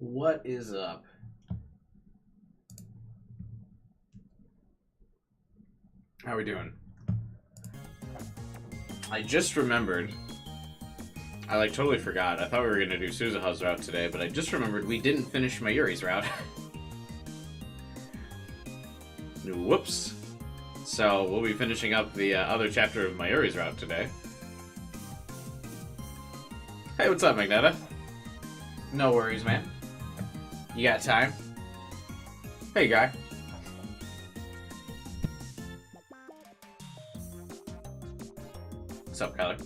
What is up? How are we doing? I just remembered. I totally forgot. I thought we were gonna do Suzuha's route today, but I just remembered we didn't finish Mayuri's route. Whoops. So we'll be finishing up the other chapter of Mayuri's route today. Hey, what's up, Magneta? No worries, man. You got time? Hey, guy. What's up, Kyler?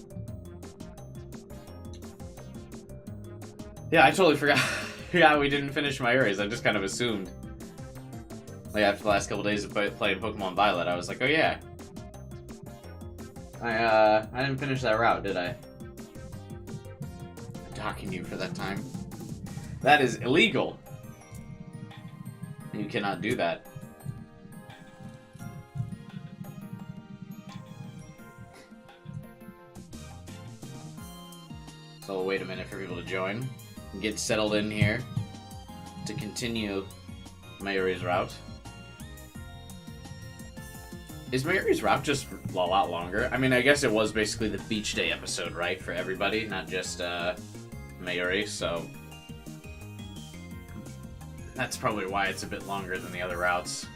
Yeah, I totally forgot. Yeah, we didn't finish Mayuri's. I just kind of assumed. After the last couple days of playing Pokemon Violet, I was like, oh yeah. I didn't finish that route, did I? I'm talking to you for that time. That is illegal. You cannot do that. So we'll wait a minute for people to join and get settled in here to continue Mayuri's route. Is Mayuri's route just a lot longer? I mean, I guess it was basically the beach day episode, right? For everybody, not just Mayuri, so that's probably why it's a bit longer than the other routes.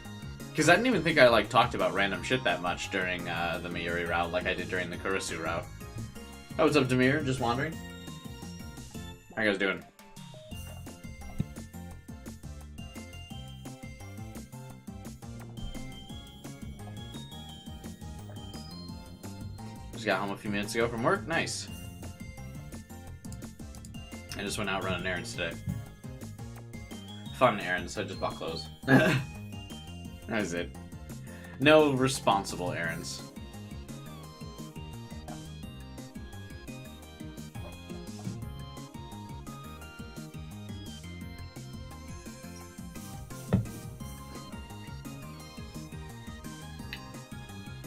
Because I didn't even think I talked about random shit that much during the Mayuri route like I did during the Kurisu route. Oh, what's up, Demir? Just wandering? How you guys doing? Just got home a few minutes ago from work. Nice. I just went out running errands today. Fun errands, so I just bought clothes. That's it. No responsible errands.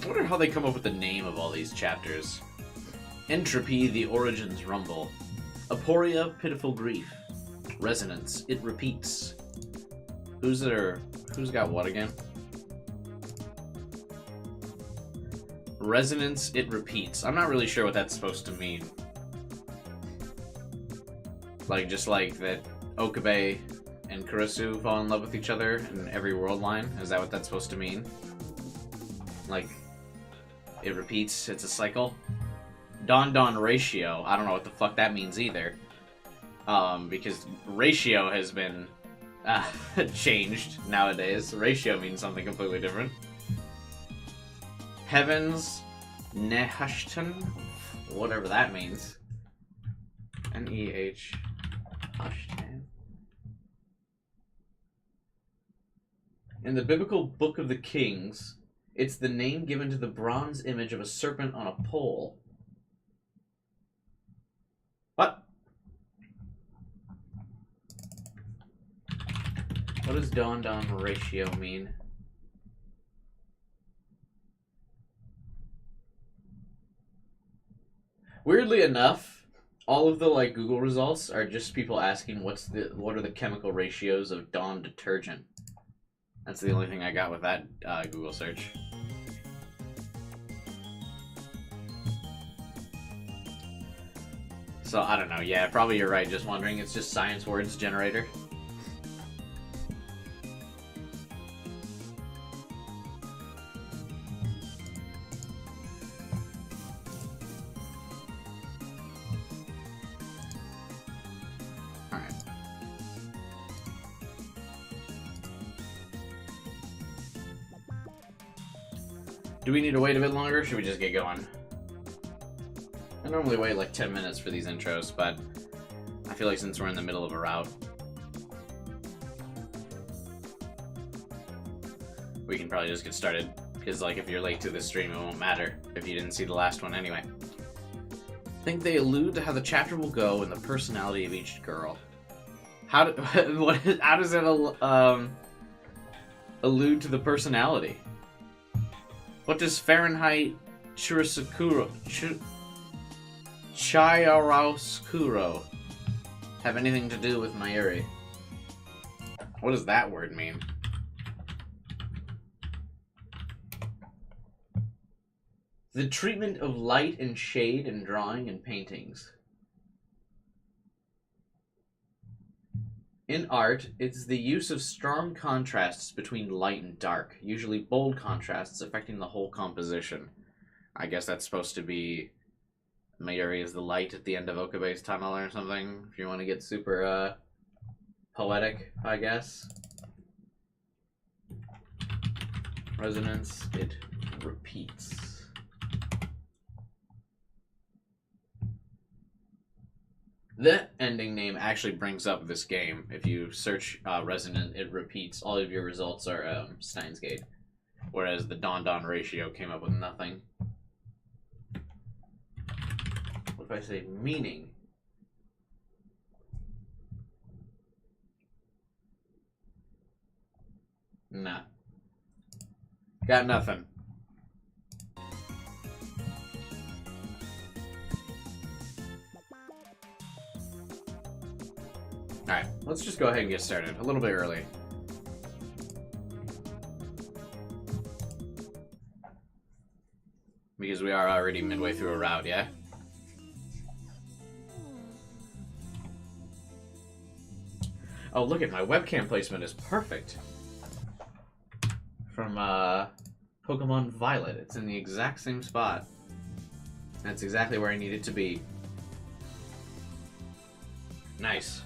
I wonder how they come up with the name of all these chapters. Entropy, the origins rumble. Aporia, pitiful grief. Resonance, it repeats. Who's got what again? Resonance, it repeats. I'm not really sure what that's supposed to mean. Just like that Okabe and Kurisu fall in love with each other in every world line? Is that what that's supposed to mean? It repeats, it's a cycle? Don ratio, I don't know what the fuck that means either. Because ratio has been changed nowadays. Ratio means something completely different. Heavens Nehashtan, whatever that means. N-E-H Ashtan. In the biblical Book of the Kings, it's the name given to the bronze image of a serpent on a pole. What? What does Don ratio mean? Weirdly enough, all of the Google results are just people asking what are the chemical ratios of Dawn detergent. That's the only thing I got with that Google search. So I don't know. Yeah, probably you're right. Just wondering. It's just science words generator. Do we need to wait a bit longer, or should we just get going? I normally wait 10 minutes for these intros, but I feel like since we're in the middle of a route, we can probably just get started. Because if you're late to this stream, it won't matter if you didn't see the last one anyway. I think they allude to how the chapter will go and the personality of each girl. How does it allude to the personality? What does Fahrenheit Chiaroscuro have anything to do with Mayuri? What does that word mean? The treatment of light and shade in drawing and paintings. In art, it's the use of strong contrasts between light and dark, usually bold contrasts affecting the whole composition. I guess that's supposed to be Mayuri is the light at the end of Okabe's tunnel or something, if you want to get super poetic, I guess. Resonance, it repeats. The ending name actually brings up this game. If you search Resonant, it repeats. All of your results are Steins Gate. Whereas the Dawn ratio came up with nothing. What if I say meaning? Nah. Got nothing. Alright, let's just go ahead and get started. A little bit early. Because we are already midway through a route, yeah? Oh, look at my webcam placement is perfect. From Pokemon Violet. It's in the exact same spot. That's exactly where I need it to be. Nice.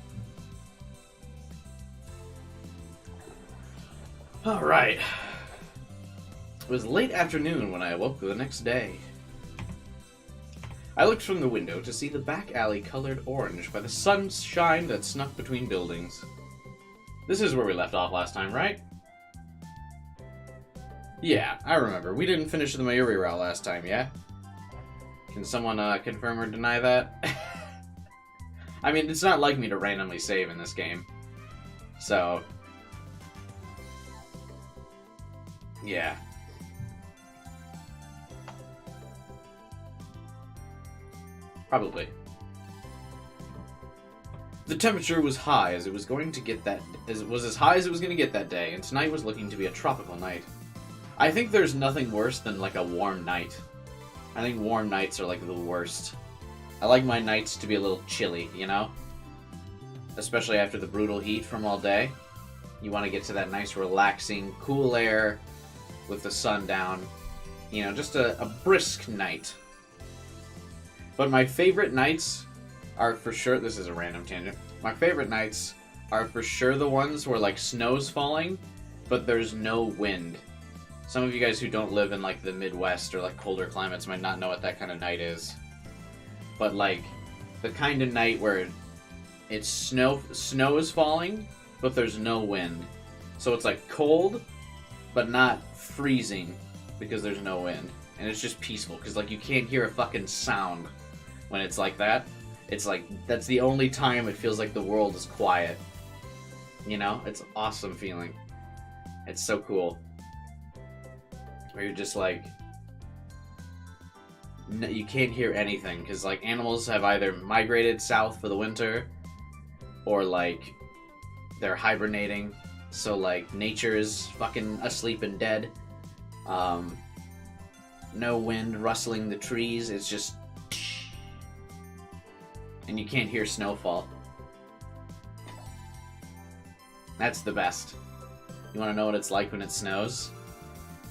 Alright. It was late afternoon when I awoke the next day. I looked from the window to see the back alley colored orange by the sunshine that snuck between buildings. This is where we left off last time, right? Yeah, I remember. We didn't finish the Mayuri route last time, yeah? Can someone confirm or deny that? I mean, it's not like me to randomly save in this game. So... yeah. Probably. The temperature was high as it was going to get that as high as it was going to get that day, and tonight was looking to be a tropical night. I think there's nothing worse than like a warm night. I think warm nights are like the worst. I like my nights to be a little chilly, you know? Especially after the brutal heat from all day. You want to get to that nice relaxing cool air with the sun down. You know, just a brisk night. But my favorite nights are for sure... this is a random tangent. My favorite nights are for sure the ones where, like, snow's falling, but there's no wind. Some of you guys who don't live in, like, the Midwest or, like, colder climates might not know what that kind of night is. But, like, the kind of night where it's snow is falling, but there's no wind. So it's, like, cold, but not freezing because there's no wind. And it's just peaceful, because, like, you can't hear a fucking sound when it's like that. It's like, that's the only time it feels like the world is quiet. You know? It's an awesome feeling. It's so cool. Where you're just like... you can't hear anything, because, like, animals have either migrated south for the winter, or, like, they're hibernating. So, like, nature is fucking asleep and dead. No wind rustling the trees. It's just... and you can't hear snowfall. That's the best. You want to know what it's like when it snows?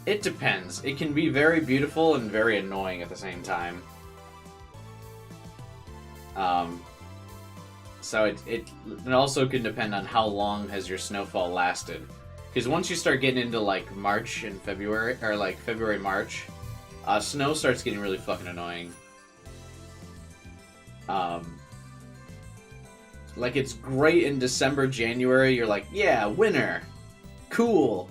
It depends. It can be very beautiful and very annoying at the same time. So it also can depend on how long has your snowfall lasted. Because once you start getting into, like, March and February, or, like, February, March, snow starts getting really fucking annoying. Like, it's great in December, January, you're like, yeah, winter, cool.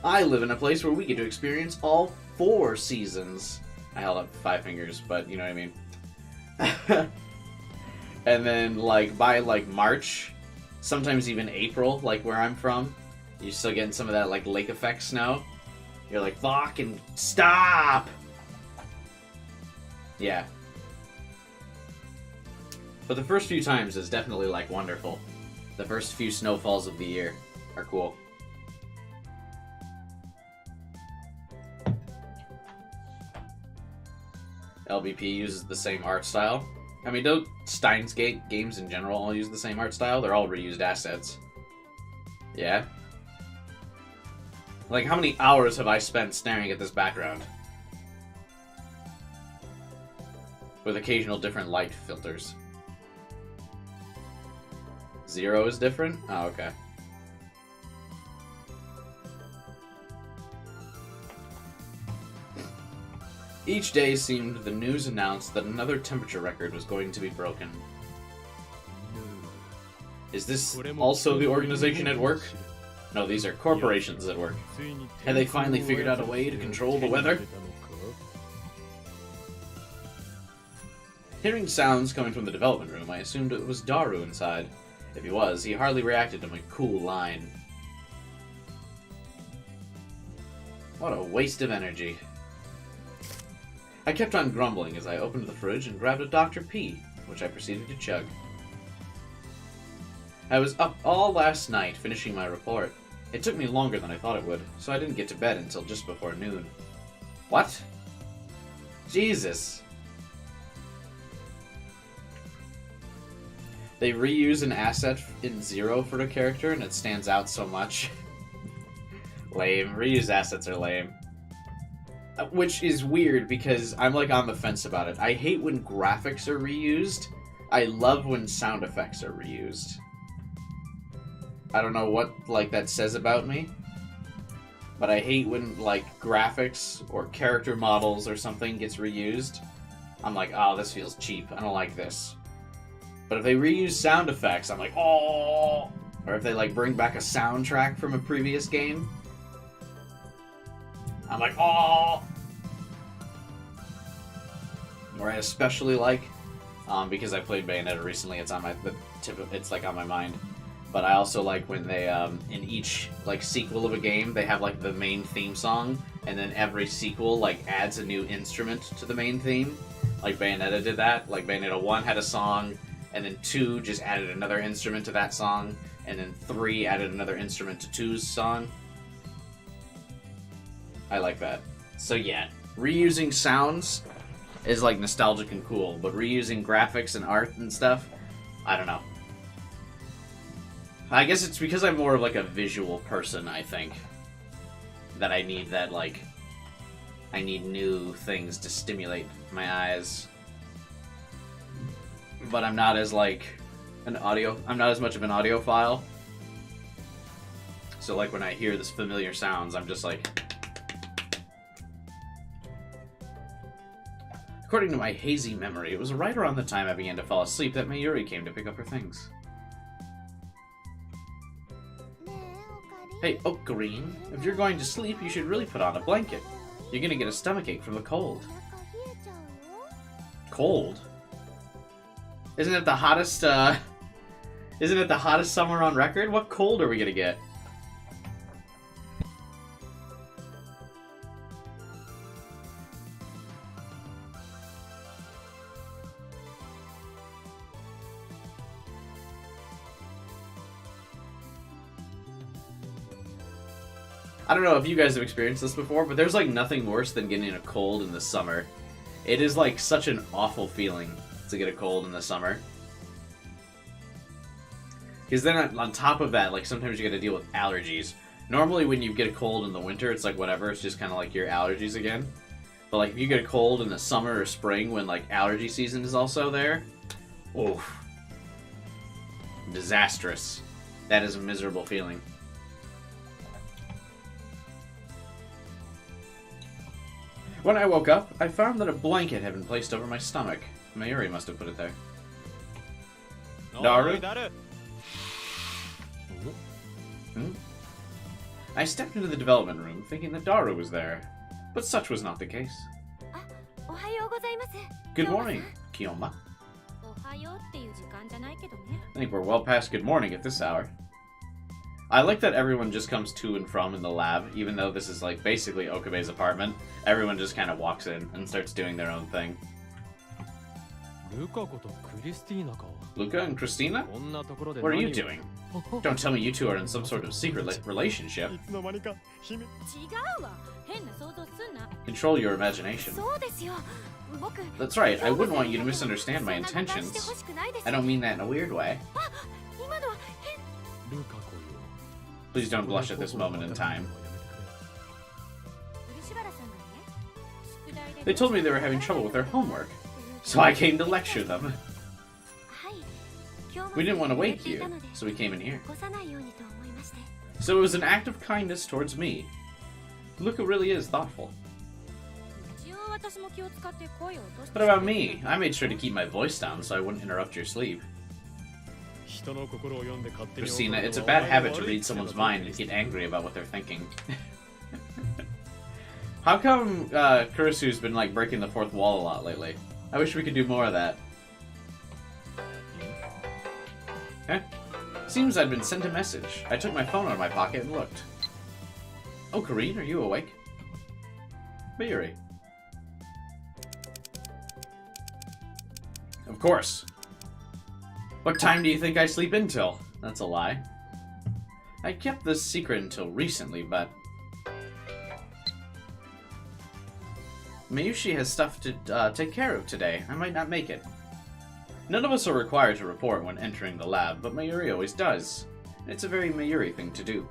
I live in a place where we get to experience all 4 seasons. I held up 5 fingers, but you know what I mean. And then, like, by, like, March, sometimes even April, like where I'm from, you're still getting some of that, like, lake effect snow. You're like, fucking stop! Yeah. But the first few times is definitely, like, wonderful. The first few snowfalls of the year. are cool. LBP uses the same art style. I mean, don't Steins games in general all use the same art style? They're all reused assets. Yeah? Like, how many hours have I spent staring at this background? With occasional different light filters. 0 is different? Oh, okay. Each day seemed the news announced that another temperature record was going to be broken. Is this also the organization at work? No, these are corporations at work. Have they finally figured out a way to control the weather? Hearing sounds coming from the development room, I assumed it was Daru inside. If he was, he hardly reacted to my cool line. What a waste of energy. I kept on grumbling as I opened the fridge and grabbed a Dr. P, which I proceeded to chug. I was up all last night finishing my report. It took me longer than I thought it would, so I didn't get to bed until just before noon. What? Jesus. They reuse an asset in 0 for a character and it stands out so much. Lame. Reused assets are lame. Which is weird because I'm like on the fence about it. I hate when graphics are reused. I love when sound effects are reused. I don't know what like that says about me. But I hate when like graphics or character models or something gets reused. I'm like, oh, this feels cheap. I don't like this. But if they reuse sound effects, I'm like, oh! Or if they like bring back a soundtrack from a previous game, I'm like, oh! Or I especially like, because I played Bayonetta recently, it's on my it's like on my mind. But I also like when they in each like sequel of a game, they have like the main theme song, and then every sequel like adds a new instrument to the main theme. Like Bayonetta did that. Like Bayonetta 1 had a song, and then 2 just added another instrument to that song, and then 3 added another instrument to 2's song. I like that. So yeah, reusing sounds is like nostalgic and cool, but reusing graphics and art and stuff, I don't know. I guess it's because I'm more of like a visual person, I think, that I need that like, I need new things to stimulate my eyes. But I'm not as like I'm not as much of an audiophile. So like when I hear this familiar sounds, I'm just like, according to my hazy memory, it was right around the time I began to fall asleep that Mayuri came to pick up her things. Hey, Ocarine, if you're going to sleep, you should really put on a blanket. You're gonna get a stomachache from the cold. Cold? Isn't it the hottest, isn't it the hottest summer on record? What cold are we gonna get? I don't know if you guys have experienced this before, but there's like nothing worse than getting a cold in the summer. It is like such an awful feeling to get a cold in the summer. Because then on top of that, like sometimes you gotta deal with allergies. Normally when you get a cold in the winter, it's like whatever, it's just kind of like your allergies again. But like if you get a cold in the summer or spring when like allergy season is also there, oof. Disastrous. That is a miserable feeling. When I woke up, I found that a blanket had been placed over my stomach. Mayuri must have put it there. Daru? Hmm? I stepped into the development room thinking that Daru was there, but such was not the case. Good morning, Kiyoma. I think we're well past good morning at this hour. I like that everyone just comes to and from in the lab, even though this is like basically Okabe's apartment. Everyone just kind of walks in and starts doing their own thing. Luca and Christina? What are you doing? Don't tell me you two are in some sort of secret relationship. Control your imagination. That's right, I wouldn't want you to misunderstand my intentions. I don't mean that in a weird way. Please don't blush at this moment in time. They told me they were having trouble with their homework, so I came to lecture them. We didn't want to wake you, so we came in here. So it was an act of kindness towards me. Luca really is thoughtful. What about me? I made sure to keep my voice down so I wouldn't interrupt your sleep. Christina, it's a bad habit to read someone's mind and get angry about what they're thinking. How come Kurisu's been like breaking the fourth wall a lot lately? I wish we could do more of that. Eh? Seems I'd been sent a message. I took my phone out of my pocket and looked. Oh, Karine, are you awake? Mayuri. Of course. What time do you think I sleep until? That's a lie. I kept this secret until recently, but... Mayushi has stuff to take care of today. I might not make it. None of us are required to report when entering the lab, but Mayuri always does. It's a very Mayuri thing to do.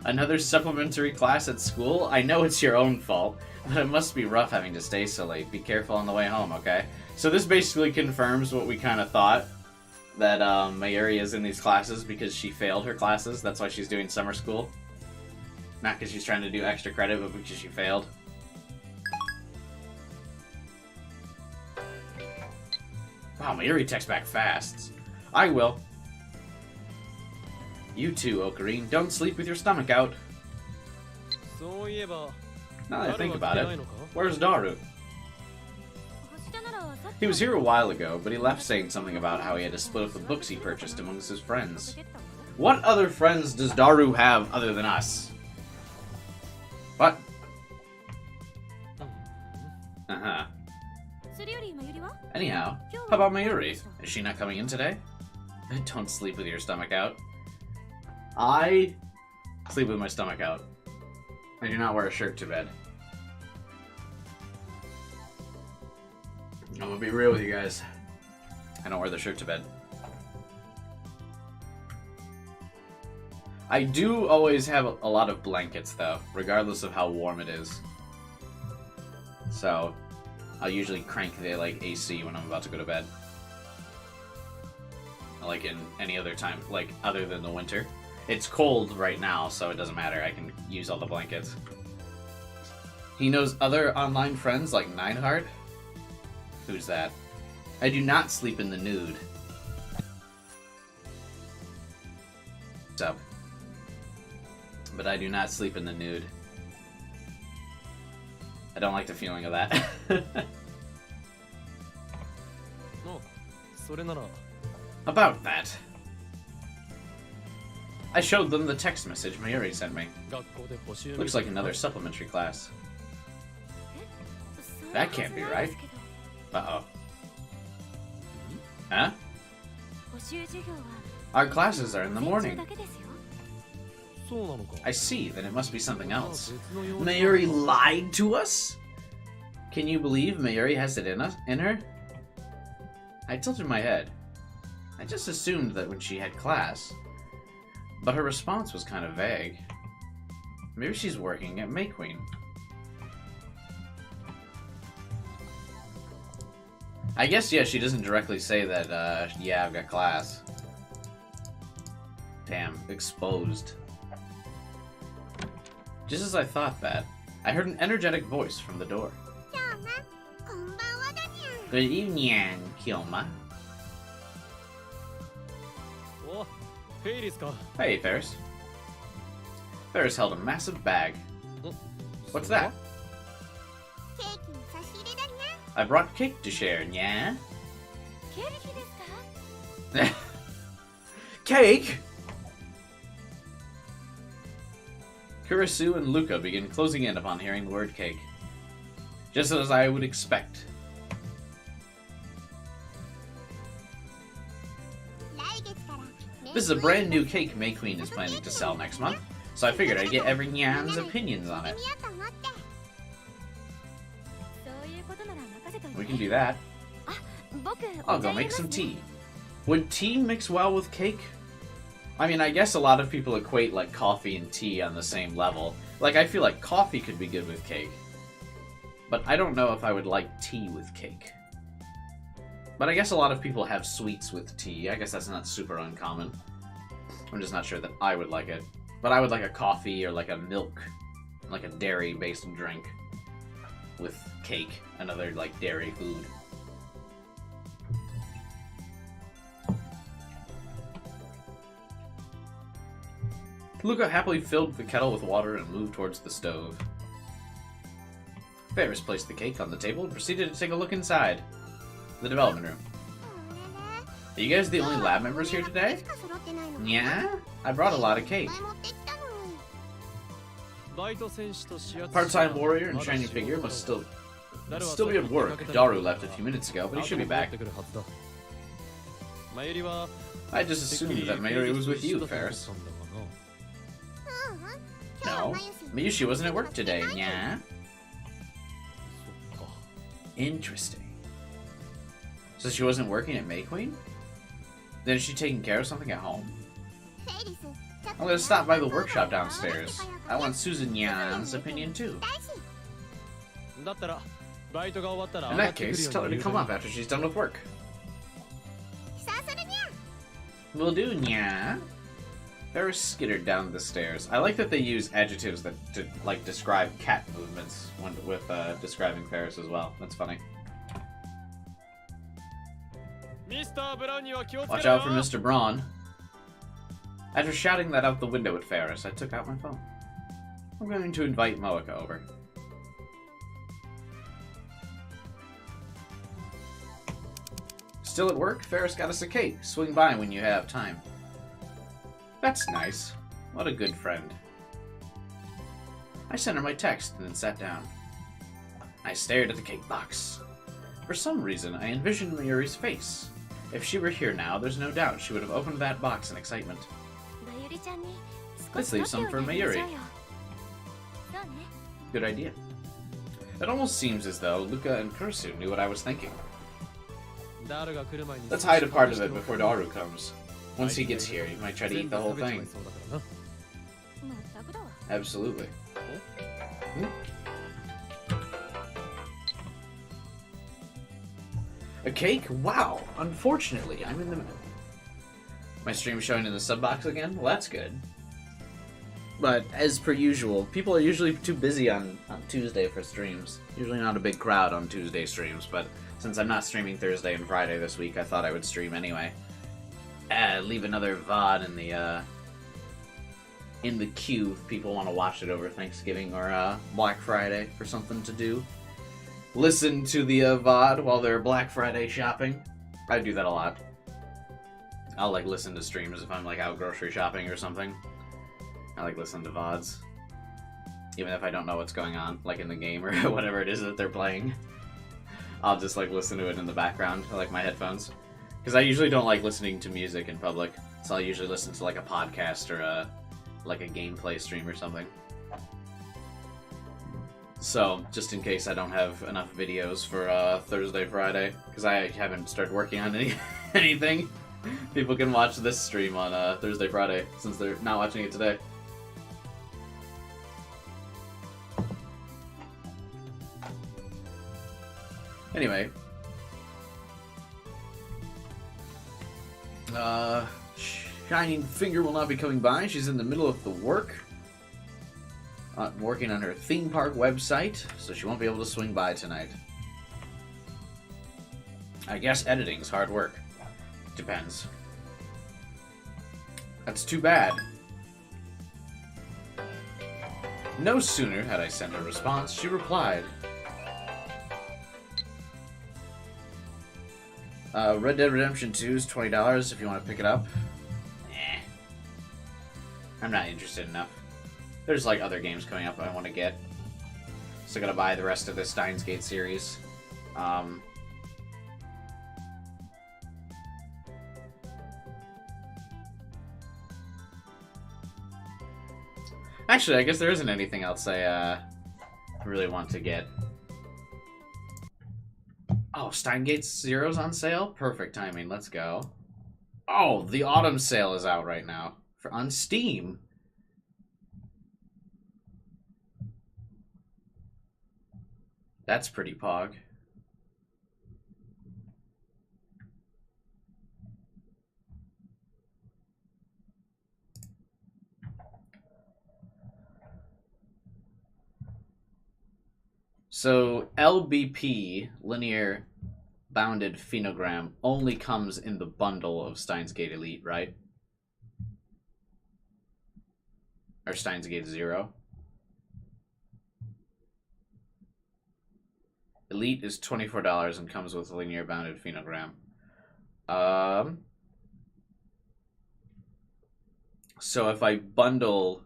Another supplementary class at school? I know it's your own fault, but it must be rough having to stay so late. Be careful on the way home, okay? So this basically confirms what we kind of thought, that Mayuri is in these classes because she failed her classes. That's why she's doing summer school. Not because she's trying to do extra credit, but because she failed. Wow, Mayuri texts back fast. I will. You too, Ocarine. Don't sleep with your stomach out. Now that I think about it, where's Daru? He was here a while ago, but he left saying something about how he had to split up the books he purchased amongst his friends. What other friends does Daru have other than us? What? Uh-huh. Anyhow, how about Mayuri? Is she not coming in today? Don't sleep with your stomach out. I sleep with my stomach out. I do not wear a shirt to bed. I'm gonna be real with you guys. I don't wear the shirt to bed. I do always have a lot of blankets, though, regardless of how warm it is. So, I'll usually crank the AC when I'm about to go to bed. Like in any other time, like other than the winter. It's cold right now, so it doesn't matter. I can use all the blankets. He knows other online friends like Nineheart. Who's that? I do not sleep in the nude. What's up? But I do not sleep in the nude. I don't like the feeling of that. About that. I showed them the text message Mayuri sent me. Looks like another supplementary class. That can't be right. Uh-oh. Huh? Our classes are in the morning. I see, then it must be something else. Mayuri lied to us? Can you believe Mayuri has it in her? I tilted my head. I just assumed that when she had class. But her response was kind of vague. Maybe she's working at May Queen. I guess, yeah, she doesn't directly say that, yeah, I've got class. Damn, exposed. Just as I thought that, I heard an energetic voice from the door. Good evening, Kyoma. Hey, Ferris. Ferris held a massive bag. What's that? I brought cake to share, yeah? Cake? Kurisu and Luca begin closing in upon hearing the word cake. Just as I would expect. This is a brand new cake May Queen is planning to sell next month, so I figured I'd get everyone's opinions on it. We can do that. I'll go make some tea. Would tea mix well with cake? I mean, I guess a lot of people equate, like, coffee and tea on the same level. Like, I feel like coffee could be good with cake. But I don't know if I would like tea with cake. But I guess a lot of people have sweets with tea. I guess that's not super uncommon. I'm just not sure that I would like it. But I would like a coffee or like a milk, like a dairy-based drink with cake, another, like, dairy food. Luca happily filled the kettle with water and moved towards the stove. Ferris placed the cake on the table and proceeded to take a look inside the development room. Are you guys the only lab members here today? Yeah? I brought a lot of cake. Part-time warrior and shiny figure must still be at work. Daru left a few minutes ago, but he should be back. I just assumed that Mayuri was with you, Ferris. No, Miyushi wasn't at work today, yeah? Interesting. So she wasn't working at May Queen? Then is she taking care of something at home? I'm gonna stop by the workshop downstairs. I want Susan Yan's opinion too. In that case, tell her to come up after she's done with work. Will do, nya. Ferris skittered down the stairs. I like that they use adjectives that like describe cat movements with describing Ferris as well. That's funny. Watch out for Mr. Braun. After shouting that out the window at Ferris, I took out my phone. I'm going to invite Moeka over. Still at work? Ferris got us a cake. Swing by when you have time. That's nice. What a good friend. I sent her my text and then sat down. I stared at the cake box. For some reason, I envisioned Mayuri's face. If she were here now, there's no doubt she would have opened that box in excitement. Let's leave some for Mayuri. Good idea. It almost seems as though Luca and Kursu knew what I was thinking. Let's hide a part of it before Daru comes. Once he gets here, he might try to eat the whole thing. Absolutely. A cake? Wow! Unfortunately, I'm in the middle. My stream showing in the sub box again? Well, that's good. But, as per usual, people are usually too busy on Tuesday for streams. Usually not a big crowd on Tuesday streams, but since I'm not streaming Thursday and Friday this week, I thought I would stream anyway. Leave another VOD in the queue if people want to watch it over Thanksgiving or Black Friday for something to do. Listen to the VOD while they're Black Friday shopping. I do that a lot. I'll like listen to streams if I'm like out grocery shopping or something. I like listen to VODs. Even if I don't know what's going on, like in the game or whatever it is that they're playing. I'll just like listen to it in the background, like my headphones. Because I usually don't like listening to music in public, so I'll usually listen to like a podcast or like a gameplay stream or something. So, just in case I don't have enough videos for Thursday, Friday, because I haven't started working on anything, people can watch this stream on Thursday, Friday, since they're not watching it today. Anyway. Shining Finger will not be coming by. She's in the middle of the work. Working on her theme park website, so she won't be able to swing by tonight. I guess editing's hard work. Depends. That's too bad. No sooner had I sent a response, she replied. Red Dead Redemption 2 is $20 if you want to pick it up. I'm not interested enough. There's like other games coming up I want to get. So gotta buy the rest of the Steins Gate series. Actually, I guess there isn't anything else I really want to get. Oh, Steingate Zero's on sale? Perfect timing. Let's go. Oh, the autumn sale is out right now on Steam. That's pretty pog. So LBP, linear bounded phenogram, only comes in the bundle of Steins Gate Elite, right? Or Steins Gate Zero. Elite is $24 and comes with linear bounded phenogram. So if I bundle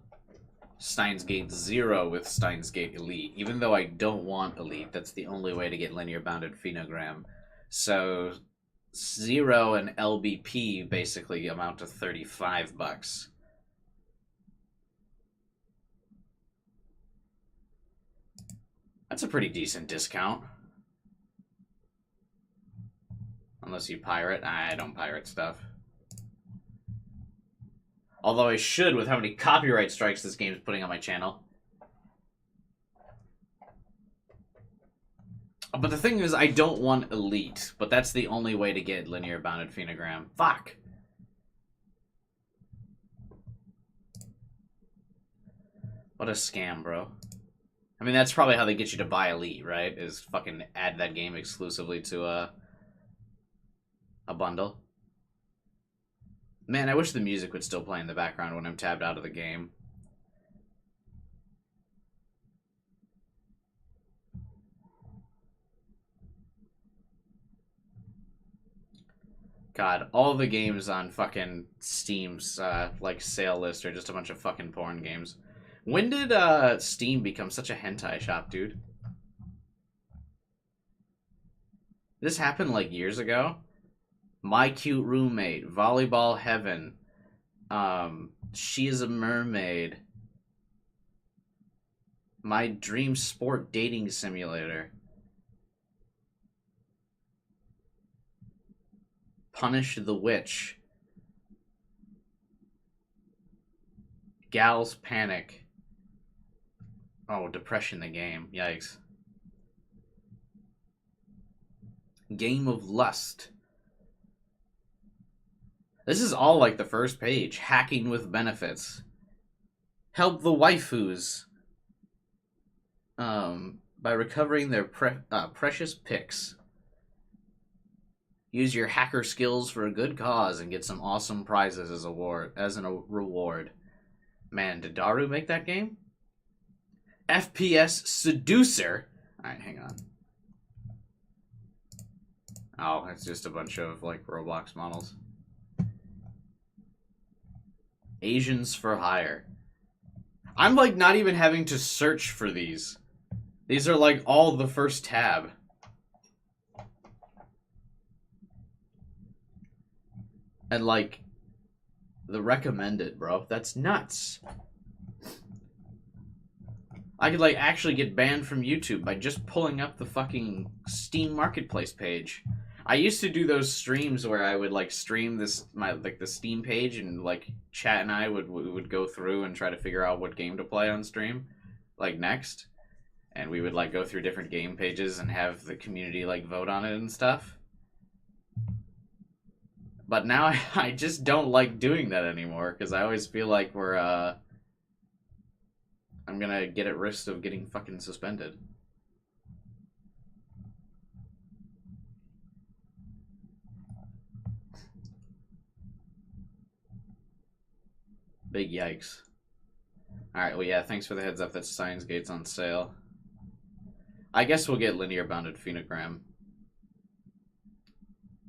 Steins Gate Zero with Steins Gate Elite, even though I don't want Elite, that's the only way to get linear bounded phenogram. So Zero and LBP basically amount to $35. That's a pretty decent discount. Unless you pirate. I don't pirate stuff. Although I should, with how many copyright strikes this game is putting on my channel. But the thing is, I don't want Elite, but that's the only way to get linear bounded phenogram. Fuck! What a scam, bro. I mean, that's probably how they get you to buy Elite, right? Is fucking add that game exclusively to a bundle. Man, I wish the music would still play in the background when I'm tabbed out of the game. God, all the games on fucking Steam's like sale list are just a bunch of fucking porn games. When did Steam become such a hentai shop, dude? This happened like years ago. My Cute Roommate, Volleyball Heaven, She is a Mermaid, My Dream Sport Dating Simulator, Punish the Witch, Gal's Panic. Oh, Depression the Game. Yikes. Game of Lust. This is all like the first page. Hacking with benefits. Help the waifus by recovering their precious pics. Use your hacker skills for a good cause and get some awesome prizes as a reward. Man, did Daru make that game? FPS Seducer. Alright, hang on. Oh, it's just a bunch of like Roblox models. Asians for Hire. I'm like not even having to search for these. These are like all the first tab. And like the recommended, bro. That's nuts. I could like actually get banned from YouTube by just pulling up the fucking Steam Marketplace page. I used to do those streams where I would like stream the Steam page and like chat and I would go through and try to figure out what game to play on stream, like next, and we would like go through different game pages and have the community like vote on it and stuff. But now I just don't like doing that anymore because I always feel like I'm gonna get at risk of getting fucking suspended. Big yikes. Alright, well yeah, thanks for the heads up that Steins Gate's on sale. I guess we'll get linear bounded phenogram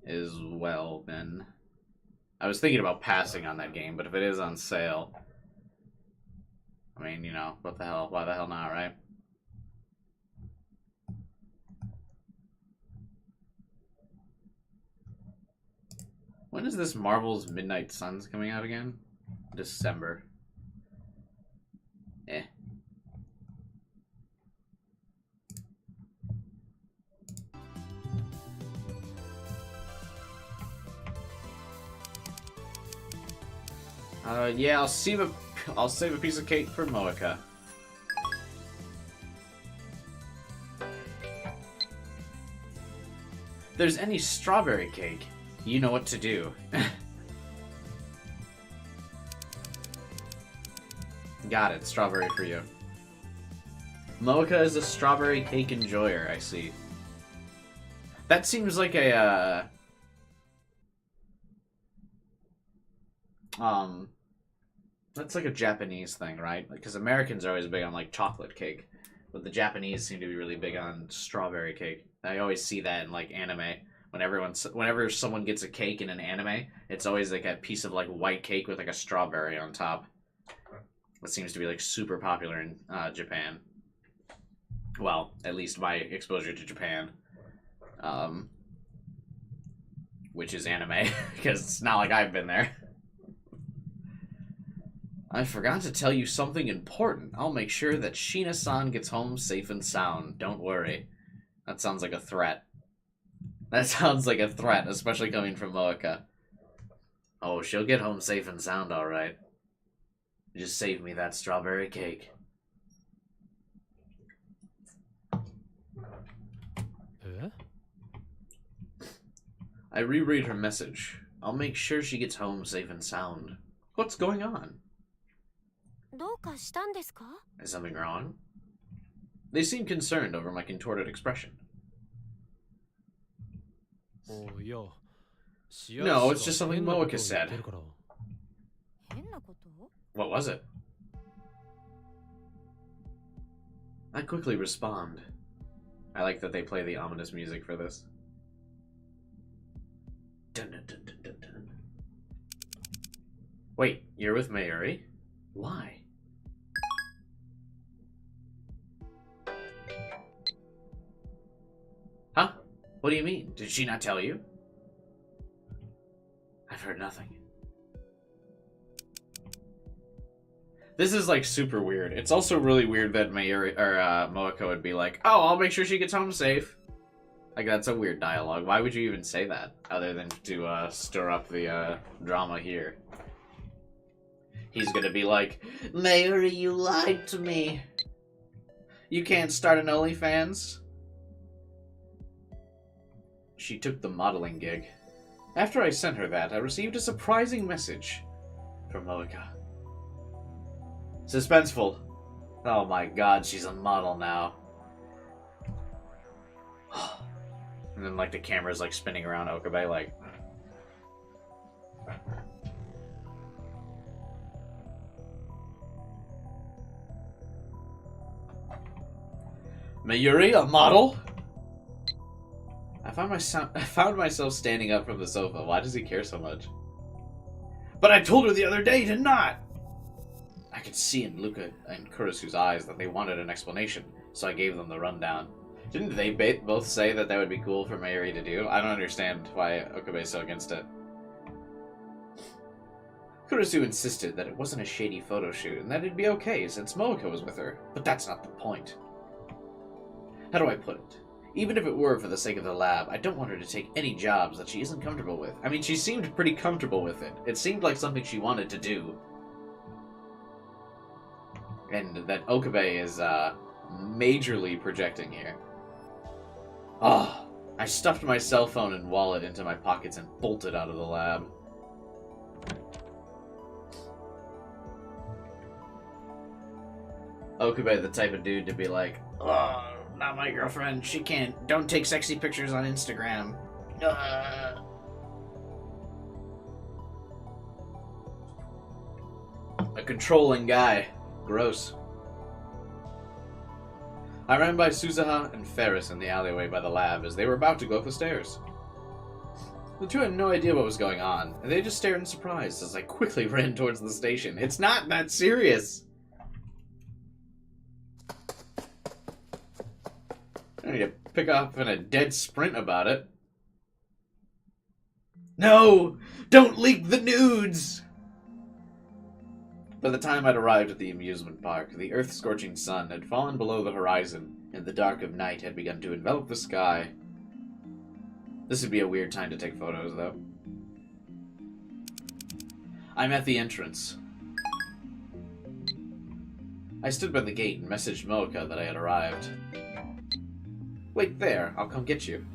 as well then. I was thinking about passing on that game, but if it is on sale, I mean, you know, what the hell? Why the hell not, right? When is this Marvel's Midnight Suns coming out again? December. Eh. Yeah, I'll save a piece of cake for Moeka. If there's any strawberry cake, you know what to do. Got it, strawberry for you. Moeka is a strawberry cake enjoyer, I see. That seems like a, that's like a Japanese thing, right? Because Americans are always big on, like, chocolate cake. But the Japanese seem to be really big on strawberry cake. I always see that in, like, anime. Whenever someone gets a cake in an anime, it's always, like, a piece of, like, white cake with, like, a strawberry on top. It seems to be, like, super popular in Japan. Well, at least my exposure to Japan. Which is anime, because it's not like I've been there. I forgot to tell you something important. I'll make sure that Sheena-san gets home safe and sound. Don't worry. That sounds like a threat. That sounds like a threat, especially coming from Moeka. Oh, she'll get home safe and sound, alright. Just save me that strawberry cake. I reread her message. I'll make sure she gets home safe and sound. What's going on? Is something wrong? They seem concerned over my contorted expression. No, it's just something Moeka said. What was it? I quickly respond. I like that they play the ominous music for this. Dun, dun, dun, dun, dun, dun. Wait, you're with Mayuri? Why? Huh? What do you mean? Did she not tell you? I've heard nothing. This is, like, super weird. It's also really weird that Mayuri, or Moeka would be like, oh, I'll make sure she gets home safe. Like, that's a weird dialogue. Why would you even say that? Other than to stir up the drama here. He's gonna be like, Mayuri, you lied to me. You can't start an OnlyFans? She took the modeling gig. After I sent her that, I received a surprising message from Moeka. Suspenseful. Oh my god, she's a model now. And then, like, the camera's, like, spinning around Okabe, like... Mayuri, a model? I found myself standing up from the sofa. Why does he care so much? But I told her the other day to not! I could see in Luca and Kurisu's eyes that they wanted an explanation, so I gave them the rundown. Didn't they both say that would be cool for Mayuri to do? I don't understand why Okabe's so against it. Kurisu insisted that it wasn't a shady photo shoot and that it'd be okay since Moeka was with her, but that's not the point. How do I put it? Even if it were for the sake of the lab, I don't want her to take any jobs that she isn't comfortable with. I mean, she seemed pretty comfortable with it. It seemed like something she wanted to do. And that Okabe is, majorly projecting here. Oh, I stuffed my cell phone and wallet into my pockets and bolted out of the lab. Okabe, the type of dude to be like, oh, not my girlfriend, she don't take sexy pictures on Instagram. A controlling guy. Gross. I ran by Suzuha and Ferris in the alleyway by the lab as they were about to go up the stairs. The two had no idea what was going on, and they just stared in surprise as I quickly ran towards the station. It's not that serious! I need to pick up in a dead sprint about it. No! Don't leak the nudes! By the time I'd arrived at the amusement park, the earth-scorching sun had fallen below the horizon, and the dark of night had begun to envelop the sky. This would be a weird time to take photos, though. I'm at the entrance. I stood by the gate and messaged Mocha that I had arrived. Wait there, I'll come get you.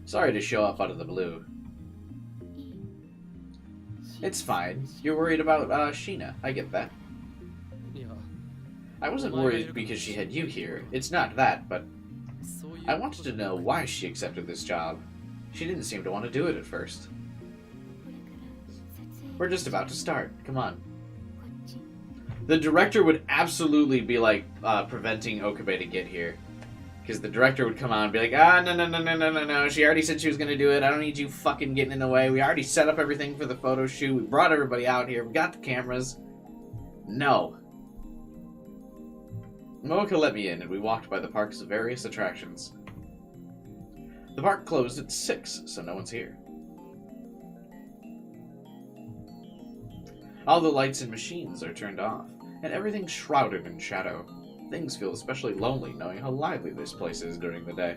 Sorry to show up out of the blue. It's fine. You're worried about Sheena. I get that. I wasn't worried because she had you here. It's not that, but I wanted to know why she accepted this job. She didn't seem to want to do it at first. We're just about to start. Come on. The director would absolutely be like preventing Okabe to get here. Because the director would come out and be like, no. She already said she was going to do it. I don't need you fucking getting in the way. We already set up everything for the photo shoot. We brought everybody out here. We got the cameras. No. Mocha let me in, and we walked by the park's various attractions. The park closed at 6, so no one's here. All the lights and machines are turned off, and everything's shrouded in shadow. Things feel especially lonely knowing how lively this place is during the day.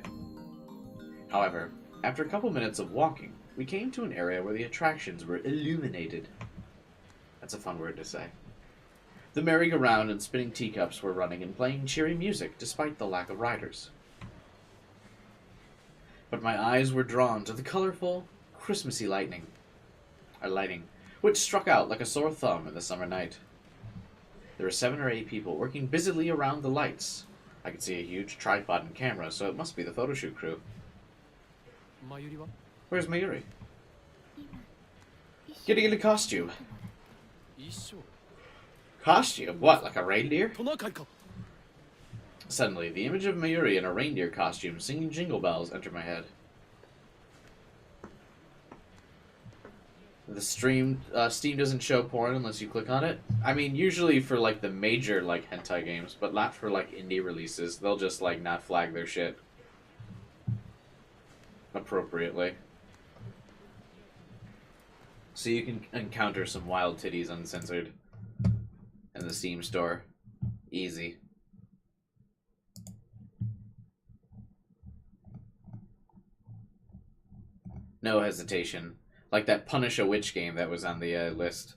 However, after a couple minutes of walking, we came to an area where the attractions were illuminated. That's a fun word to say. The merry-go-round and spinning teacups were running and playing cheery music despite the lack of riders. But my eyes were drawn to the colorful, Christmassy lighting, which struck out like a sore thumb in the summer night. There were 7 or 8 people working busily around the lights. I could see a huge tripod and camera, so it must be the photoshoot crew. Where's Mayuri? Getting into costume. Costume? What, like a reindeer? Suddenly, the image of Mayuri in a reindeer costume singing Jingle Bells entered my head. The Steam doesn't show porn unless you click on it. I mean, usually for, like, the major, like, hentai games, but not for, like, indie releases. They'll just, like, not flag their shit appropriately. So you can encounter some wild titties uncensored in the Steam store. Easy. No hesitation. Like that Punish a Witch game that was on the list.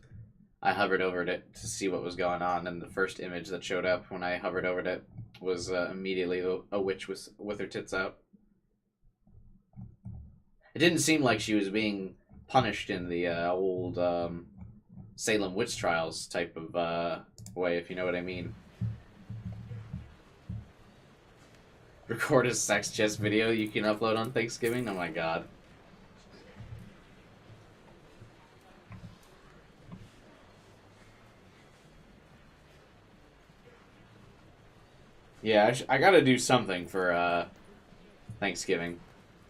I hovered over it to see what was going on, and the first image that showed up when I hovered over it was immediately a witch with her tits out. It didn't seem like she was being punished in the old Salem witch trials type of way, if you know what I mean. Record a sex chest video you can upload on Thanksgiving? Oh my god. Yeah, I gotta do something for Thanksgiving.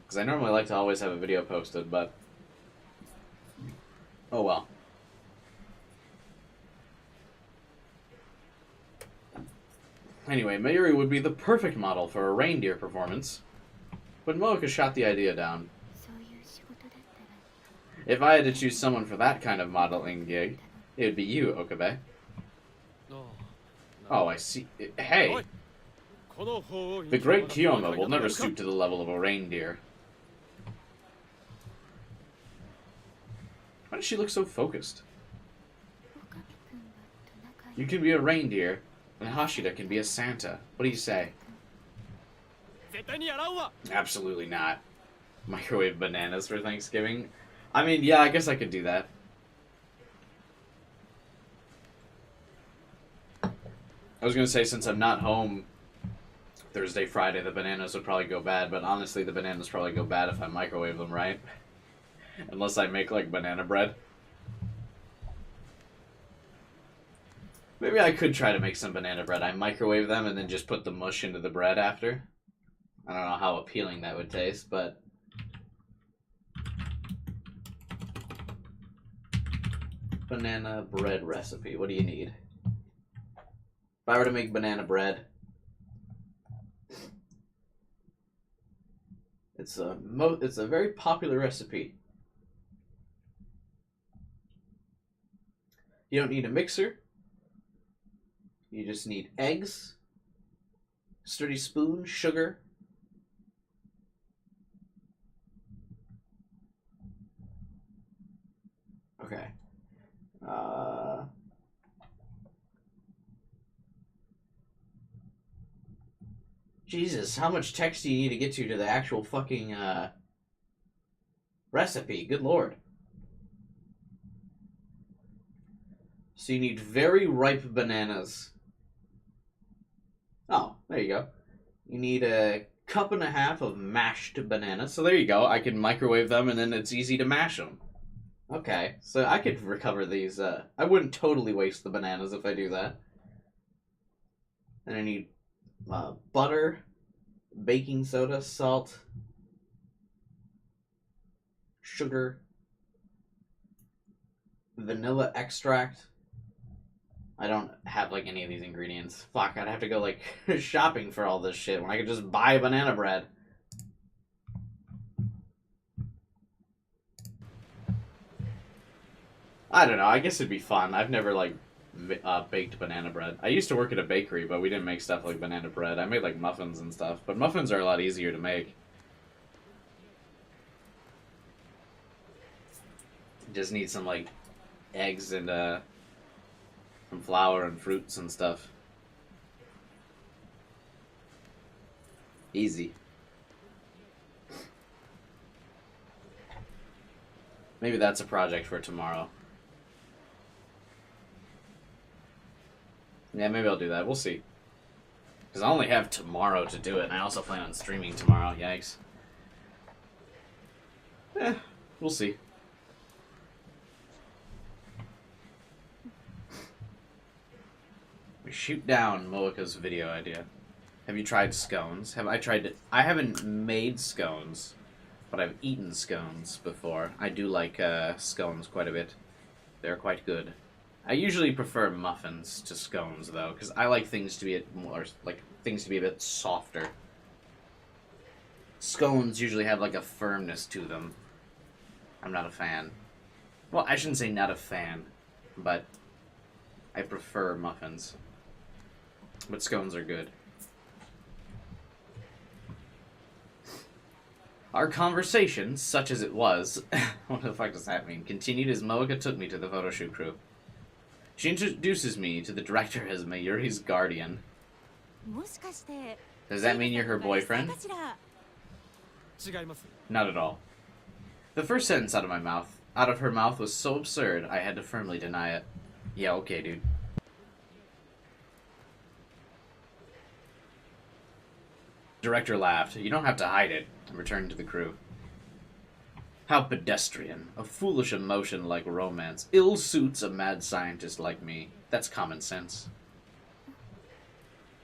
Because I normally like to always have a video posted, but... oh well. Anyway, Mayuri would be the perfect model for a reindeer performance. But Mocha shot the idea down. If I had to choose someone for that kind of modeling gig, it would be you, Okabe. Oh, I see. Hey! The great Kiyoma will never stoop to the level of a reindeer. Why does she look so focused? You can be a reindeer, and Hashida can be a Santa. What do you say? Absolutely not. Microwave bananas for Thanksgiving? I mean, yeah, I guess I could do that. I was gonna say, since I'm not home Thursday, Friday, the bananas would probably go bad, but honestly, the bananas probably go bad if I microwave them, right? Unless I make, like, banana bread. Maybe I could try to make some banana bread. I microwave them and then just put the mush into the bread after. I don't know how appealing that would taste, but... banana bread recipe. What do you need? If I were to make banana bread, it's a very popular recipe. You don't need a mixer. You just need eggs, sturdy spoon, sugar. Okay. Jesus, how much text do you need to get to the actual fucking recipe? Good lord. So you need very ripe bananas. Oh, there you go. You need a cup and a half of mashed bananas. So there you go. I can microwave them and then it's easy to mash them. Okay, so I could recover these. I wouldn't totally waste the bananas if I do that. And I need butter, baking soda, salt, sugar, vanilla extract. I don't have like any of these ingredients. Fuck, I'd have to go like shopping for all this shit when I could just buy banana bread. I don't know, I guess it'd be fun. I've never like baked banana bread. I used to work at a bakery, but we didn't make stuff like banana bread. I made like muffins and stuff, but muffins are a lot easier to make. You just need some like eggs and some flour and fruits and stuff. Easy. Maybe that's a project for tomorrow. Yeah, maybe I'll do that. We'll see. Because I only have tomorrow to do it, and I also plan on streaming tomorrow. Yikes. We'll see. We shoot down Moika's video idea. Have you tried scones? Have I tried it? I haven't made scones, but I've eaten scones before. I do like scones quite a bit. They're quite good. I usually prefer muffins to scones, though, because I like things to be a bit softer. Scones usually have like a firmness to them. I'm not a fan. Well, I shouldn't say not a fan, but I prefer muffins. But scones are good. Our conversation, such as it was, what the fuck does that mean, continued as Moika took me to the photoshoot crew. She introduces me to the director as Mayuri's guardian. Does that mean you're her boyfriend? Not at all. The first sentence out of her mouth was so absurd, I had to firmly deny it. Yeah, okay, dude. Director laughed. You don't have to hide it, and returned to the crew. How pedestrian. A foolish emotion like romance ill suits a mad scientist like me. That's common sense.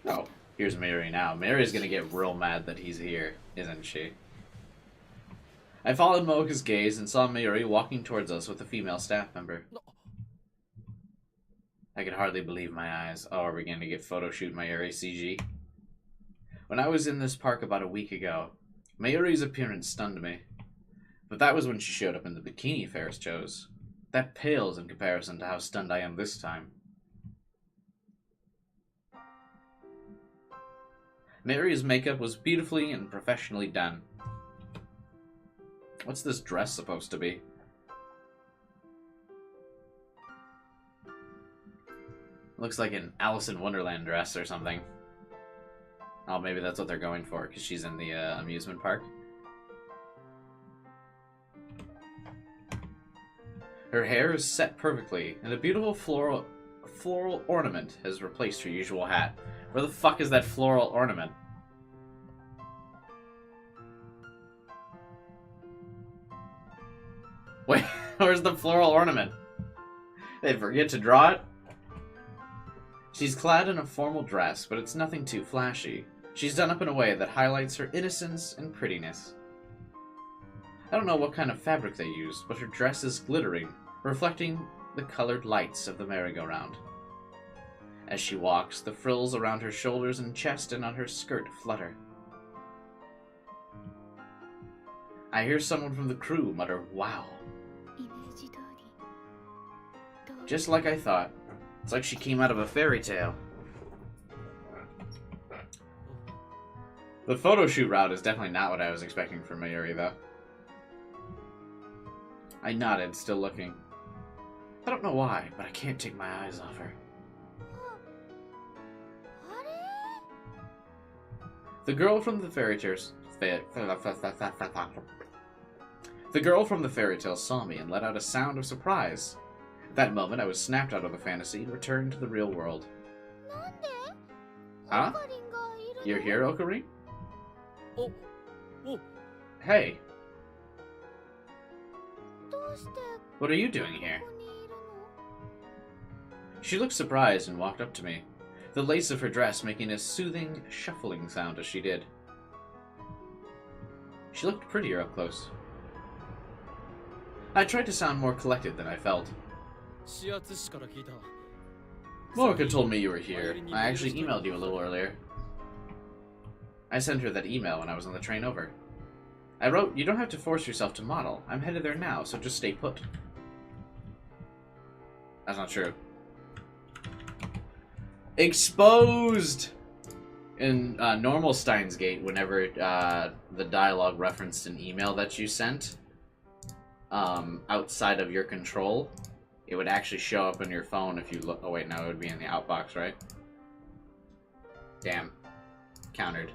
Oh, here's Mary now. Mary's gonna get real mad that he's here, isn't she? I followed Moika's gaze and saw Mary walking towards us with a female staff member. I could hardly believe my eyes. Oh, are we going to get photoshoot Mayuri CG? When I was in this park about a week ago, Mayuri's appearance stunned me. But that was when she showed up in the bikini Ferris chose. That pales in comparison to how stunned I am this time. Mary's makeup was beautifully and professionally done. What's this dress supposed to be? Looks like an Alice in Wonderland dress or something. Oh, maybe that's what they're going for, because she's in the amusement park. Her hair is set perfectly, and a beautiful floral ornament has replaced her usual hat. Where the fuck is that floral ornament? Wait, where's the floral ornament? They forget to draw it? She's clad in a formal dress, but it's nothing too flashy. She's done up in a way that highlights her innocence and prettiness. I don't know what kind of fabric they used, but her dress is glittering, reflecting the colored lights of the merry-go-round. As she walks, the frills around her shoulders and chest and on her skirt flutter. I hear someone from the crew mutter, "Wow." Just like I thought. It's like she came out of a fairy tale. The photoshoot route is definitely not what I was expecting from Mayuri, though. I nodded, still looking. I don't know why, but I can't take my eyes off her. The girl from the fairy tales... The girl from the fairy tale saw me and let out a sound of surprise. At that moment, I was snapped out of the fantasy and returned to the real world. Huh? You're here, Okarin? Hey. What are you doing here? She looked surprised and walked up to me, the lace of her dress making a soothing, shuffling sound as she did. She looked prettier up close. I tried to sound more collected than I felt. Morika told me you were here. I actually emailed you a little earlier. I sent her that email when I was on the train over. I wrote, "You don't have to force yourself to model. I'm headed there now, so just stay put." That's not true. Exposed! In normal Steins Gate, whenever the dialogue referenced an email that you sent outside of your control, it would actually show up on your phone if you look. Oh wait, no, it would be in the outbox, right? Damn. Countered.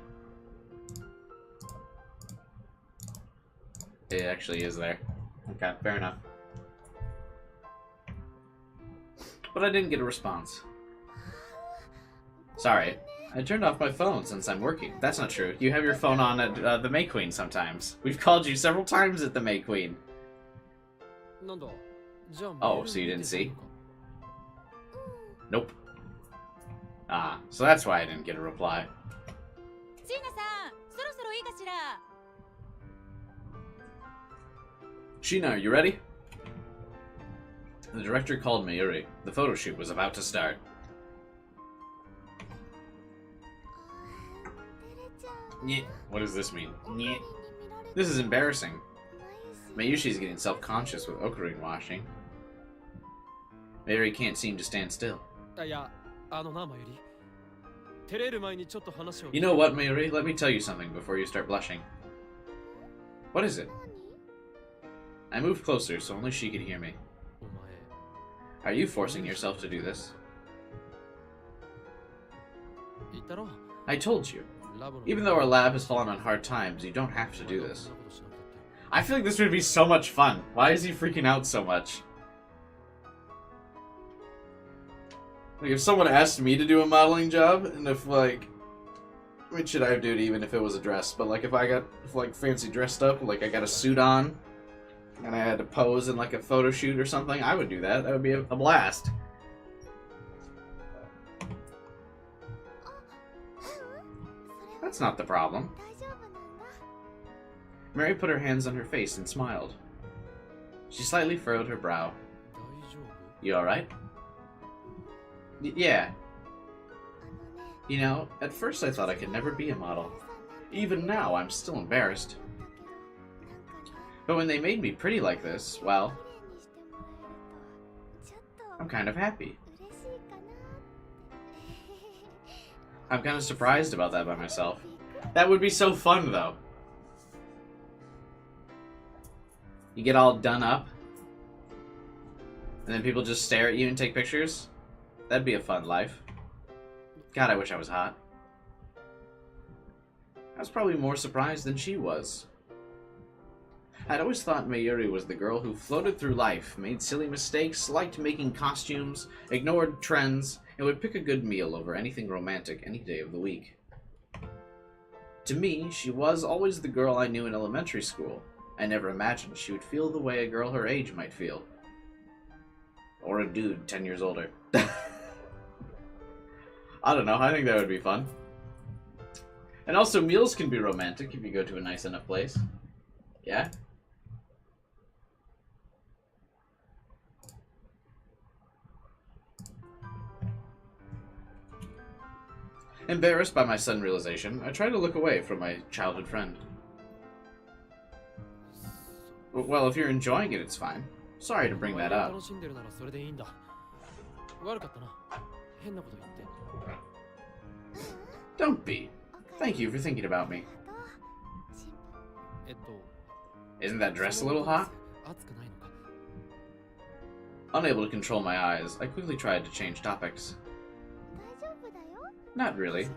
It actually is there. Okay, fair enough. But I didn't get a response. Sorry. I turned off my phone since I'm working. That's not true. You have your phone on at the May Queen sometimes. We've called you several times at the May Queen. Oh, so you didn't see? Nope. Ah, so that's why I didn't get a reply. Sheena, are you ready? The director called Mayuri. The photo shoot was about to start. Nyeh. What does this mean? Nyeh. This is embarrassing. Mayushi's getting self-conscious with Okarin watching. Mayuri can't seem to stand still. You know what, Mayuri? Let me tell you something before you start blushing. What is it? I moved closer so only she could hear me. Are you forcing yourself to do this? I told you. Even though our lab has fallen on hard times, you don't have to do this. I feel like this would be so much fun. Why is he freaking out so much? Like, if someone asked me to do a modeling job, and if, like... I mean, should I do it even if it was a dress? But, like, if I got, fancy dressed up, like, I got a suit on, and I had to pose in, like, a photo shoot or something, I would do that. That would be a blast. That's not the problem. Mary put her hands on her face and smiled. She slightly furrowed her brow. You alright? Yeah. You know, at first I thought I could never be a model. Even now, I'm still embarrassed. But when they made me pretty like this, well, I'm kind of happy. I'm kind of surprised about that by myself. That would be so fun, though. You get all done up, and then people just stare at you and take pictures. That'd be a fun life. God, I wish I was hot. I was probably more surprised than she was. I'd always thought Mayuri was the girl who floated through life, made silly mistakes, liked making costumes, ignored trends, and would pick a good meal over anything romantic any day of the week. To me, she was always the girl I knew in elementary school. I never imagined she would feel the way a girl her age might feel. Or a dude 10 years older. I don't know, I think that would be fun. And also, meals can be romantic if you go to a nice enough place. Yeah? Embarrassed by my sudden realization, I try to look away from my childhood friend. Well, if you're enjoying it, it's fine. Sorry to bring that up. Don't be. Thank you for thinking about me. Isn't that dress a little hot? Unable to control my eyes, I quickly tried to change topics. Not really.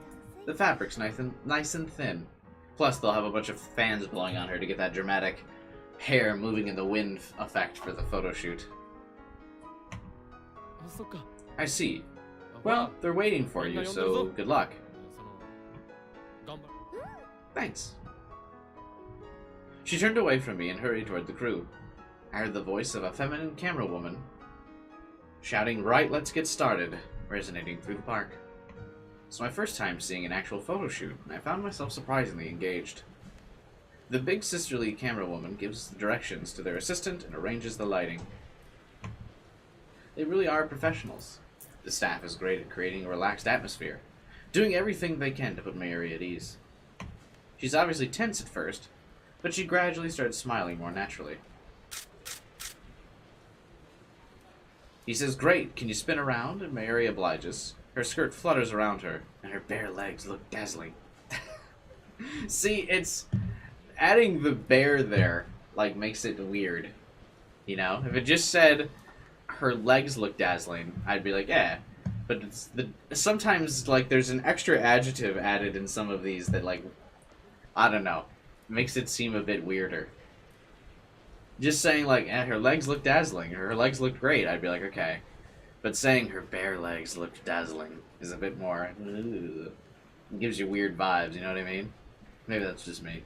The fabric's nice and thin. Plus, they'll have a bunch of fans blowing on her to get that dramatic hair moving in the wind effect for the photo shoot. I see. Well, they're waiting for you, so good luck. Thanks. She turned away from me and hurried toward the crew. I heard the voice of a feminine camera woman shouting, "Right, let's get started," resonating through the park. It's my first time seeing an actual photo shoot, and I found myself surprisingly engaged. The big sisterly camera woman gives the directions to their assistant and arranges the lighting. They really are professionals. The staff is great at creating a relaxed atmosphere, doing everything they can to put Mayuri at ease. She's obviously tense at first, but she gradually starts smiling more naturally. He says, "Great, can you spin around?" And Mayuri obliges. Her skirt flutters around her, and her bare legs look dazzling. See, it's... adding the bare there, like, makes it weird. You know? If it just said, her legs look dazzling, I'd be like, yeah. But it's sometimes, like, there's an extra adjective added in some of these that, like, I don't know, makes it seem a bit weirder. Just saying, like, her legs look dazzling, or her legs look great, I'd be like, okay. But saying her bare legs look dazzling is a bit more, ugh. It gives you weird vibes, you know what I mean? Maybe that's just me.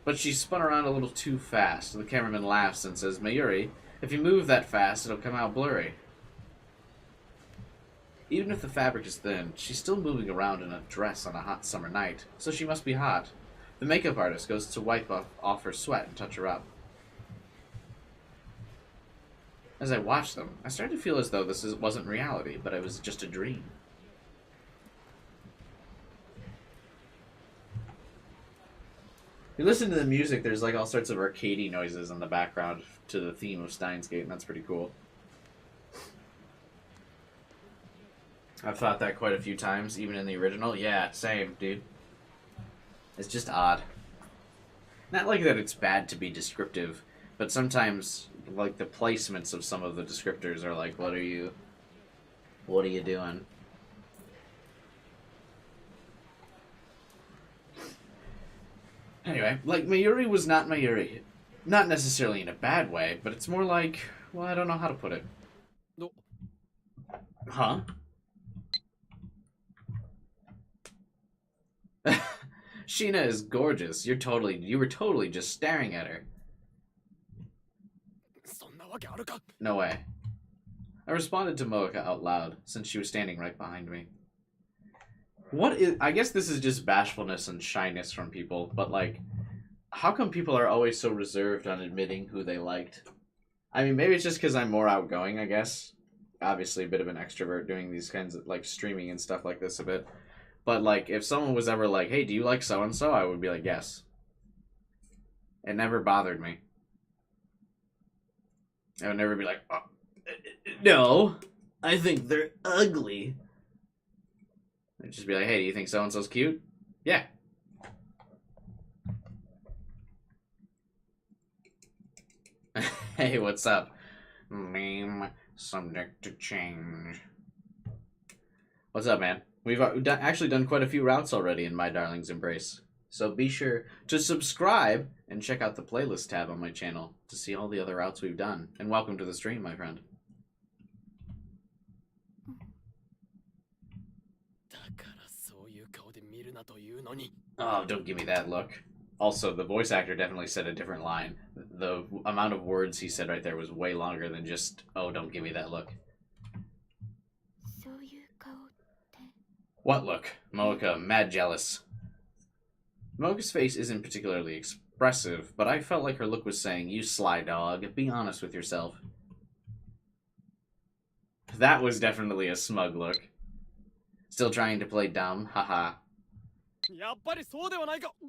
But she spun around a little too fast. The cameraman laughs and says, "Mayuri, if you move that fast, it'll come out blurry." Even if the fabric is thin, she's still moving around in a dress on a hot summer night, so she must be hot. The makeup artist goes to wipe off her sweat and touch her up. As I watched them, I started to feel as though this wasn't reality, but it was just a dream. You listen to the music, there's like all sorts of arcadey noises in the background to the theme of Steins Gate, and that's pretty cool. I've thought that quite a few times, even in the original. Yeah, same, dude. It's just odd. Not like that it's bad to be descriptive, but sometimes, like, the placements of some of the descriptors are like, what are you doing? Anyway, like, Mayuri was not Mayuri. Not necessarily in a bad way, but it's more like, well, I don't know how to put it. No. Huh? Sheena is gorgeous. You were totally just staring at her. No way. I responded to Moeka out loud, since she was standing right behind me. I guess this is just bashfulness and shyness from people, but, like, how come people are always so reserved on admitting who they liked? I mean, maybe it's just because I'm more outgoing, I guess. Obviously a bit of an extrovert doing these kinds of, like, streaming and stuff like this a bit. But, like, if someone was ever like, "Hey, do you like so-and-so?" I would be like, yes. It never bothered me. I would never be like, "Oh, no, I think they're ugly." I'd just be like, "Hey, do you think so-and-so's cute?" Yeah. Hey, what's up? Meme, subject to change. What's up, man? We've actually done quite a few routes already in My Darling's Embrace. So be sure to subscribe and check out the playlist tab on my channel to see all the other routes we've done. And welcome to the stream, my friend. Oh, don't give me that look. Also, the voice actor definitely said a different line. The amount of words he said right there was way longer than just, "Oh, don't give me that look." What look? Moeka, mad jealous. Moeka's face isn't particularly expressive, but I felt like her look was saying, "You sly dog, be honest with yourself." That was definitely a smug look. Still trying to play dumb? Haha.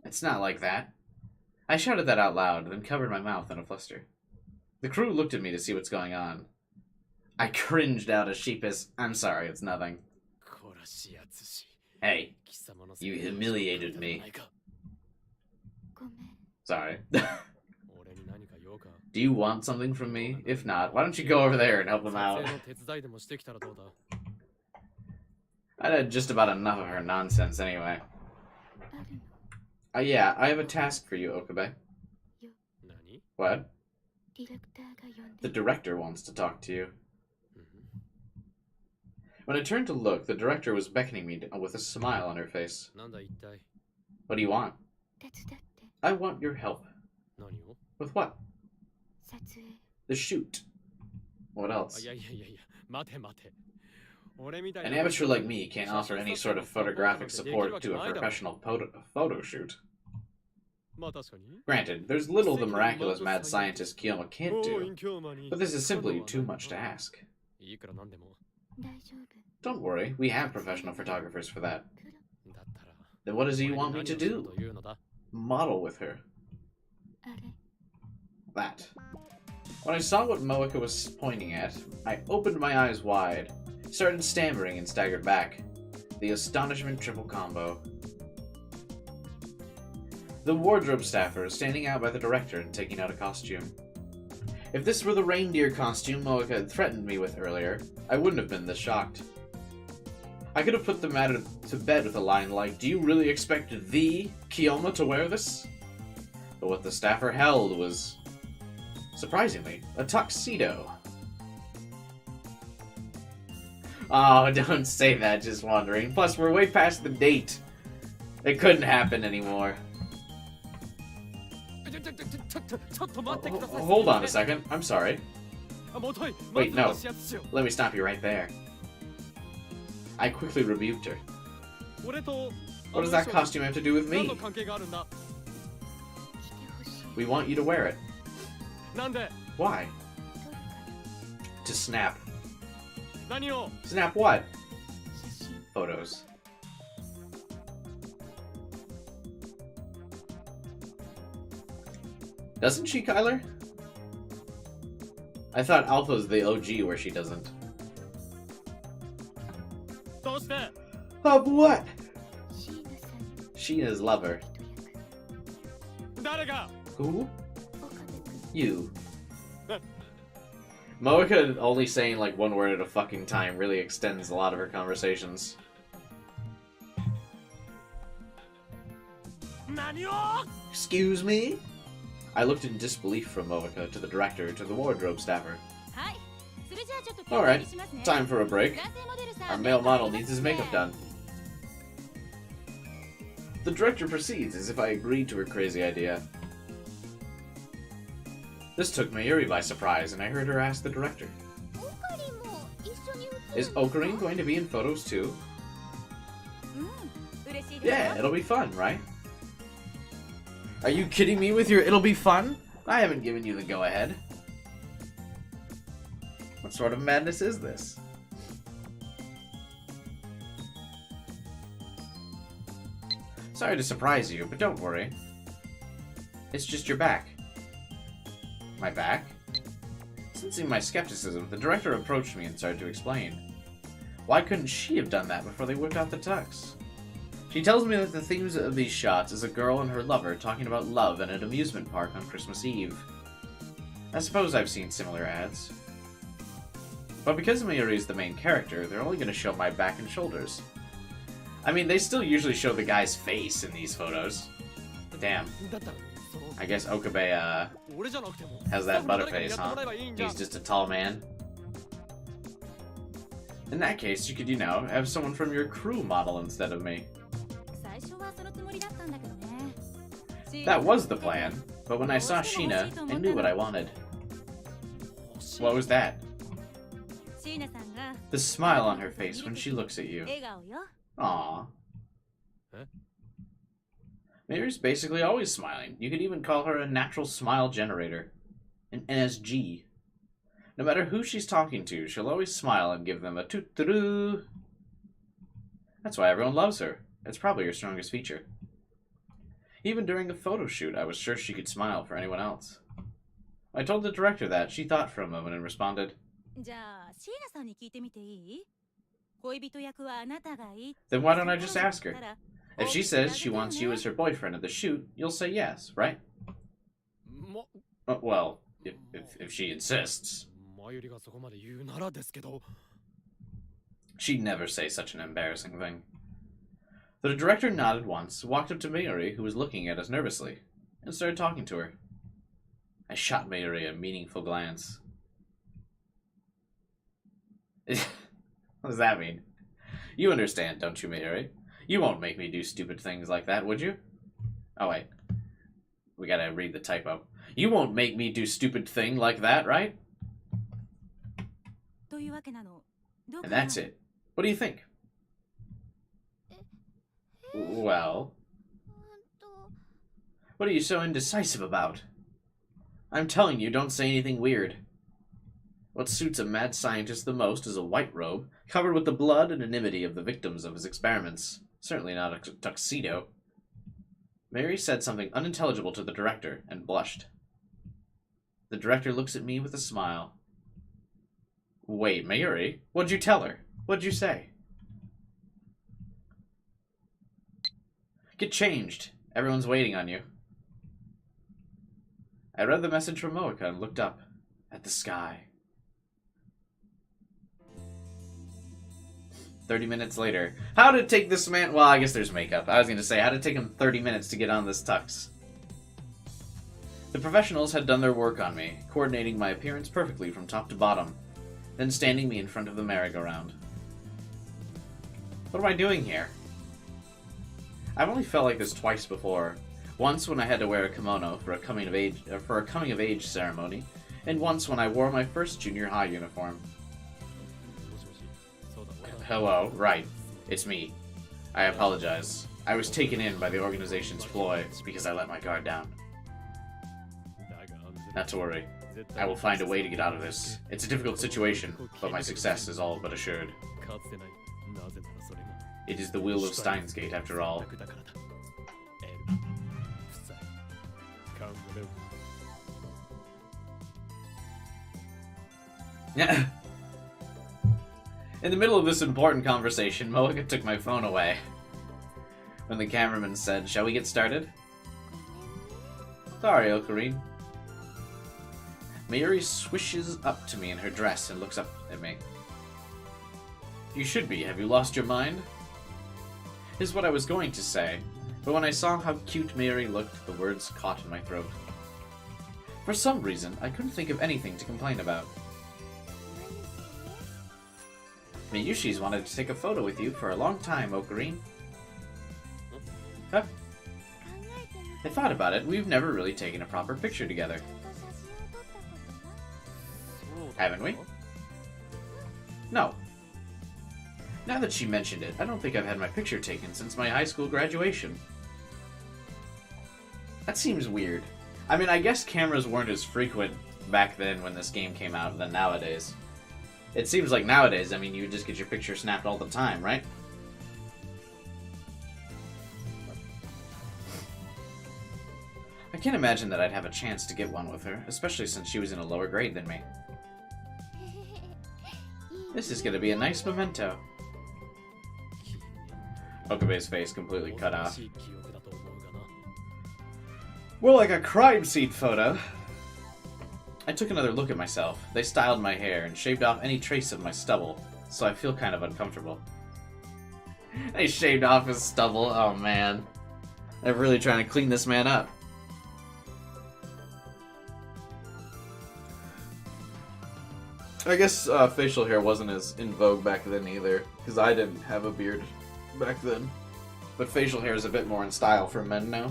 It's not like that. I shouted that out loud, then covered my mouth in a fluster. The crew looked at me to see what's going on. I cringed out a sheepish, "I'm sorry, it's nothing." Hey, you humiliated me. Sorry. Do you want something from me? If not, why don't you go over there and help them out? I had just about enough of her nonsense anyway. Yeah, I have a task for you, Okabe. What? The director wants to talk to you. When I turned to look, the director was beckoning me with a smile on her face. What do you want? I want your help. With what? The shoot. What else? An amateur like me can't offer any sort of photographic support to a professional photo shoot. Granted, there's little the miraculous mad scientist Kiyoma can't do, but this is simply too much to ask. Don't worry, we have professional photographers for that. Then what does he want me to do? Model with her. That. When I saw what Moeka was pointing at, I opened my eyes wide, started stammering and staggered back. The astonishment triple combo. The wardrobe staffer is standing out by the director and taking out a costume. If this were the reindeer costume Moeka had threatened me with earlier, I wouldn't have been this shocked. I could have put the matter to bed with a line like, "Do you really expect the Kiyoma to wear this?" But what the staffer held was, surprisingly, a tuxedo. Oh, don't say that, just wondering. Plus, we're way past the date. It couldn't happen anymore. Hold on a second. I'm sorry. Wait, no. Let me stop you right there. I quickly rebuked her. What does that costume have to do with me? We want you to wear it. Why? To snap. Snap what? Photos. Doesn't she, Kyler? I thought Alpha's the OG where she doesn't. Of what? Sheena's lover. Who? You. Moeka only saying like one word at a fucking time really extends a lot of her conversations. Excuse me? I looked in disbelief from Moeka to the director to the wardrobe staffer. Alright, time for a break. Our male model needs his makeup done. The director proceeds as if I agreed to her crazy idea. This took Mayuri by surprise, and I heard her ask the director, "Is Ocarine going to be in photos too?" Yeah, it'll be fun, right? Are you kidding me with your "it'll be fun"? I haven't given you the go-ahead. What sort of madness is this? Sorry to surprise you, but don't worry. It's just your back. My back? Sensing my skepticism, the director approached me and started to explain. Why couldn't she have done that before they whipped out the tux? She tells me that the themes of these shots is a girl and her lover talking about love at an amusement park on Christmas Eve. I suppose I've seen similar ads. But because Mayuri is the main character, they're only going to show my back and shoulders. I mean, they still usually show the guy's face in these photos. Damn. I guess Okabe, has that butterface, huh? He's just a tall man. In that case, you could, you know, have someone from your crew model instead of me. That was the plan, but when I saw Sheena, I knew what I wanted. What was that? The smile on her face when she looks at you. Aww. Mayuri's basically always smiling. You could even call her a natural smile generator. An NSG. No matter who she's talking to, she'll always smile and give them a toot-toot-oo. That's why everyone loves her. It's probably her strongest feature. Even during the photo shoot, I was sure she could smile for anyone else. I told the director that. She thought for a moment and responded, then why don't I just ask her? If she says she wants you as her boyfriend at the shoot, you'll say yes, right? Well, if she insists. She'd never say such an embarrassing thing. The director nodded once, walked up to Mayuri, who was looking at us nervously, and started talking to her. I shot Mayuri a meaningful glance. What does that mean? You understand, don't you, Mayuri? You won't make me do stupid things like that, would you? Oh, wait. We gotta read the typo. You won't make me do stupid thing like that, right? And that's it. What do you think? Well... What are you so indecisive about? I'm telling you, don't say anything weird. What suits a mad scientist the most is a white robe, covered with the blood and anonymity of the victims of his experiments. Certainly not a tuxedo. Mary said something unintelligible to the director, and blushed. The director looks at me with a smile. Wait, Mayuri? What'd you tell her? What'd you say? Get changed. Everyone's waiting on you. I read the message from Moeka and looked up at the sky. 30 minutes later. How did it take this man... Well, I guess there's makeup. I was going to say, how did it take him 30 minutes to get on this tux? The professionals had done their work on me, coordinating my appearance perfectly from top to bottom, then standing me in front of the merry-go-round. What am I doing here? I've only felt like this twice before. Once when I had to wear a kimono for a coming of age ceremony, and once when I wore my first junior high uniform. Hello, right. It's me. I apologize. I was taken in by the organization's ploy because I let my guard down. Not to worry. I will find a way to get out of this. It's a difficult situation, but my success is all but assured. It is the will of Steins Gate, after all. In the middle of this important conversation, Moeka took my phone away. When the cameraman said, "Shall we get started?" Sorry, Ocarine. Mayuri swishes up to me in her dress and looks up at me. You should be. Have you lost your mind? Is what I was going to say, but when I saw how cute Mayuri looked, the words caught in my throat. For some reason, I couldn't think of anything to complain about. Miyushi's wanted to take a photo with you for a long time, Ocarine. Huh? I thought about it. We've never really taken a proper picture together. Haven't we? No. Now that she mentioned it, I don't think I've had my picture taken since my high school graduation. That seems weird. I mean, I guess cameras weren't as frequent back then when this game came out than nowadays. It seems like nowadays, I mean, you just get your picture snapped all the time, right? I can't imagine that I'd have a chance to get one with her, especially since she was in a lower grade than me. This is gonna be a nice memento. Okabe's face completely cut off. More like a crime scene photo. I took another look at myself. They styled my hair and shaved off any trace of my stubble, so I feel kind of uncomfortable. They shaved off his stubble? Oh man. They're really trying to clean this man up. I guess facial hair wasn't as in vogue back then either, because I didn't have a beard back then. But facial hair is a bit more in style for men now.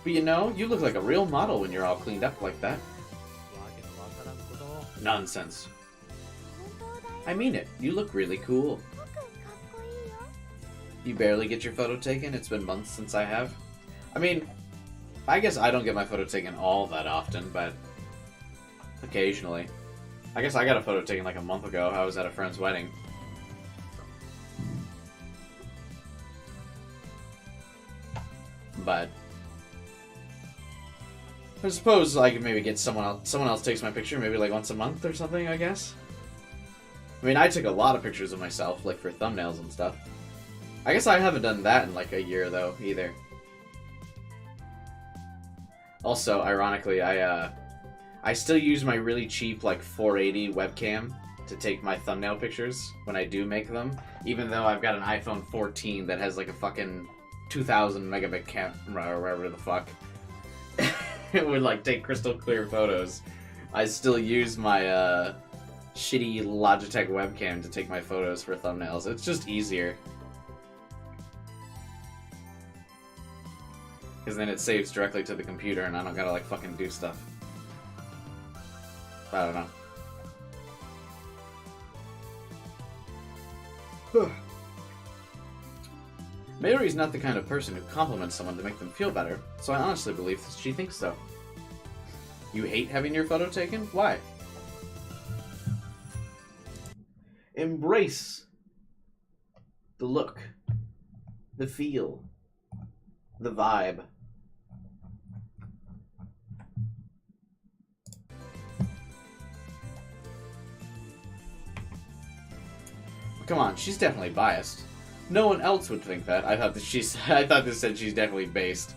But you know, you look like a real model when you're all cleaned up like that. Nonsense. I mean it. You look really cool. You barely get your photo taken? It's been months since I have. I mean, I guess I don't get my photo taken all that often, but occasionally. I guess I got a photo taken like a month ago. I was at a friend's wedding. but I suppose I could maybe get someone else takes my picture, maybe like once a month or something, I guess. I mean, I took a lot of pictures of myself, like for thumbnails and stuff. I guess I haven't done that in like a year though, either. Also, ironically, I still use my really cheap like 480 webcam to take my thumbnail pictures when I do make them, even though I've got an iPhone 14 that has like a fucking 2000 megabit camera or whatever the fuck. It would like take crystal clear photos. I still use my shitty Logitech webcam to take my photos for thumbnails. It's just easier. Because then it saves directly to the computer and I don't gotta like fucking do stuff. I don't know. Mayuri's not the kind of person who compliments someone to make them feel better, so I honestly believe that she thinks so. You hate having your photo taken? Why? Embrace the look, the feel, the vibe. Come on, she's definitely biased. No one else would think that. I thought this said she's definitely based.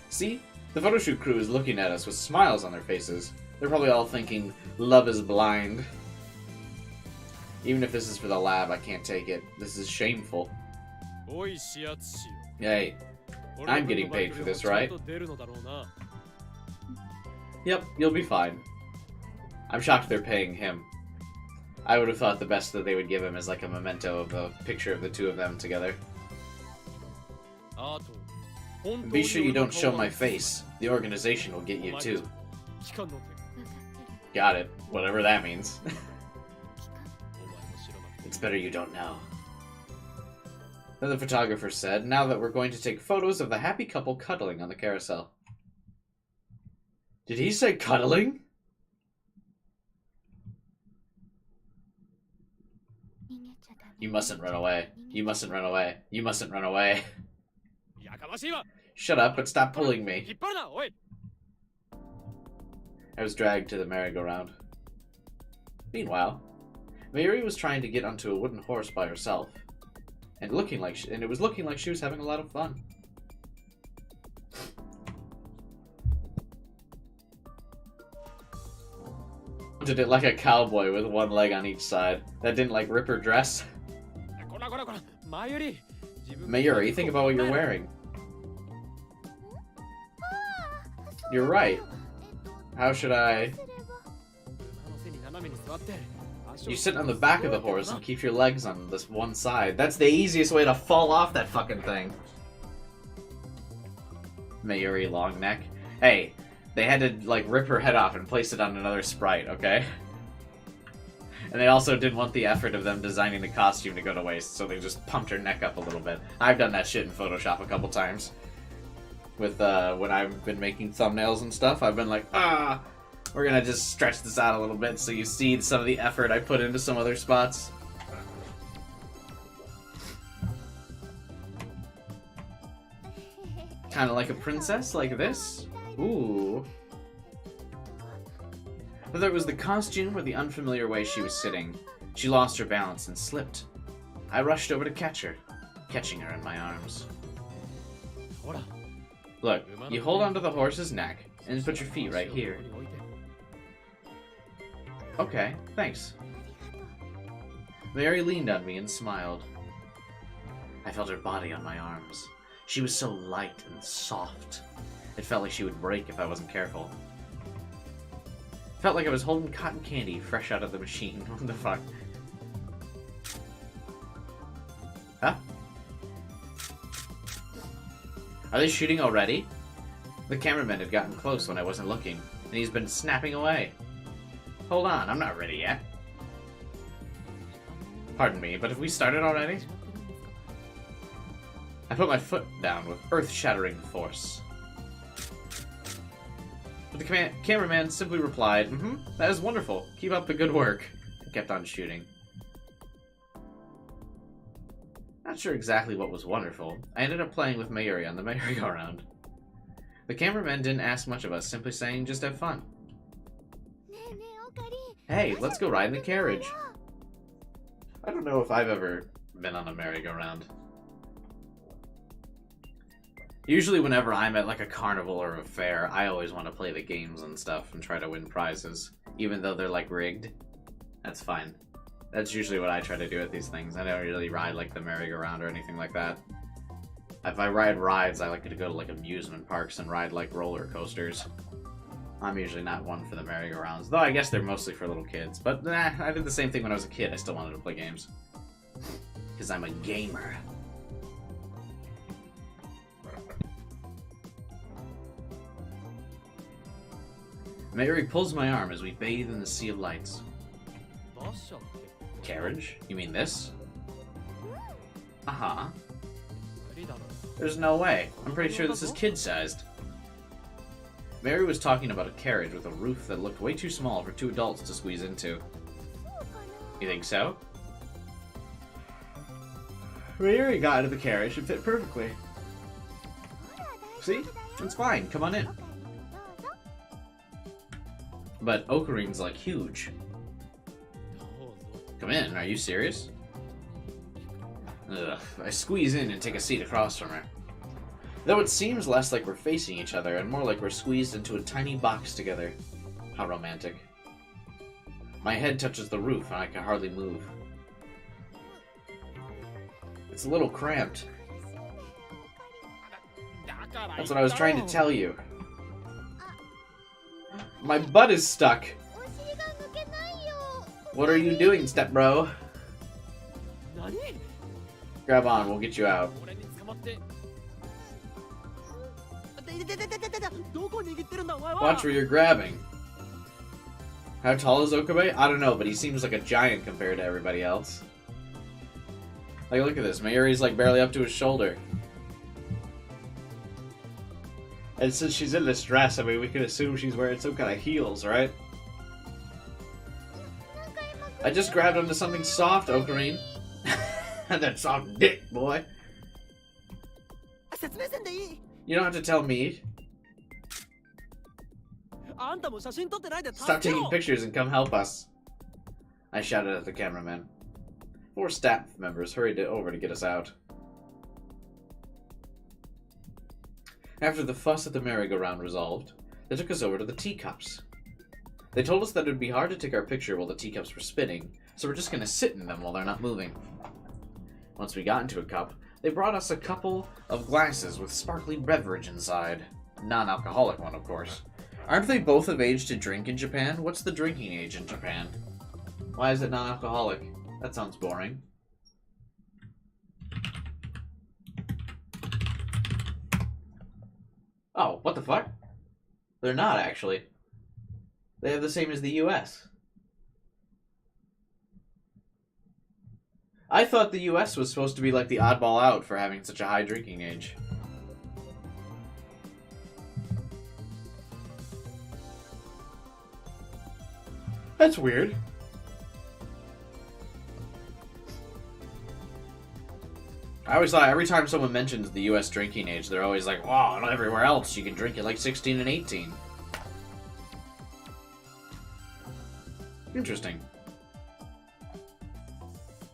See? The photoshoot crew is looking at us with smiles on their faces. They're probably all thinking, love is blind. Even if this is for the lab, I can't take it. This is shameful. Hey, I'm getting paid for this, right? Yep, you'll be fine. I'm shocked they're paying him. I would have thought the best that they would give him is like a memento of a picture of the two of them together. Be sure you don't show my face. The organization will get you too. Got it. Whatever that means. It's better you don't know. Then the photographer said, now that we're going to take photos of the happy couple cuddling on the carousel. Did he say cuddling? You mustn't run away. You mustn't run away. You mustn't run away. Shut up, but stop pulling me. I was dragged to the merry-go-round. Meanwhile, Mayuri was trying to get onto a wooden horse by herself, and it was looking like she was having a lot of fun. Did it like a cowboy with one leg on each side. That didn't like rip her dress. Mayuri, think about what you're wearing. You're right. How should I... You sit on the back of the horse and keep your legs on this one side. That's the easiest way to fall off that fucking thing. Mayuri Longneck. Hey, they had to like rip her head off and place it on another sprite, okay? And they also didn't want the effort of them designing the costume to go to waste, so they just pumped her neck up a little bit. I've done that shit in Photoshop a couple times. With, when I've been making thumbnails and stuff, I've been like, we're gonna just stretch this out a little bit so you see some of the effort I put into some other spots. Kind of like a princess, like this. Ooh. Whether it was the costume or the unfamiliar way she was sitting, she lost her balance and slipped. I rushed over to catch her, catching her in my arms. Look, you hold onto the horse's neck and put your feet right here. Okay, thanks. Mary leaned on me and smiled. I felt her body on my arms. She was so light and soft. It felt like she would break if I wasn't careful. Felt like I was holding cotton candy fresh out of the machine. What the fuck? Huh? Are they shooting already? The cameraman had gotten close when I wasn't looking, and he's been snapping away. Hold on, I'm not ready yet. Pardon me, but have we started already? I put my foot down with earth-shattering force. But the cameraman simply replied, that is wonderful. Keep up the good work. And kept on shooting. Not sure exactly what was wonderful. I ended up playing with Mayuri on the merry-go-round. The cameraman didn't ask much of us, simply saying, just have fun. Hey, let's go ride in the carriage. I don't know if I've ever been on a merry-go-round. Usually whenever I'm at like a carnival or a fair, I always want to play the games and stuff and try to win prizes. Even though they're like rigged. That's fine. That's usually what I try to do at these things. I don't really ride like the merry-go-round or anything like that. If I ride rides, I like to go to like amusement parks and ride like roller coasters. I'm usually not one for the merry-go-rounds, though I guess they're mostly for little kids. But nah, I did the same thing when I was a kid. I still wanted to play games. Because I'm a gamer. Mayuri pulls my arm as we bathe in the sea of lights. Carriage? You mean this? Uh-huh. There's no way. I'm pretty sure this is kid-sized. Mary was talking about a carriage with a roof that looked way too small for two adults to squeeze into. You think so? Mary got into the carriage and fit perfectly. See? It's fine. Come on in. But Okarin's like huge. Come in. Are you serious? Ugh. I squeeze in and take a seat across from her. Though it seems less like we're facing each other and more like we're squeezed into a tiny box together. How romantic. My head touches the roof and I can hardly move. It's a little cramped. That's what I was trying to tell you. My butt is stuck. What are you doing, stepbro? Grab on, we'll get you out. Watch where you're grabbing. How tall is Okabe? I don't know, but he seems like a giant compared to everybody else. Like, look at this. Mayuri's like barely up to his shoulder. And since she's in this dress, I mean, we can assume she's wearing some kind of heels, right? I just grabbed onto something soft, Okarin. That soft dick, boy. You don't have to tell me. Stop taking pictures and come help us. I shouted at the cameraman. 4 staff members hurried over to get us out. After the fuss at the merry-go-round resolved, they took us over to the teacups. They told us that it would be hard to take our picture while the teacups were spinning, so we're just going to sit in them while they're not moving. Once we got into a cup, they brought us a couple of glasses with sparkling beverage inside. Non-alcoholic one, of course. Aren't they both of age to drink in Japan? What's the drinking age in Japan? Why is it non-alcoholic? That sounds boring. Oh, what the fuck? They're not, actually. They have the same as the US. I thought the US was supposed to be like the oddball out for having such a high drinking age. That's weird. I always thought every time someone mentions the US drinking age, they're always like, wow, and everywhere else you can drink at like 16 and 18. Interesting.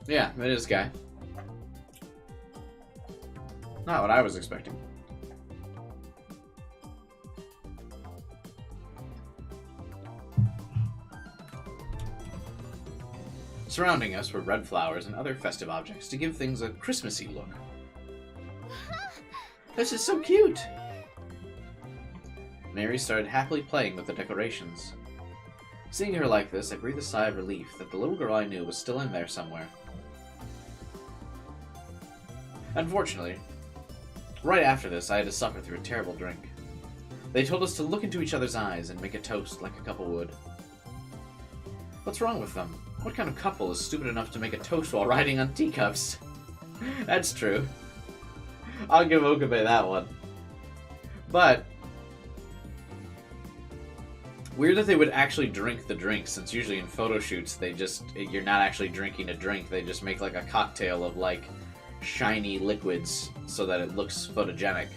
Yeah, it is, guy. Not what I was expecting. Surrounding us were red flowers and other festive objects to give things a Christmassy look. This is so cute! Mary started happily playing with the decorations. Seeing her like this, I breathed a sigh of relief that the little girl I knew was still in there somewhere. Unfortunately, right after this, I had to suffer through a terrible drink. They told us to look into each other's eyes and make a toast like a couple would. What's wrong with them? What kind of couple is stupid enough to make a toast while riding on teacups? That's true. I'll give Okabe that one. But weird that they would actually drink the drink, since usually in photo shoots you're not actually drinking a drink, they just make like a cocktail of like shiny liquids so that it looks photogenic.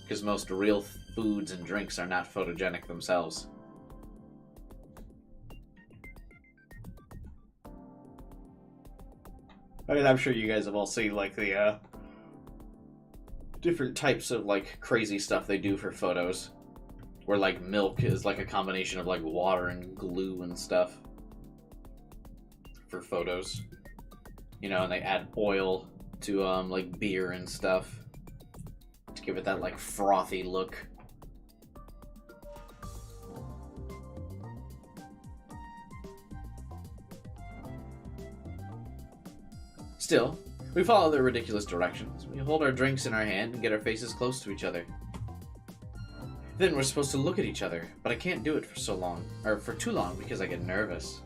Because most real foods and drinks are not photogenic themselves. I mean, I'm sure you guys have all seen, like, the, different types of, like, crazy stuff they do for photos. Where, like, milk is, like, a combination of, like, water and glue and stuff. For photos. You know, and they add oil to, like, beer and stuff. To give it that, like, frothy look. Still, we follow their ridiculous directions. We hold our drinks in our hand and get our faces close to each other. Then we're supposed to look at each other, but I can't do it for so long, or for too long because I get nervous.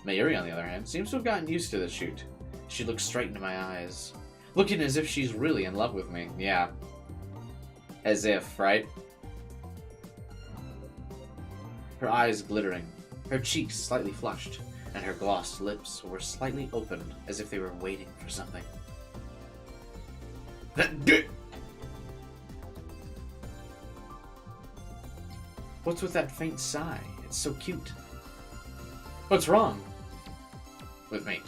Mayuri, on the other hand, seems to have gotten used to the shoot. She looks straight into my eyes, looking as if she's really in love with me. Yeah. As if, right? Her eyes glittering, her cheeks slightly flushed, and her glossed lips were slightly opened, as if they were waiting for something. What's with that faint sigh? It's so cute. What's wrong? With me.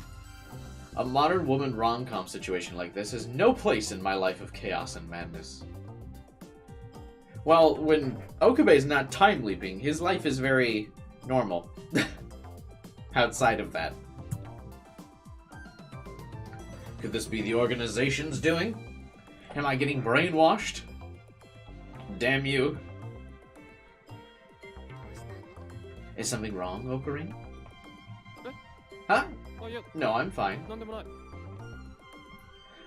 A modern woman rom-com situation like this has no place in my life of chaos and madness. Well, when Okabe's not time-leaping, his life is very normal. Outside of that. Could this be the organization's doing? Am I getting brainwashed? Damn you. Is something wrong, Okarin? Huh? No, I'm fine.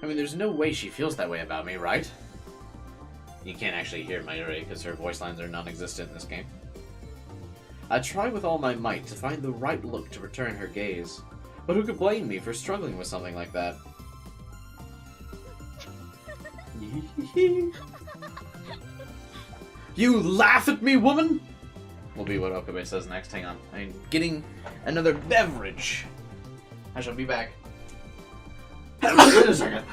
I mean, there's no way she feels that way about me, right? You can't actually hear Mayuri because her voice lines are non-existent in this game. I try with all my might to find the right look to return her gaze, but who could blame me for struggling with something like that? You laugh at me, woman? Will be what Okabe says next. Hang on. I'm getting another beverage. I shall be back. In a second.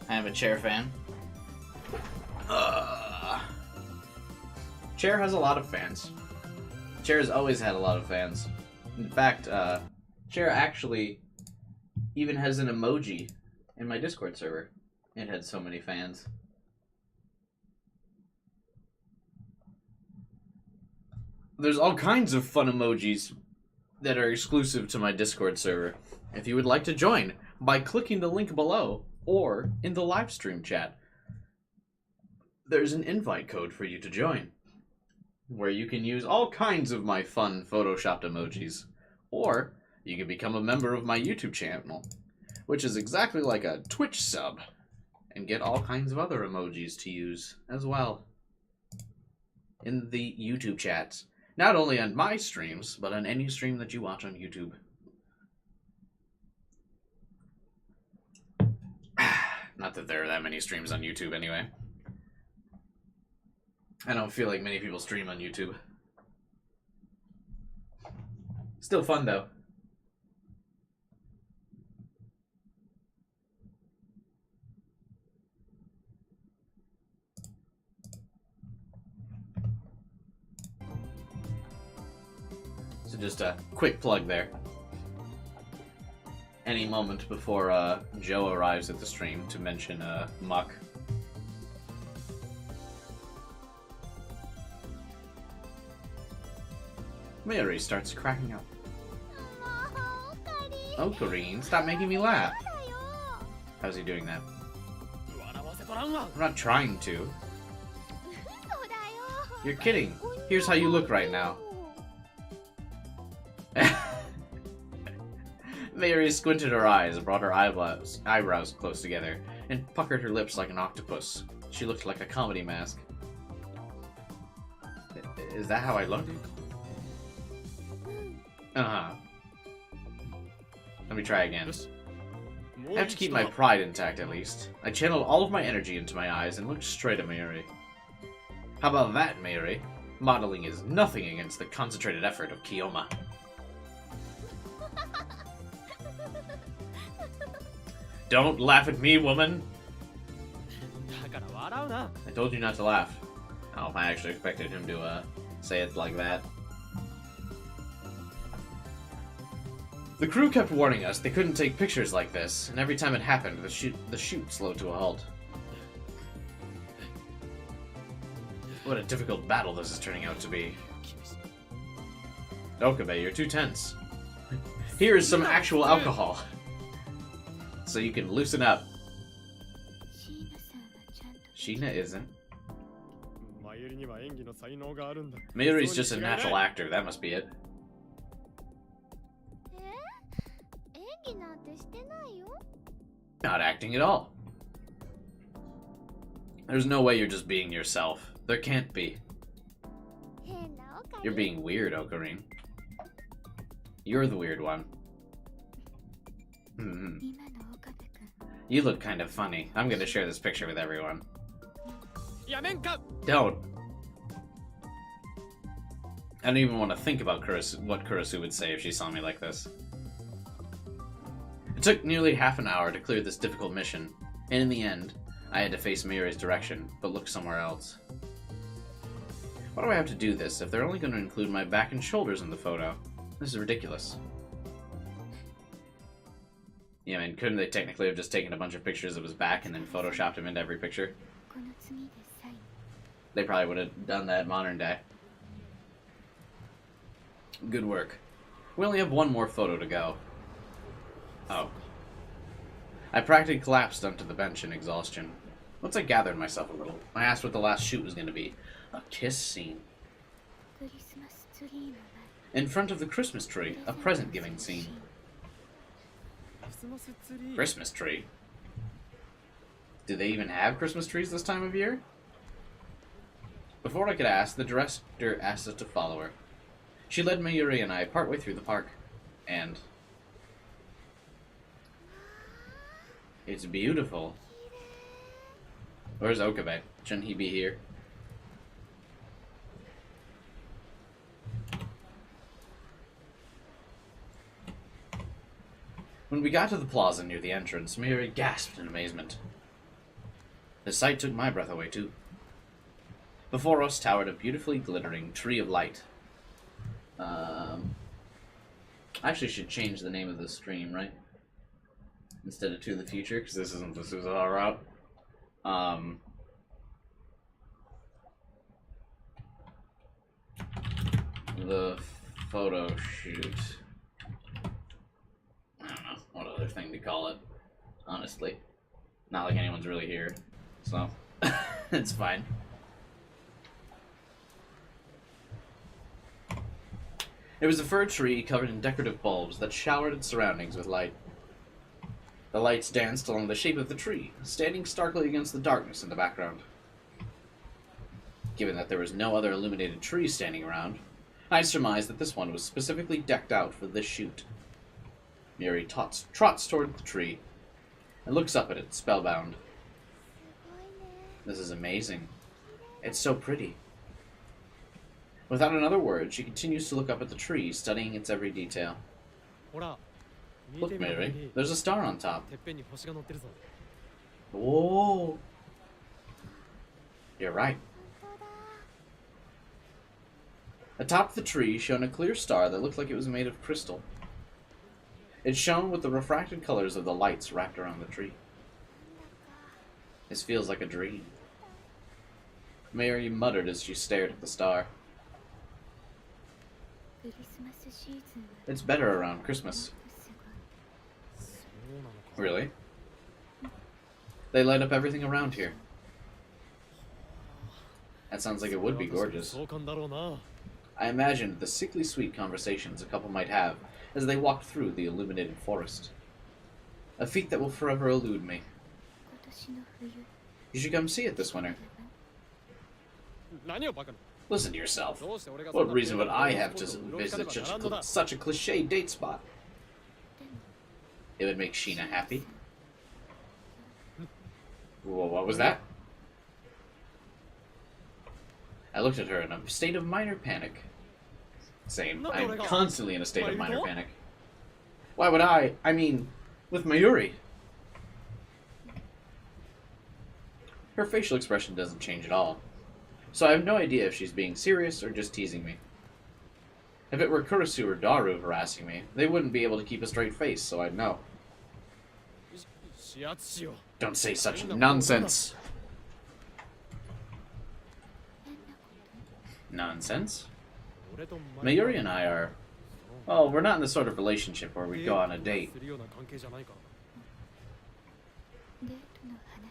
I am a Chair fan. Chair has a lot of fans. Chair has always had a lot of fans. In fact, Chair actually even has an emoji in my Discord server. It had so many fans. There's all kinds of fun emojis that are exclusive to my Discord server. If you would like to join, by clicking the link below or in the live stream chat, there's an invite code for you to join, where you can use all kinds of my fun photoshopped emojis. Or you can become a member of my YouTube channel, which is exactly like a Twitch sub, and get all kinds of other emojis to use as well in the YouTube chats. Not only on my streams, but on any stream that you watch on YouTube. Not that there are that many streams on YouTube anyway. I don't feel like many people stream on YouTube. Still fun though. So just a quick plug there. Any moment before Joe arrives at the stream to mention Muck. Mary starts cracking up. Oh, Corrine, stop making me laugh. How's he doing that? I'm not trying to. You're kidding. Here's how you look right now. Mary squinted her eyes, brought her eyebrows close together, and puckered her lips like an octopus. She looked like a comedy mask. Is that how I look? Uh-huh. Let me try again. I have to keep my pride intact, at least. I channeled all of my energy into my eyes and looked straight at Mary. How about that, Mary? Modeling is nothing against the concentrated effort of Kiyoma. Don't laugh at me, woman! I told you not to laugh. Oh, I actually expected him to say it like that. The crew kept warning us they couldn't take pictures like this, and every time it happened, the shoot slowed to a halt. What a difficult battle this is turning out to be. Okabe, you're too tense. Here is some actual alcohol, so you can loosen up. Sheena isn't. Mayuri's just a natural actor, that must be it. Not acting at all. There's no way you're just being yourself. There can't be. You're being weird, Ocarine. You're the weird one. You look kind of funny. I'm gonna share this picture with everyone. Don't. I don't even want to think about what Kurisu would say if she saw me like this. It took nearly half an hour to clear this difficult mission, and in the end, I had to face Mire's direction, but look somewhere else. Why do I have to do this if they're only going to include my back and shoulders in the photo? This is ridiculous. Yeah, I mean, couldn't they technically have just taken a bunch of pictures of his back and then photoshopped him into every picture? They probably would have done that modern day. Good work. We only have one more photo to go. Oh. I practically collapsed onto the bench in exhaustion. Once I gathered myself a little, I asked what the last shoot was going to be. A kiss scene. In front of the Christmas tree, a present-giving scene. Christmas tree? Do they even have Christmas trees this time of year? Before I could ask, the director asked us to follow her. She led Mayuri and I partway through the park. And... it's beautiful. Where's Okabe? Shouldn't he be here? When we got to the plaza near the entrance, Mayuri gasped in amazement. The sight took my breath away, too. Before us towered a beautifully glittering tree of light. I actually should change the name of the stream, right? instead of To the Future, because this isn't the Suzuha route. The photo shoot. I don't know what other thing to call it, honestly. Not like anyone's really here, so it's fine. It was a fir tree covered in decorative bulbs that showered its surroundings with light. The lights danced along the shape of the tree, standing starkly against the darkness in the background. Given that there was no other illuminated tree standing around, I surmised that this one was specifically decked out for this shoot. Miri trots toward the tree and looks up at it, spellbound. This is amazing. It's so pretty. Without another word, she continues to look up at the tree, studying its every detail. Look, Miri, there's a star on top. Whoa! You're right. Atop the tree shone a clear star that looked like it was made of crystal. It shone with the refracted colors of the lights wrapped around the tree. This feels like a dream. Mary muttered as she stared at the star. It's better around Christmas. Really? They light up everything around here. That sounds like it would be gorgeous. I imagined the sickly sweet conversations a couple might have as they walked through the illuminated forest. A feat that will forever elude me. You should come see it this winter. Listen to yourself. What reason would I have to visit such a cliché date spot? It would make Sheena happy. Whoa, what was that? I looked at her in a state of minor panic. Same. I'm constantly in a state of minor panic. Why would I? I mean, with Mayuri. Her facial expression doesn't change at all. So I have no idea if she's being serious or just teasing me. If it were Kurisu or Daru harassing me, they wouldn't be able to keep a straight face, so I'd know. Don't say such nonsense. Nonsense? Mayuri and I are... Well, we're not in the sort of relationship where we go on a date.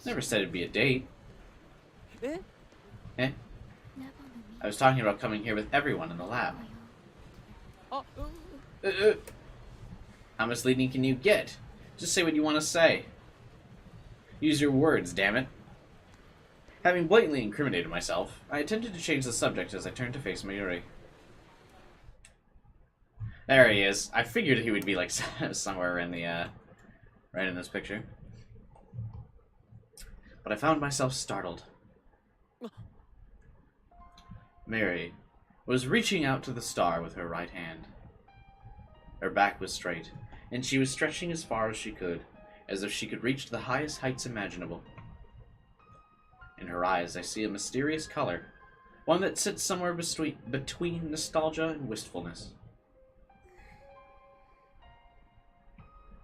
Never said it'd be a date. Eh? I was talking about coming here with everyone in the lab. How misleading can you get? Just say what you want to say. Use your words, damn it. Having blatantly incriminated myself, I attempted to change the subject as I turned to face Mayuri. There he is. I figured he would be like somewhere in the, right in this picture. But I found myself startled. Mary was reaching out to the star with her right hand. Her back was straight, and she was stretching as far as she could, as if she could reach the highest heights imaginable. In her eyes, I see a mysterious color, one that sits somewhere between nostalgia and wistfulness.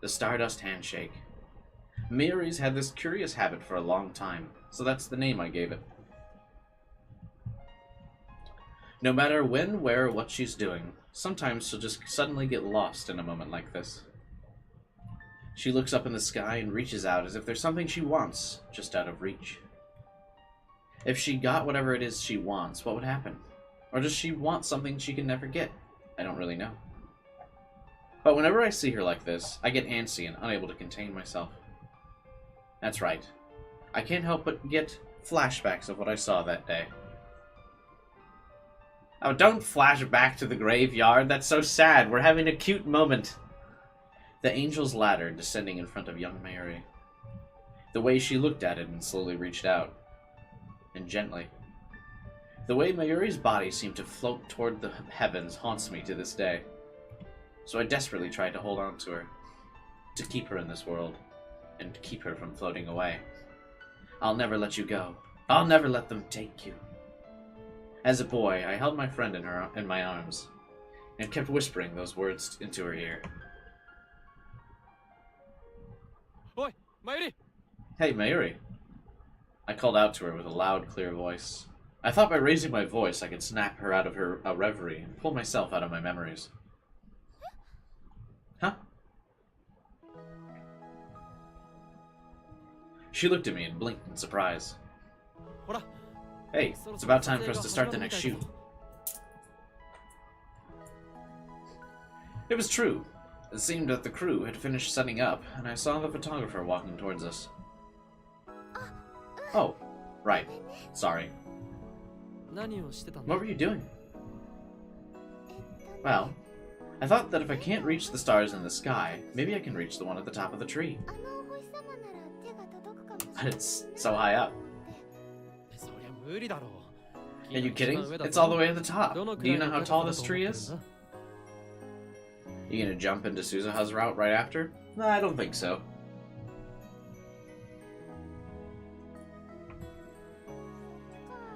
The Stardust Handshake. Mayuri's had this curious habit for a long time, so that's the name I gave it. No matter when, where, or what she's doing, sometimes she'll just suddenly get lost in a moment like this. She looks up in the sky and reaches out as if there's something she wants, just out of reach. If she got whatever it is she wants, what would happen? Or does she want something she can never get? I don't really know. But whenever I see her like this, I get antsy and unable to contain myself. That's right. I can't help but get flashbacks of what I saw that day. Oh, don't flash back to the graveyard. That's so sad. We're having a cute moment. The angel's ladder descending in front of young Mayuri. The way she looked at it and slowly reached out. And gently. The way Mayuri's body seemed to float toward the heavens haunts me to this day. So I desperately tried to hold on to her. To keep her in this world. And to keep her from floating away. I'll never let you go. I'll never let them take you. As a boy, I held my friend in my arms, and kept whispering those words into her ear. Hey, Mayuri. I called out to her with a loud, clear voice. I thought by raising my voice I could snap her out of her reverie and pull myself out of my memories. Huh? She looked at me and blinked in surprise. Hey, it's about time for us to start the next shoot. It was true. It seemed that the crew had finished setting up, and I saw the photographer walking towards us. Oh, right. Sorry. What were you doing? Well, I thought that if I can't reach the stars in the sky, maybe I can reach the one at the top of the tree. But it's so high up. Are you kidding? It's all the way at the top. Do you know how tall this tree is? You gonna jump into Suzuha's route right after? No, I don't think so.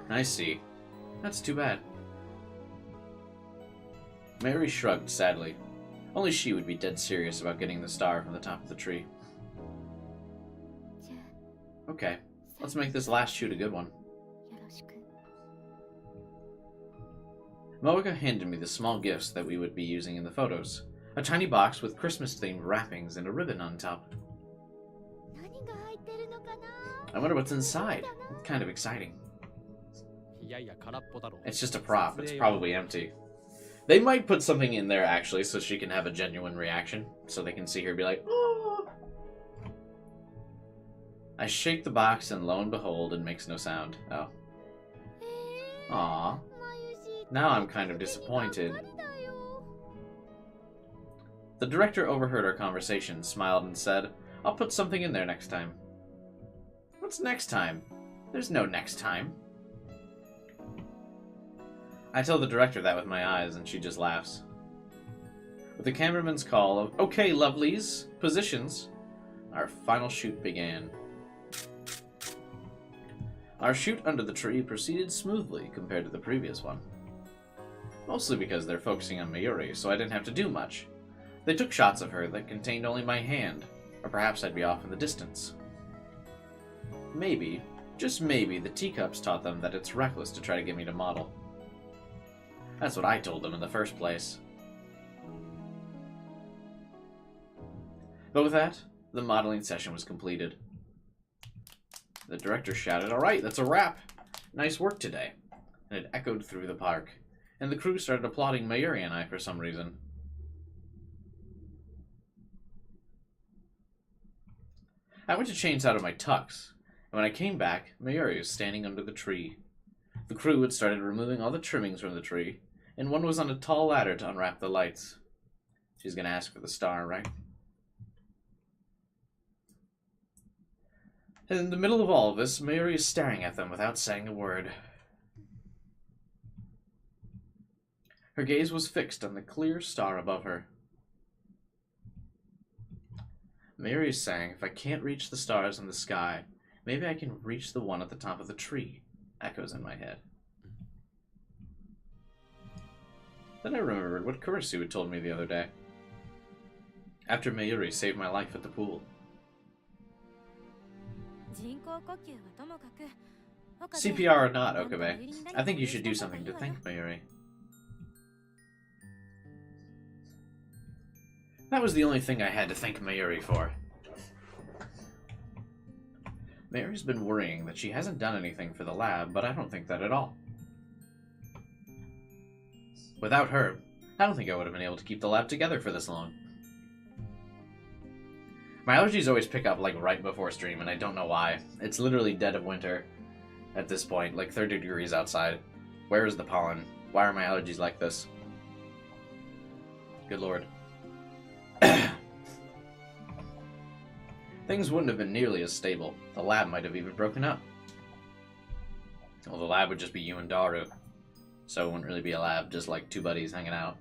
I see. That's too bad. Mary shrugged sadly. Only she would be dead serious about getting the star from the top of the tree. Okay, let's make this last shoot a good one. Moeka handed me the small gifts that we would be using in the photos. A tiny box with Christmas-themed wrappings and a ribbon on top. I wonder what's inside. It's kind of exciting. It's just a prop. It's probably empty. They might put something in there, actually, so she can have a genuine reaction. So they can see her be like, oh! I shake the box, and lo and behold, it makes no sound. Oh. Aww. Now I'm kind of disappointed. The director overheard our conversation, smiled, and said, I'll put something in there next time. What's next time? There's no next time. I tell the director that with my eyes, and she just laughs. With the cameraman's call of, okay, lovelies, positions, our final shoot began. Our shoot under the tree proceeded smoothly compared to the previous one. Mostly because they're focusing on Mayuri, so I didn't have to do much. They took shots of her that contained only my hand, or perhaps I'd be off in the distance. Maybe, just maybe, the teacups taught them that it's reckless to try to get me to model. That's what I told them in the first place. But with that, the modeling session was completed. The director shouted, "Alright, that's a wrap! Nice work today." And it echoed through the park, and the crew started applauding Mayuri and I for some reason. I went to change out of my tux, and when I came back, Mayuri was standing under the tree. The crew had started removing all the trimmings from the tree, and one was on a tall ladder to unwrap the lights. She's gonna ask for the star, right? And in the middle of all of this, Mayuri is staring at them without saying a word. Her gaze was fixed on the clear star above her. Mayuri is saying, if I can't reach the stars in the sky, maybe I can reach the one at the top of the tree, echoes in my head. Then I remembered what Kurisu had told me the other day, after Mayuri saved my life at the pool. CPR or not, Okabe, I think you should do something to thank Mayuri. That was the only thing I had to thank Mayuri for. Mayuri's been worrying that she hasn't done anything for the lab, but I don't think that at all. Without her, I don't think I would have been able to keep the lab together for this long. My allergies always pick up like right before stream, and I don't know why. It's literally dead of winter at this point, like 30 degrees outside. Where is the pollen? Why are my allergies like this? Good lord. Things wouldn't have been nearly as stable. The lab might have even broken up. Well, the lab would just be you and Daru. So it wouldn't really be a lab, just like two buddies hanging out.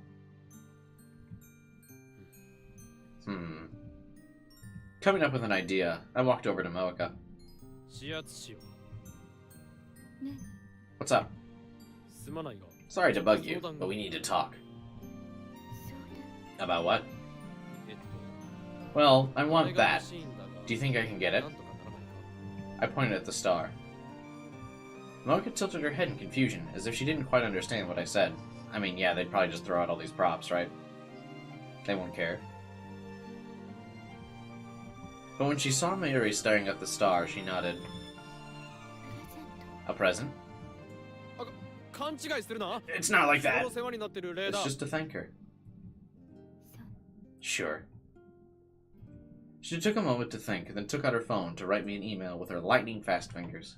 Coming up with an idea, I walked over to Moeka. What's up? Sorry to bug you, but we need to talk. About what? Well, I want that. Do you think I can get it? I pointed at the star. Mocha tilted her head in confusion, as if she didn't quite understand what I said. I mean, yeah, they'd probably just throw out all these props, right? They won't care. But when she saw Mayuri staring at the star, she nodded. A present? It's not like that. It's just to thank her. Sure. She took a moment to think, and then took out her phone to write me an email with her lightning-fast fingers.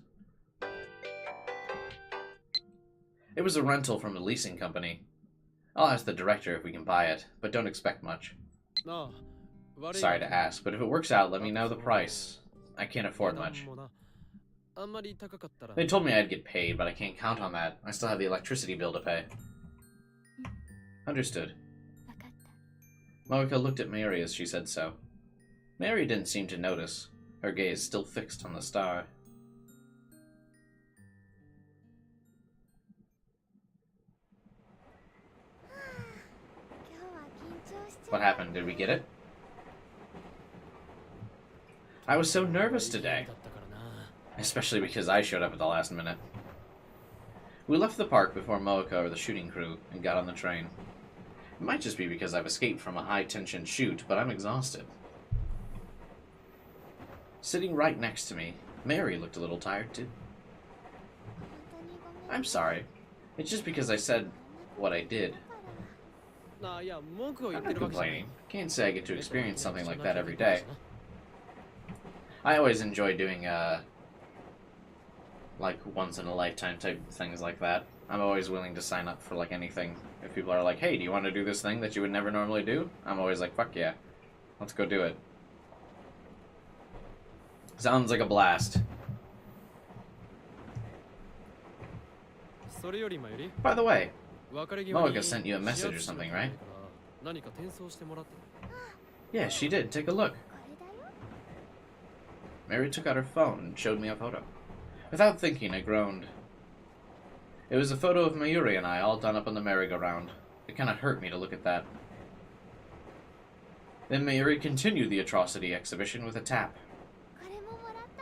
It was a rental from a leasing company. I'll ask the director if we can buy it, but don't expect much. Sorry to ask, but if it works out, let me know the price. I can't afford much. They told me I'd get paid, but I can't count on that. I still have the electricity bill to pay. Understood. Moeka looked at Mary as she said so. Mary didn't seem to notice, her gaze still fixed on the star. What happened? Did we get it? I was so nervous today. Especially because I showed up at the last minute. We left the park before Moeka or the shooting crew and got on the train. It might just be because I've escaped from a high-tension shoot, but I'm exhausted. Sitting right next to me, Mary looked a little tired too. I'm sorry. It's just because I said what I did. I'm not complaining. Can't say I get to experience something like that every day. I always enjoy doing, like, once-in-a-lifetime type things like that. I'm always willing to sign up for, like, anything. If people are like, hey, do you want to do this thing that you would never normally do? I'm always like, fuck yeah. Let's go do it. Sounds like a blast. By the way, Moeka sent you a message or something, right? Yeah, she did. Take a look. Mary took out her phone and showed me a photo. Without thinking, I groaned. It was a photo of Mayuri and I all done up on the merry-go-round. It kind of hurt me to look at that. Then Mayuri continued the atrocity exhibition with a tap.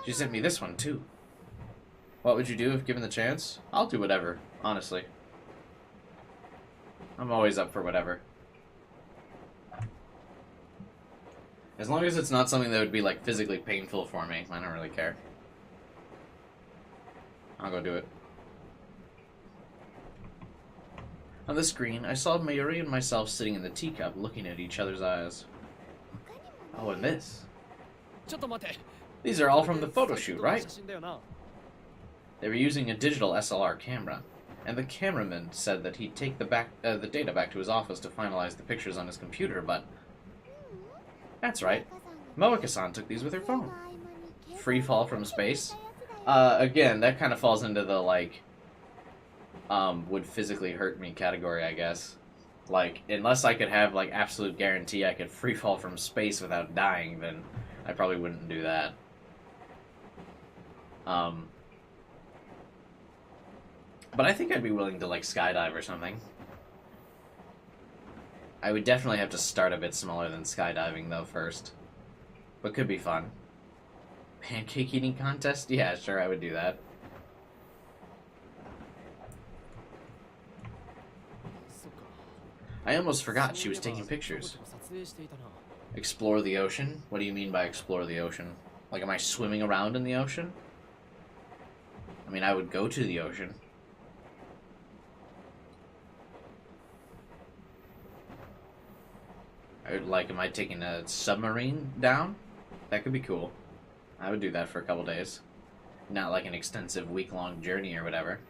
She sent me this one, too. What would you do if given the chance? I'll do whatever, honestly. I'm always up for whatever. As long as it's not something that would be, like, physically painful for me, I don't really care. I'll go do it. On the screen, I saw Mayuri and myself sitting in the teacup looking at each other's eyes. Oh, and this. These are all from the Photoshoot, right? They were using a digital SLR camera, and the cameraman said that he'd take the data back to his office to finalize the pictures on his computer, but... That's right. Moeka-san took these with her phone. Free fall from space? Again, that kind of falls into the, like, would physically hurt me category, I guess. Like, unless I could have, like, absolute guarantee I could free fall from space without dying, then I probably wouldn't do that. But I think I'd be willing to, like, skydive or something. I would definitely have to start a bit smaller than skydiving, though, first. But could be fun. Pancake eating contest? Yeah, sure, I would do that. I almost forgot she was taking pictures. Explore the ocean? What do you mean by explore the ocean? Like, am I swimming around in the ocean? I mean, I would go to the ocean. Like, am I taking a submarine down? That could be cool. I would do that for a couple days. Not like an extensive week-long journey or whatever.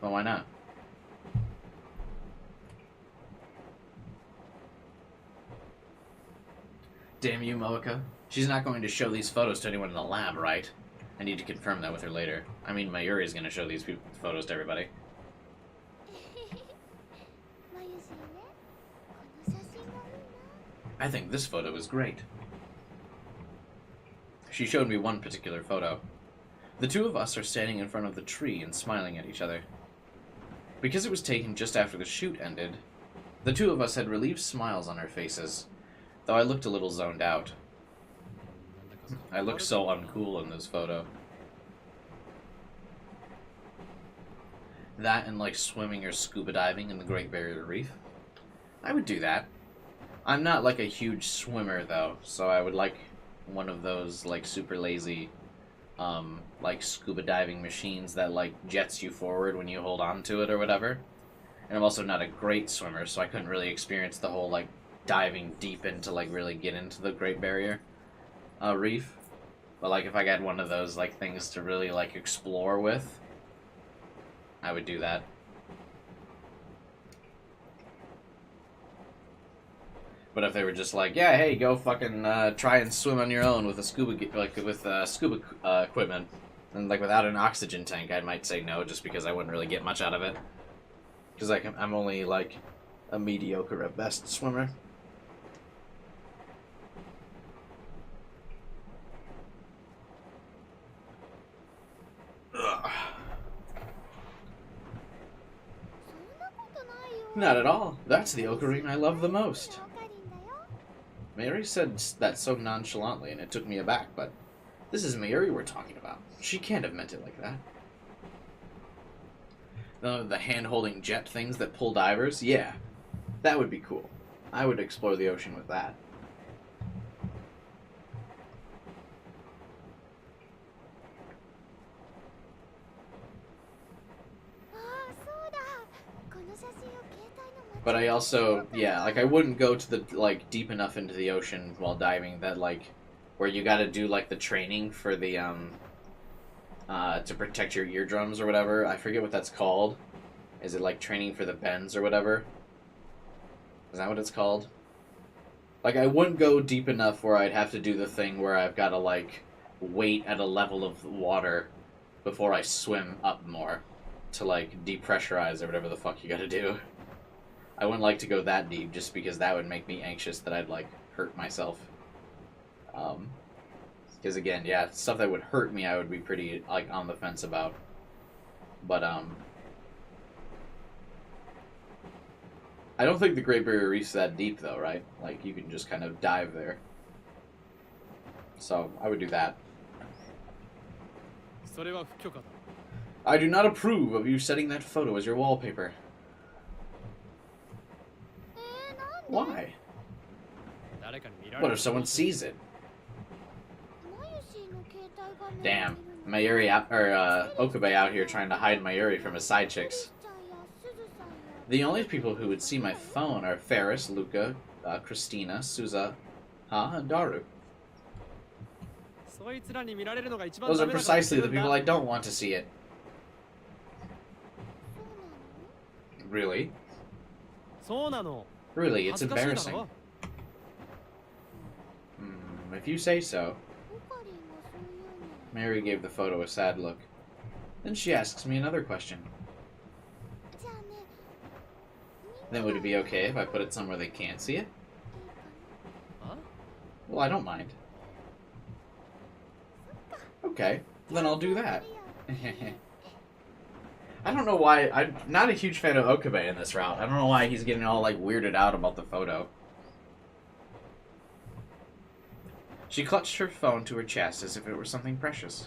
Well, why not? Damn you, Moeka. She's not going to show these photos to anyone in the lab, right? I need to confirm that with her later. I mean, Mayuri's going to show these photos to everybody. I think this photo is great. She showed me one particular photo. The two of us are standing in front of the tree and smiling at each other. Because it was taken just after the shoot ended, the two of us had relieved smiles on our faces, Though I looked a little zoned out. I look so uncool in this photo. That and like swimming or scuba diving in the Great Barrier Reef. I would do that. I'm not like a huge swimmer though, so I would like one of those like super lazy like scuba diving machines that like jets you forward when you hold on to it or whatever. And I'm also not a great swimmer, so I couldn't really experience the whole like diving deep into like really get into the Great Barrier Reef. But like if I got one of those like things to really like explore with, I would do that. But if they were just like, yeah, hey, go fucking try and swim on your own with a scuba scuba equipment, and like without an oxygen tank, I might say no, just because I wouldn't really get much out of it. Because like I'm only like a mediocre at best swimmer. Ugh. Not at all. That's the ocarina I love the most. Mayuri said that so nonchalantly, and it took me aback, but this is Mayuri we're talking about. She can't have meant it like that. The hand-holding jet things that pull divers? Yeah, that would be cool. I would explore the ocean with that. But I also, yeah, like I wouldn't go to the, like, deep enough into the ocean while diving that, like, where you gotta do, like, the training for the, to protect your eardrums or whatever. I forget what that's called. Is it, like, training for the bends or whatever? Is that what it's called? Like, I wouldn't go deep enough where I'd have to do the thing where I've gotta, like, wait at a level of water before I swim up more to, like, depressurize or whatever the fuck you gotta do. I wouldn't like to go that deep just because that would make me anxious that I'd, like, hurt myself. Because, again, yeah, stuff that would hurt me I would be pretty, like, on the fence about. But, I don't think the Great Barrier Reef's that deep, though, right? Like, you can just kind of dive there. So, I would do that. I do not approve of you setting that photo as your wallpaper. Why? What if someone sees it? Damn, Mayuri Okabe out here trying to hide Mayuri from his side chicks. The only people who would see my phone are Ferris, Luca, Christina, Suza, and Daru. Those are precisely the people I don't want to see it. Really? Really, it's embarrassing. If you say so. Mary gave the photo a sad look. Then she asks me another question. Then would it be okay if I put it somewhere they can't see it? Well, I don't mind. Okay, then I'll do that. I don't know why. I'm not a huge fan of Okabe in this route. I don't know why he's getting all, like, weirded out about the photo. She clutched her phone to her chest as if it were something precious.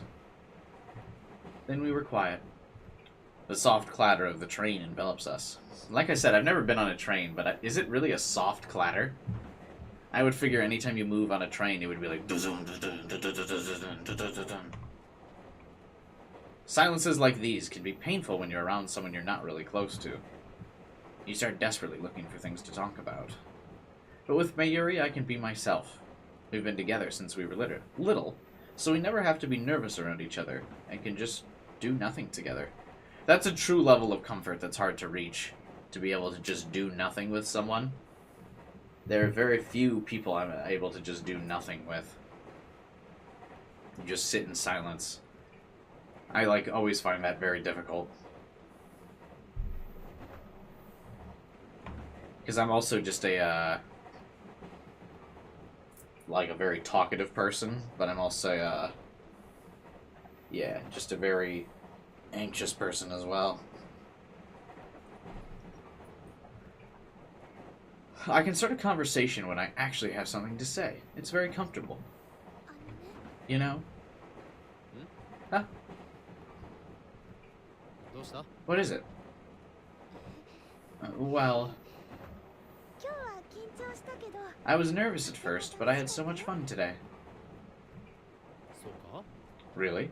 Then we were quiet. The soft clatter of the train envelops us. Like I said, I've never been on a train, but is it really a soft clatter? I would figure anytime you move on a train, it would be like... Silences like these can be painful when you're around someone you're not really close to. You start desperately looking for things to talk about. But with Mayuri, I can be myself. We've been together since we were little, so we never have to be nervous around each other, and can just do nothing together. That's a true level of comfort that's hard to reach, to be able to just do nothing with someone. There are very few people I'm able to just do nothing with. You just sit in silence. I, like, always find that very difficult. Because I'm also just a, like, a very talkative person, but I'm also, yeah, just a very anxious person as well. I can start a conversation when I actually have something to say. It's very comfortable. You know? Huh? What is it? Well... I was nervous at first, but I had so much fun today. Really?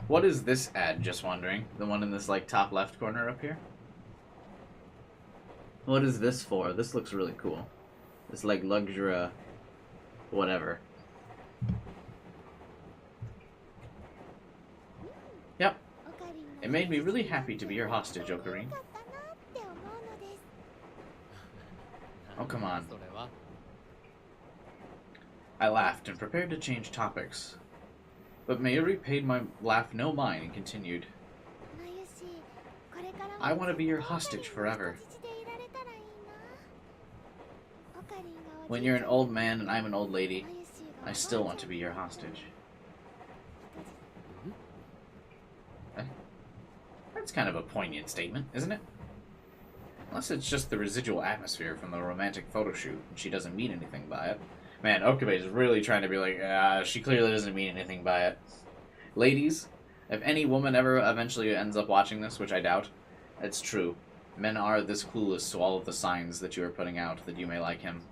What is this ad, just wondering? The one in this, like, top left corner up here? What is this for? This looks really cool. This, like, luxury... whatever. Yep. It made me really happy to be your hostage, Ocarine. Oh, come on. I laughed and prepared to change topics. But Mayuri paid my laugh no mind and continued. I want to be your hostage forever. When you're an old man and I'm an old lady, I still want to be your hostage. That's kind of a poignant statement, isn't it? Unless it's just the residual atmosphere from the romantic photo shoot, and she doesn't mean anything by it. Man, Okabe is really trying to be like, she clearly doesn't mean anything by it. Ladies, if any woman ever eventually ends up watching this, which I doubt, it's true. Men are this clueless to all of the signs that you are putting out that you may like him.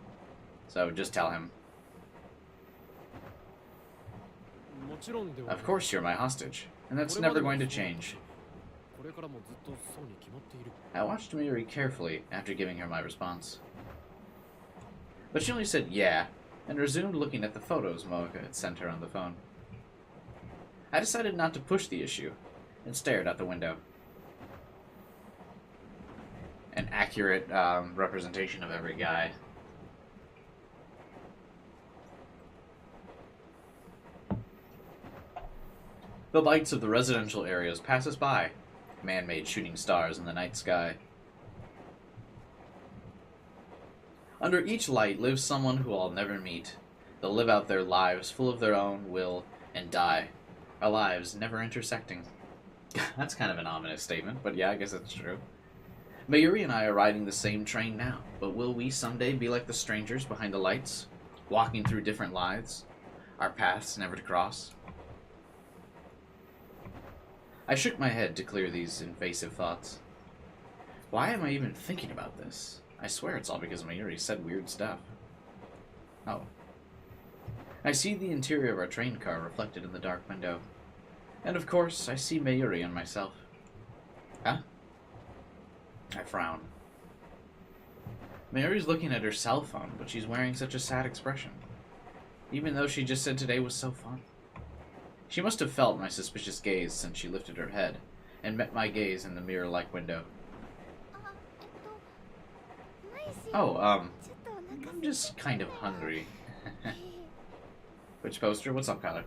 So just tell him. Of course you're my hostage, and that's never going to change. I watched Mayuri carefully after giving her my response. But she only said yeah, and resumed looking at the photos Moeka had sent her on the phone. I decided not to push the issue, and stared out the window. An accurate representation of every guy. The lights of the residential areas pass us by, man-made shooting stars in the night sky. Under each light lives someone who I'll never meet. They'll live out their lives full of their own will and die. Our lives never intersecting. That's kind of an ominous statement, but yeah, I guess that's true. Mayuri and I are riding the same train now, but will we someday be like the strangers behind the lights, walking through different lives, our paths never to cross? I shook my head to clear these invasive thoughts. Why am I even thinking about this? I swear it's all because Mayuri said weird stuff. Oh. I see the interior of our train car reflected in the dark window. And of course, I see Mayuri and myself. Huh? I frown. Mayuri's looking at her cell phone, but she's wearing such a sad expression. Even though she just said today was so fun. She must have felt my suspicious gaze since she lifted her head and met my gaze in the mirror-like window. Oh, I'm just kind of hungry. Which poster? What's up, Kyler?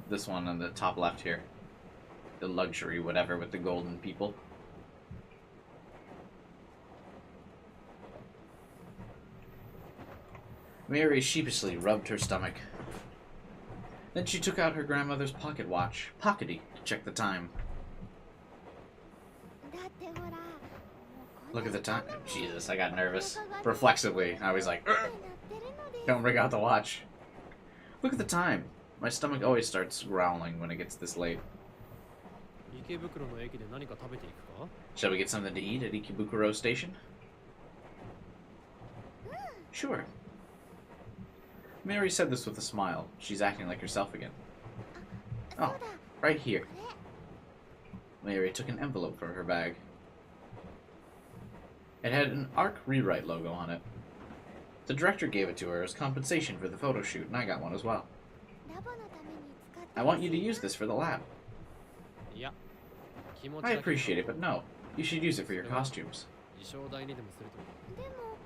This one on the top left here. The luxury whatever with the golden people. Mary sheepishly rubbed her stomach. Then she took out her grandmother's pocket watch, pockety, to check the time. Look at the time. Jesus, I got nervous. Reflexively, I was like, "Ugh! Don't bring out the watch." Look at the time. My stomach always starts growling when it gets this late. Shall we get something to eat at Ikebukuro Station? Sure. Mary said this with a smile. She's acting like herself again. Oh, right here. Mary took an envelope from her bag. It had an ARC Rewrite logo on it. The director gave it to her as compensation for the photo shoot, and I got one as well. I want you to use this for the lab. I appreciate it, but no. You should use it for your costumes.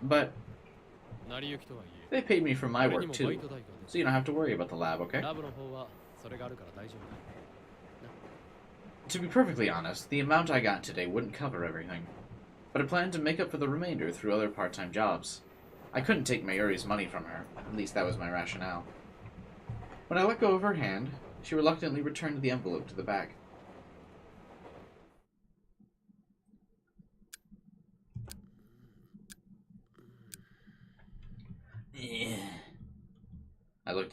But they paid me for my work too, so you don't have to worry about the lab, okay? To be perfectly honest, the amount I got today wouldn't cover everything, but I plan to make up for the remainder through other part-time jobs. I couldn't take Mayuri's money from her, at least that was my rationale. When I let go of her hand, she reluctantly returned the envelope to the bag.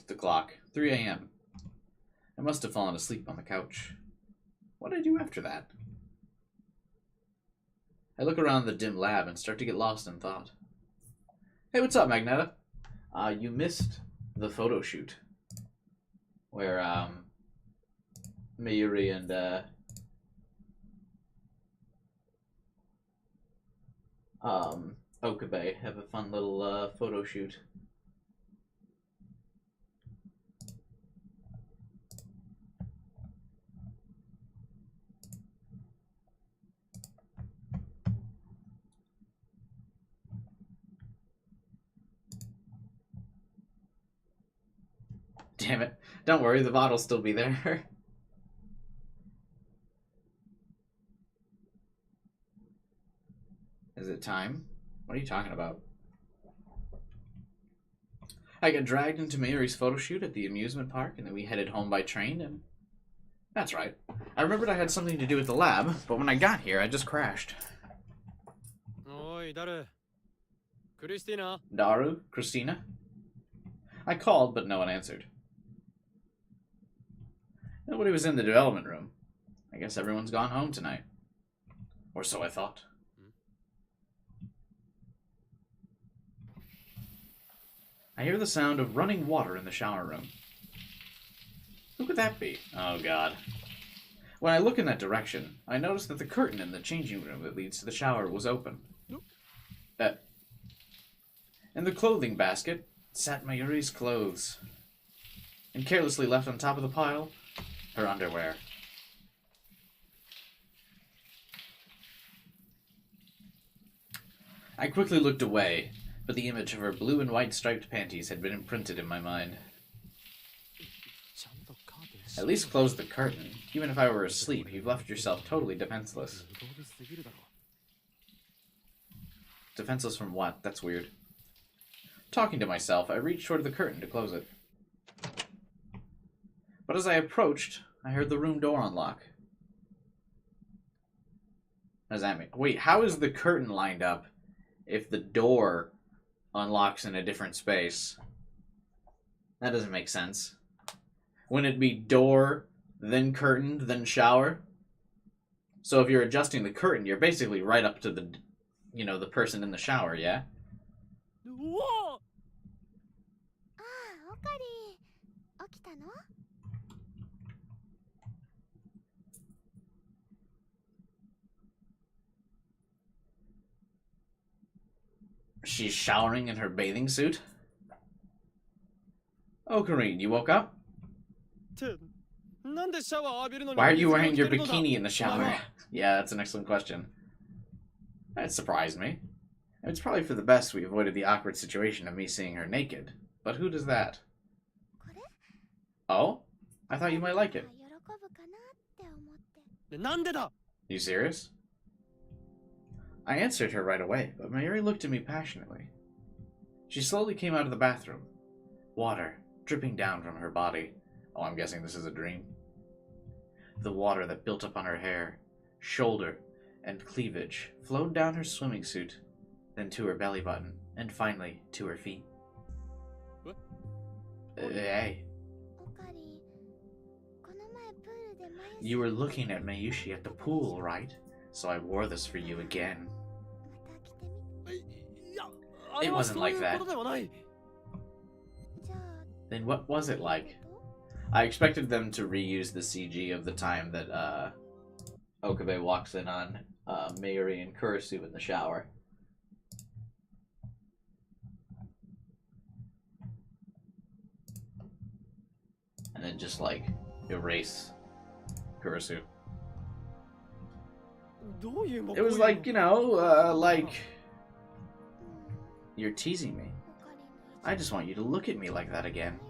the clock. 3 a.m. I must have fallen asleep on the couch. What did I do after that? I look around the dim lab and start to get lost in thought. Hey, what's up, Magneta? You missed the photo shoot. Where, Mayuri and, Okabe have a fun little, photo shoot. Damn it. Don't worry, the bottle'll still be there. Is it time? What are you talking about? I got dragged into Mayuri's photo shoot at the amusement park, and then we headed home by train, and... That's right. I remembered I had something to do with the lab, but when I got here, I just crashed. Oi, Daru. Christina? Daru? Christina? I called, but no one answered. Nobody was in the development room. I guess everyone's gone home tonight. Or so I thought. I hear the sound of running water in the shower room. Who could that be? Oh god. When I look in that direction, I notice that the curtain in the changing room that leads to the shower was open. In the clothing basket sat Mayuri's clothes. And carelessly left on top of the pile, her underwear. I quickly looked away, but the image of her blue and white striped panties had been imprinted in my mind. At least close the curtain. Even if I were asleep, you've left yourself totally defenseless. Defenseless from what? That's weird. Talking to myself, I reached toward the curtain to close it. But as I approached, I heard the room door unlock. What does that mean? Wait, how is the curtain lined up if the door unlocks in a different space? That doesn't make sense. Wouldn't it be door, then curtain, then shower? So if you're adjusting the curtain, you're basically right up to the, you know, the person in the shower, yeah? Whoa! She's showering in her bathing suit? Oh, Karine, you woke up? Why are you wearing your bikini in the shower? Yeah, that's an excellent question. That surprised me. It's probably for the best we avoided the awkward situation of me seeing her naked. But who does that? Oh? I thought you might like it. You serious? I answered her right away, but Mayuri looked at me passionately. She slowly came out of the bathroom, water dripping down from her body. Oh, I'm guessing this is a dream. The water that built up on her hair, shoulder, and cleavage flowed down her swimming suit, then to her belly button, and finally to her feet. What? Hey. You were looking at Mayushi at the pool, right? So I wore this for you again. It wasn't like that. Then what was it like? I expected them to reuse the CG of the time that Okabe walks in on Mayuri and Kurisu in the shower. And then just like erase Kurisu. It was like, you know, like, you're teasing me. I just want you to look at me like that again.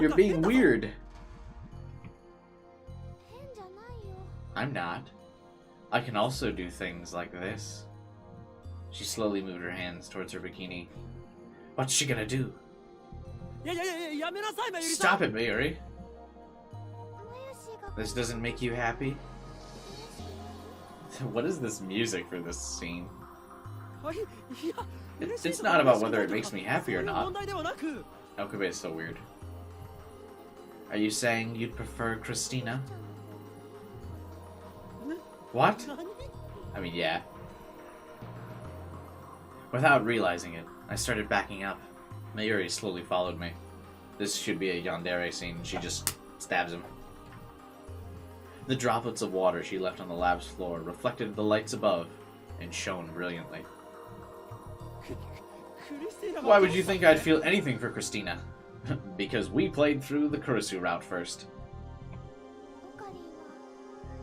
You're being weird. I'm not. I can also do things like this. She slowly moved her hands towards her bikini. What's she gonna do? Stop it, Mayuri. This doesn't make you happy? What is this music for this scene? It's not about whether it makes me happy or not. Okabe is so weird. Are you saying you'd prefer Christina? What? I mean, yeah. Without realizing it, I started backing up. Mayuri slowly followed me. This should be a yandere scene. She just stabs him. The droplets of water she left on the lab's floor reflected the lights above and shone brilliantly. Why would you think I'd feel anything for Christina? Because we played through the Kurisu route first.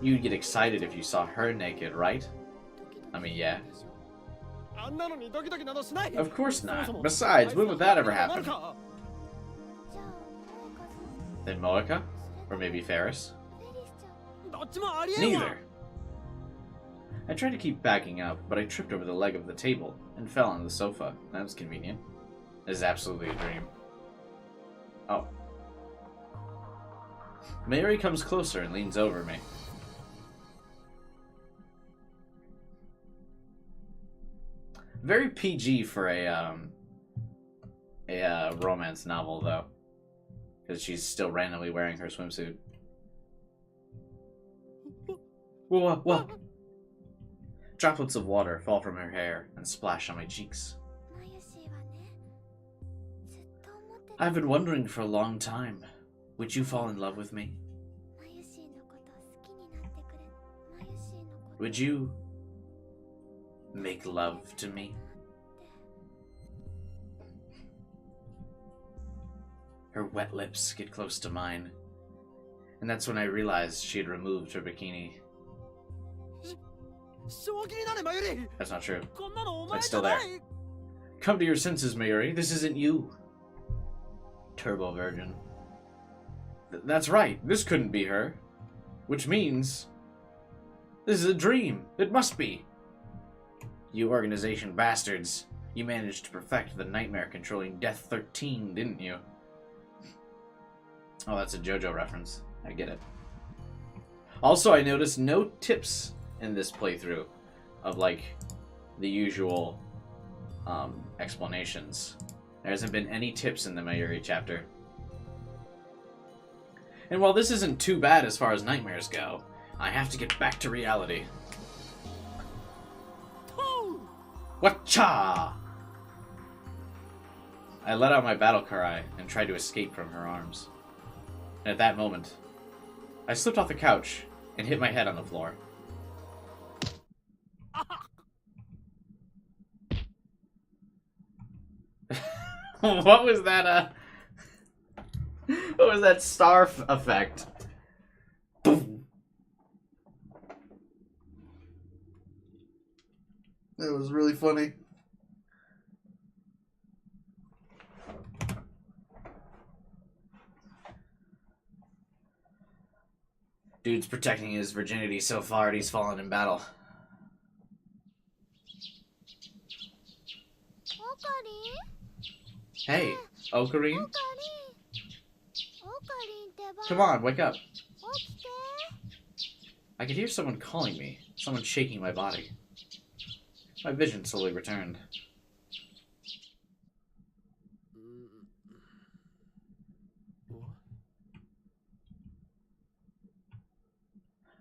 You'd get excited if you saw her naked, right? I mean, yeah. Of course not. Besides, when would that ever happen? Then Moeka? Or maybe Ferris? Neither. I tried to keep backing up, but I tripped over the leg of the table and fell on the sofa. That was convenient. This is absolutely a dream. Oh. Mayuri comes closer and leans over me. Very PG for a romance novel, though. Because she's still randomly wearing her swimsuit. Whoa. Droplets of water fall from her hair and splash on my cheeks. I've been wondering for a long time. Would you fall in love with me? Would you make love to me? Her wet lips get close to mine, and that's when I realized she had removed her bikini. That's not true. It's still there. Come to your senses, Mayuri. This isn't you. Turbo virgin. That's right. This couldn't be her. Which means... this is a dream. It must be. You organization bastards. You managed to perfect the nightmare controlling Death 13, didn't you? Oh, that's a JoJo reference. I get it. Also, I noticed no tips in this playthrough of, like, the usual explanations. There hasn't been any tips in the Mayuri chapter. And while this isn't too bad as far as nightmares go, I have to get back to reality. Whatcha! I let out my battle cry and tried to escape from her arms. And at that moment, I slipped off the couch and hit my head on the floor. What was that, what was that star effect? Boom. That was really funny. Dude's protecting his virginity so far and he's fallen in battle. Hey, Ocarine? Come on, wake up. I could hear someone calling me, someone shaking my body. My vision slowly returned.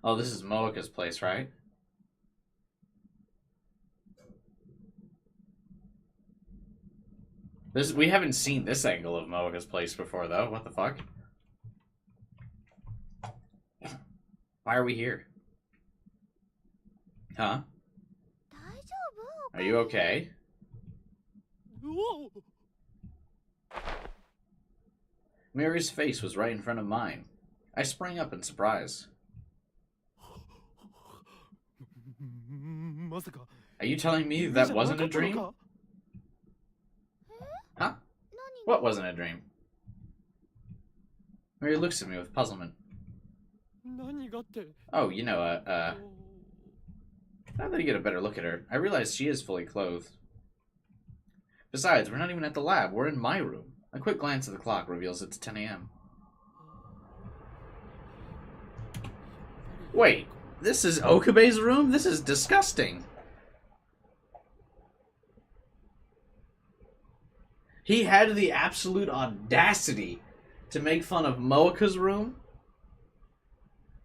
Oh, this is Moeka's place, right? We haven't seen this angle of Moeka's place before, though. What the fuck? Why are we here? Huh? Are you okay? Mary's face was right in front of mine. I sprang up in surprise. Are you telling me that wasn't a dream? Huh? What wasn't a dream? Mary looks at me with puzzlement. Oh, you know, now that I get a better look at her, I realize she is fully clothed. Besides, we're not even at the lab, we're in my room. A quick glance at the clock reveals it's 10 a.m. Wait, this is Okabe's room? This is disgusting. He had the absolute audacity to make fun of Moeka's room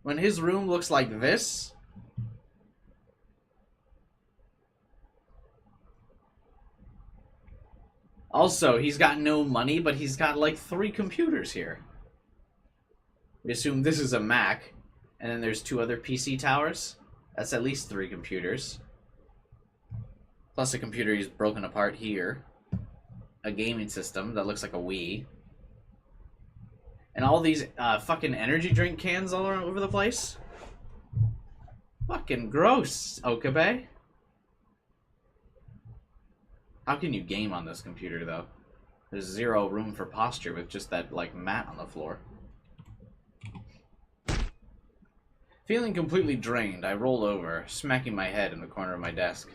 when his room looks like this. Also, he's got no money, but he's got like 3 computers here. We assume this is a Mac, and then there's 2 other PC towers. That's at least 3 computers. Plus a computer he's broken apart here. A gaming system that looks like a Wii. And all these fucking energy drink cans all over the place. Fucking gross, Okabe. How can you game on this computer, though? There's 0 room for posture with just that, like, mat on the floor. Feeling completely drained, I rolled over, smacking my head in the corner of my desk.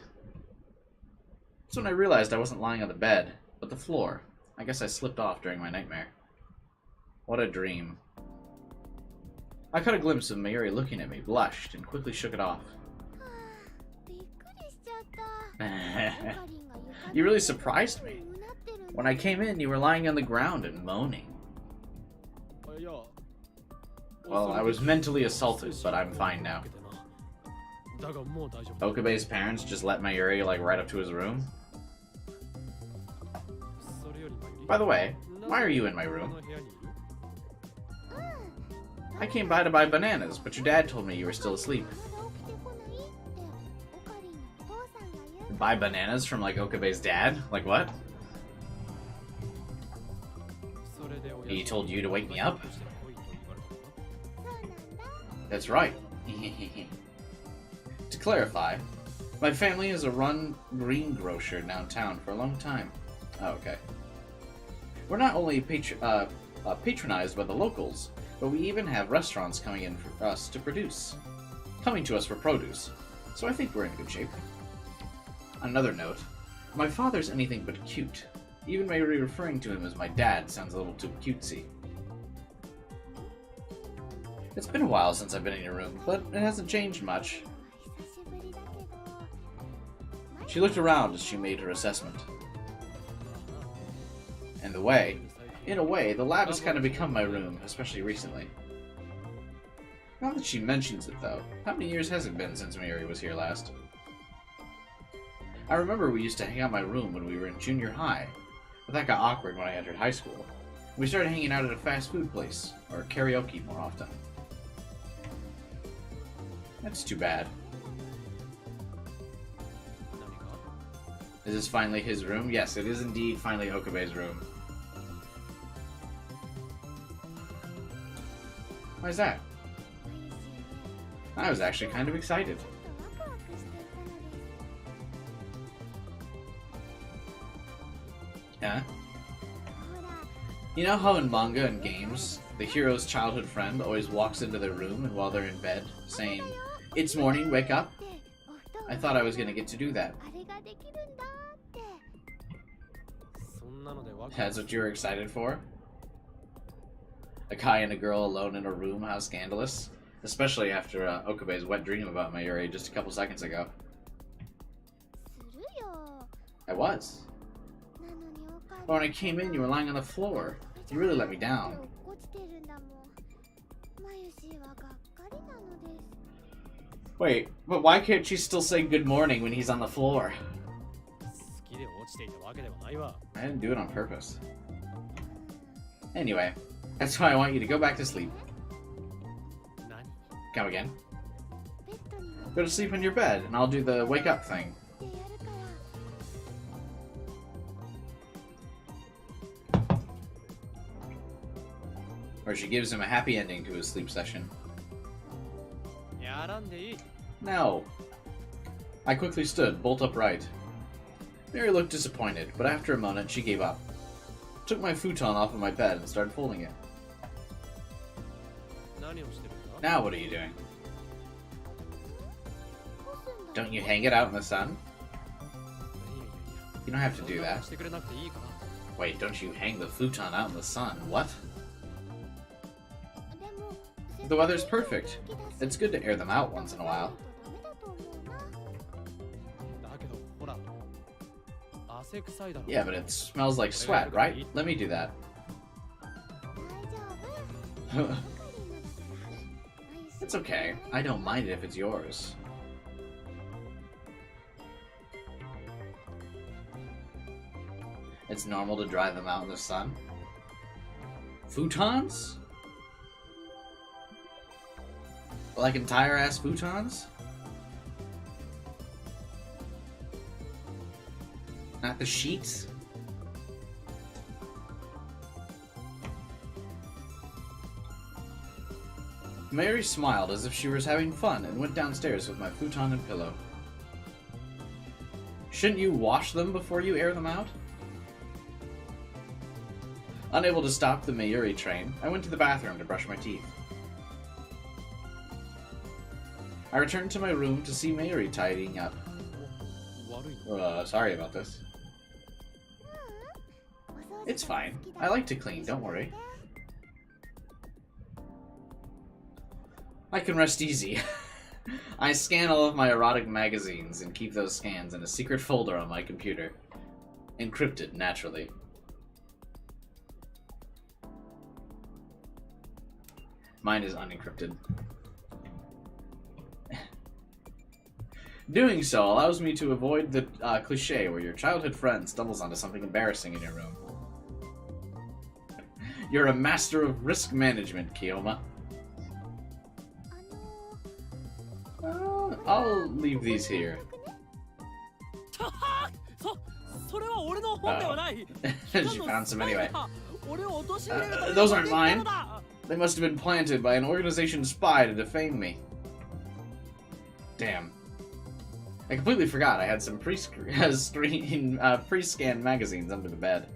That's when I realized I wasn't lying on the bed, but the floor. I guess I slipped off during my nightmare. What a dream. I caught a glimpse of Mayuri looking at me, blushed, and quickly shook it off. You really surprised me. When I came in, you were lying on the ground and moaning. Well, I was mentally assaulted, but I'm fine now. Okabe's parents just let Mayuri, like, right up to his room? By the way, why are you in my room? I came by to buy bananas, but your dad told me you were still asleep. Buy bananas from, like, Okabe's dad? Like, what? He told you to wake me up? That's right. To clarify, my family has run greengrocer downtown for a long time. Oh, okay. We're not only patronized by the locals, but we even have restaurants coming in for us to produce. Coming to us for produce. So I think we're in good shape. On another note, my father's anything but cute. Even Mayuri referring to him as my dad sounds a little too cutesy. It's been a while since I've been in your room, but it hasn't changed much. She looked around as she made her assessment. In a way, the lab has kind of become my room, especially recently. Now that she mentions it, though, how many years has it been since Mayuri was here last? I remember we used to hang out in my room when we were in junior high, but that got awkward when I entered high school. We started hanging out at a fast food place, or karaoke more often. That's too bad. Is this finally his room? Yes, it is indeed finally Okabe's room. Why is that? I was actually kind of excited. Yeah? You know how in manga and games, the hero's childhood friend always walks into their room and while they're in bed, saying, "It's morning, wake up"? I thought I was gonna get to do that. That's what you were excited for? A guy and a girl alone in a room, how scandalous. Especially after Okabe's wet dream about Mayuri just a couple seconds ago. I was. But when I came in, you were lying on the floor. You really let me down. Wait, but why can't she still say good morning when he's on the floor? I didn't do it on purpose. Anyway, that's why I want you to go back to sleep. Come again? Go to sleep in your bed, and I'll do the wake up thing. Where she gives him a happy ending to his sleep session. No. I quickly stood, bolt upright. Mary looked disappointed, but after a moment she gave up. Took my futon off of my bed and started folding it. Now what are you doing? Don't you hang it out in the sun? You don't have to do that. Wait, don't you hang the futon out in the sun? What? The weather's perfect. It's good to air them out once in a while. Yeah, but it smells like sweat, right? Let me do that. It's okay. I don't mind it if it's yours. It's normal to dry them out in the sun. Futons? Like entire-ass futons? Not the sheets? Mary smiled as if she was having fun and went downstairs with my futon and pillow. Shouldn't you wash them before you air them out? Unable to stop the Mayuri train, I went to the bathroom to brush my teeth. I returned to my room to see Mayuri tidying up. Sorry about this. It's fine. I like to clean, don't worry. I can rest easy. I scan all of my erotic magazines and keep those scans in a secret folder on my computer. Encrypted, naturally. Mine is unencrypted. Doing so allows me to avoid the cliche where your childhood friend stumbles onto something embarrassing in your room. You're a master of risk management, Kiyoma. I'll leave these here. She found some anyway. Those aren't mine. They must have been planted by an organization spy to defame me. Damn. I completely forgot I had some pre-scanned magazines under the bed.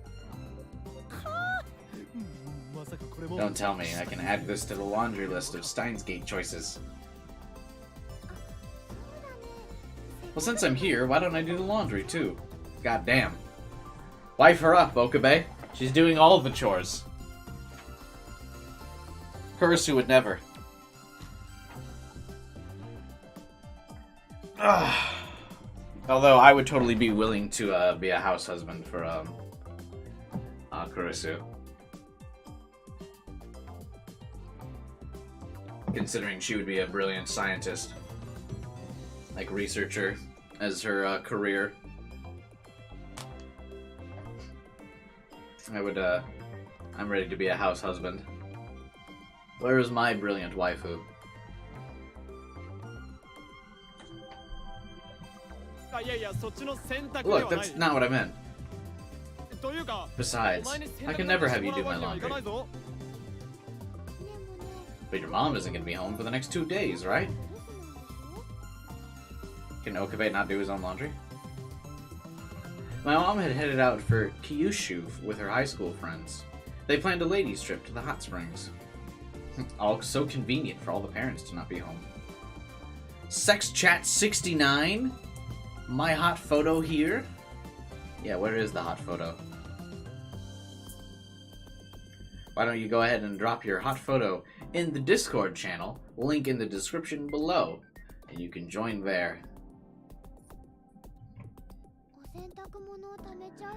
Don't tell me. I can add this to the laundry list of Steins Gate choices. Well, since I'm here, why don't I do the laundry, too? God damn. Wife her up, Okabe. She's doing all the chores. Kurisu would never. Although I would totally be willing to be a house husband for Kurisu. Considering she would be a brilliant scientist. Like researcher as her career. I'm ready to be a house husband. Where is my brilliant waifu? Look, that's not what I meant. Besides, I can never have you do my laundry. But your mom isn't going to be home for the next 2 days, right? Can Okabe not do his own laundry? My mom had headed out for Kyushu with her high school friends. They planned a ladies' trip to the hot springs. All so convenient for all the parents to not be home. Sex Chat 69? My hot photo here? Yeah, where is the hot photo? Why don't you go ahead and drop your hot photo in the Discord channel, link in the description below, and you can join there.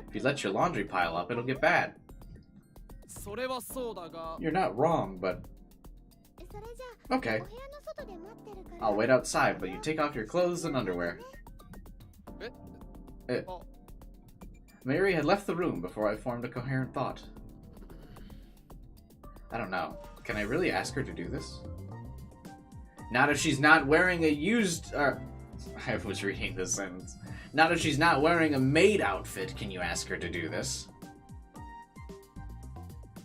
If you let your laundry pile up, it'll get bad. You're not wrong, but... Okay. I'll wait outside, but you take off your clothes and underwear. Mary had left the room before I formed a coherent thought. I don't know. Can I really ask her to do this? Not if she's not wearing a used... I was reading this sentence. Not if she's not wearing a maid outfit can you ask her to do this.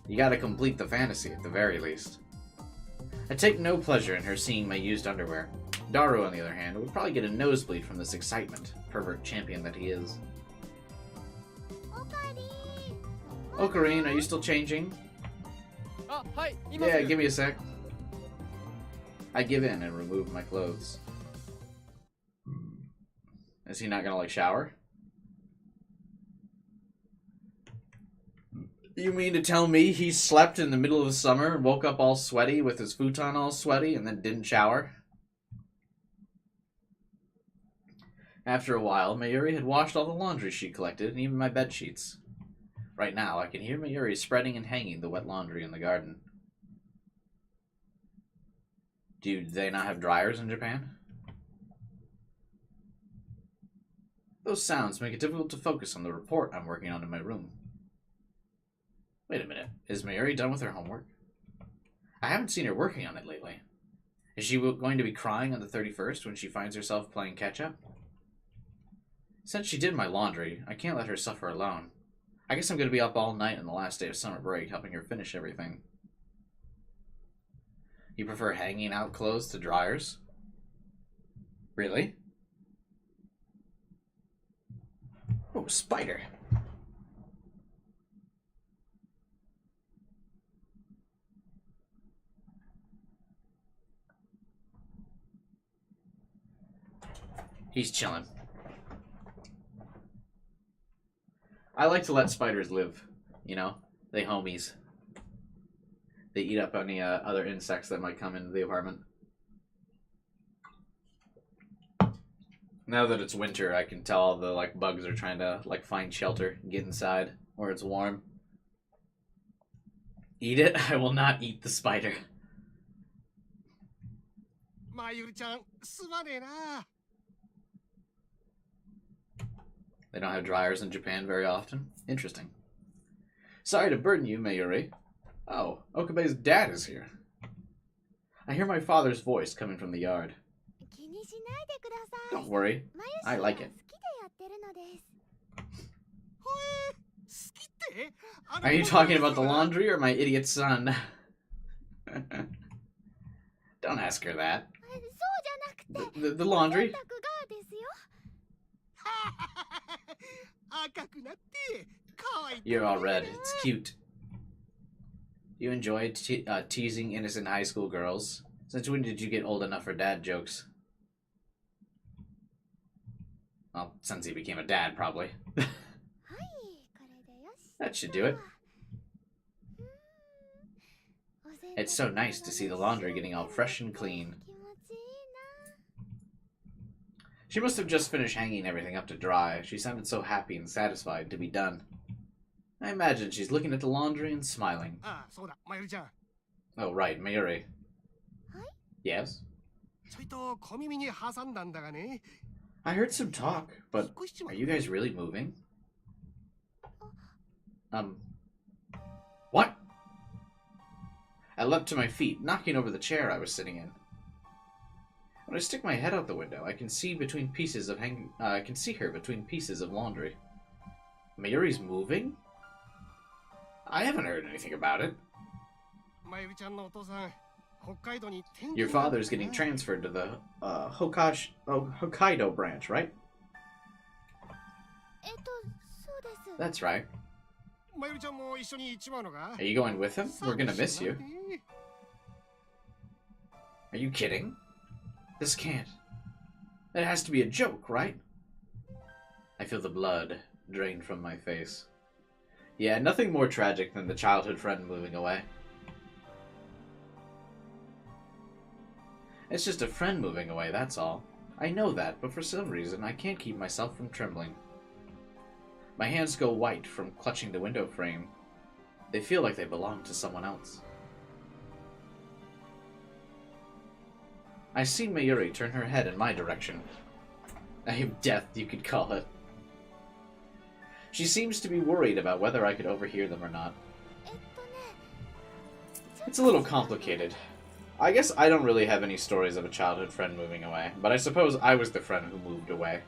You gotta complete the fantasy at the very least. I take no pleasure in her seeing my used underwear. Daru, on the other hand, would probably get a nosebleed from this excitement, pervert champion that he is. Ocarine, are you still changing? Yeah, give me a sec. I give in and remove my clothes. Is he not gonna, like, shower? You mean to tell me he slept in the middle of the summer and woke up all sweaty with his futon all sweaty and then didn't shower? After a while, Mayuri had washed all the laundry she collected and even my bed sheets. Right now, I can hear Mayuri spreading and hanging the wet laundry in the garden. Do they not have dryers in Japan? Those sounds make it difficult to focus on the report I'm working on in my room. Wait a minute. Is Mayuri done with her homework? I haven't seen her working on it lately. Is she going to be crying on the 31st when she finds herself playing catch-up? Since she did my laundry, I can't let her suffer alone. I guess I'm going to be up all night on the last day of summer break helping her finish everything. You prefer hanging out clothes to dryers? Really? Oh, spider. He's chilling. I like to let spiders live. You know, they homies. They eat up any other insects that might come into the apartment. Now that it's winter, I can tell all the bugs are trying to find shelter and get inside where it's warm. Eat it? I will not eat the spider. They don't have dryers in Japan very often. Interesting. Sorry to burden you, Mayuri. Oh, Okabe's dad is here. I hear my father's voice coming from the yard. Don't worry. I like it. Are you talking about the laundry or my idiot son? Don't ask her that. The laundry? You're all red. It's cute. You enjoy teasing innocent high school girls? Since when did you get old enough for dad jokes? Well, since he became a dad, probably. That should do it. It's so nice to see the laundry getting all fresh and clean. She must have just finished hanging everything up to dry. She sounded so happy and satisfied to be done. I imagine she's looking at the laundry and smiling. Oh, right, Mayuri. Yes? I heard some talk, but are you guys really moving? What? I leapt to my feet, knocking over the chair I was sitting in. When I stick my head out the window, I can see between pieces of I can see her between pieces of laundry. Mayuri's moving? I haven't heard anything about it. Your father's getting transferred to the Hokkaido branch, right? That's right. Are you going with him? We're gonna miss you. Are you kidding? This can't. It has to be a joke, right? I feel the blood drain from my face. Yeah, nothing more tragic than the childhood friend moving away. It's just a friend moving away, that's all. I know that, but for some reason I can't keep myself from trembling. My hands go white from clutching the window frame. They feel like they belong to someone else. I see Mayuri turn her head in my direction. Aim death, you could call it. She seems to be worried about whether I could overhear them or not. It's a little complicated. I guess I don't really have any stories of a childhood friend moving away, but I suppose I was the friend who moved away.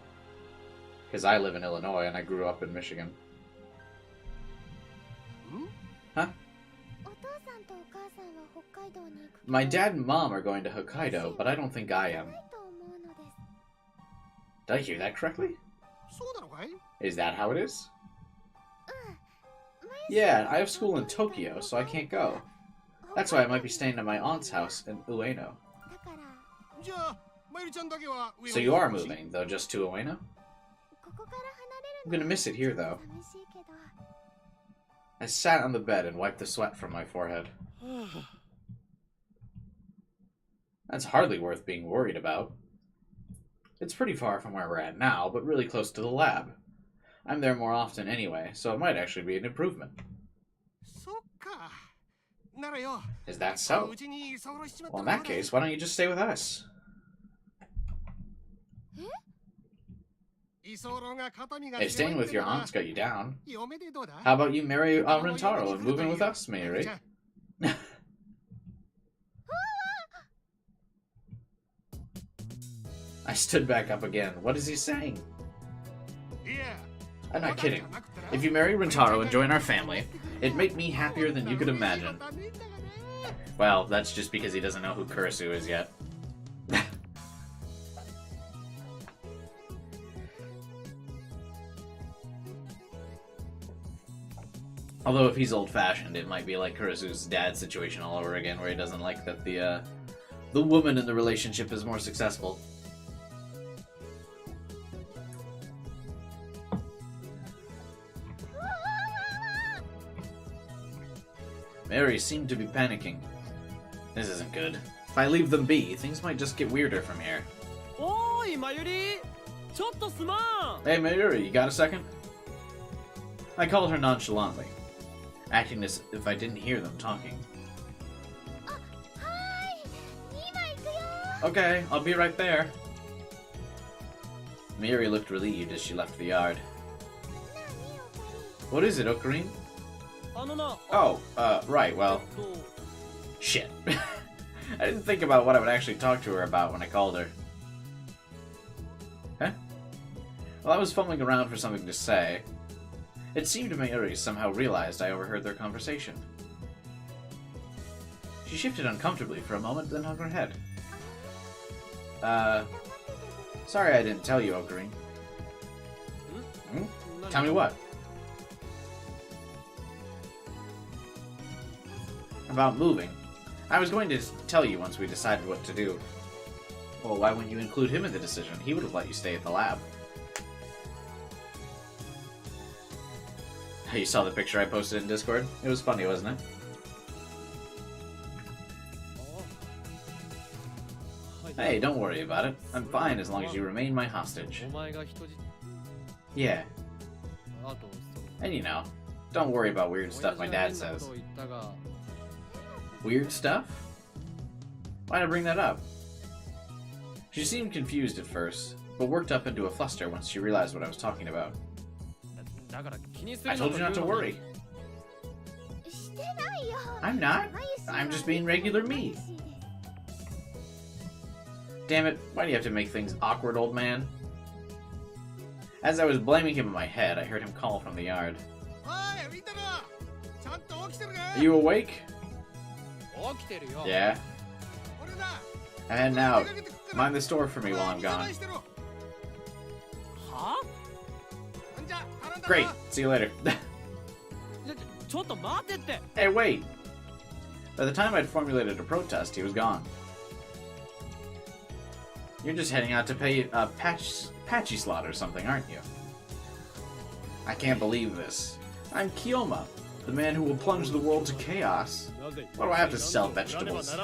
Because I live in Illinois and I grew up in Michigan. Huh? My dad and mom are going to Hokkaido, but I don't think I am. Did I hear that correctly? Is that how it is? Yeah, I have school in Tokyo, so I can't go. That's why I might be staying at my aunt's house in Ueno. So you are moving, though just to Ueno? I'm gonna miss it here, though. I sat on the bed and wiped the sweat from my forehead. That's hardly worth being worried about. It's pretty far from where we're at now, but really close to the lab. I'm there more often anyway, so it might actually be an improvement. Is that so? Well, in that case, why don't you just stay with us? If staying with your aunt's got you down, how about you marry Rentaro and move in with us, Mayuri? I stood back up again. What is he saying? I'm not kidding. If you marry Rentaro and join our family, it'd make me happier than you could imagine. Well, that's just because he doesn't know who Kurisu is yet. Although if he's old-fashioned, it might be like Kurisu's dad's situation all over again, where he doesn't like that the woman in the relationship is more successful. Mary seemed to be panicking. This isn't good. If I leave them be, things might just get weirder from here. Oi, Mayuri! Chotto suman! Hey, Mayuri, you got a second? I called her nonchalantly, acting as if I didn't hear them talking. Okay, I'll be right there. Mayuri looked relieved as she left the yard. What is it, Ocarine? Oh, right, well... Shit. I didn't think about what I would actually talk to her about when I called her. Huh? Well, I was fumbling around for something to say. It seemed Mayuri somehow realized I overheard their conversation. She shifted uncomfortably for a moment, then hung her head. Sorry I didn't tell you, Ocarine. Tell me what? About moving. I was going to tell you once we decided what to do. Well, why wouldn't you include him in the decision? He would have let you stay at the lab. You saw the picture I posted in Discord? It was funny, wasn't it? Hey, don't worry about it. I'm fine as long as you remain my hostage. Yeah. And you know, don't worry about weird stuff my dad says. Weird stuff? Why'd I bring that up? She seemed confused at first, but worked up into a fluster once she realized what I was talking about. I told you not to worry. I'm not. I'm just being regular me. Damn it, why do you have to make things awkward, old man? As I was blaming him in my head, I heard him call from the yard. Are you awake? Yeah. I'm heading out. Mind the store for me while I'm gone. Great. See you later. Hey, wait. By the time I'd formulated a protest, he was gone. You're just heading out to pay a patchy slot or something, aren't you? I can't believe this. I'm Kiyoma, the man who will plunge the world to chaos. Why do I have to sell vegetables?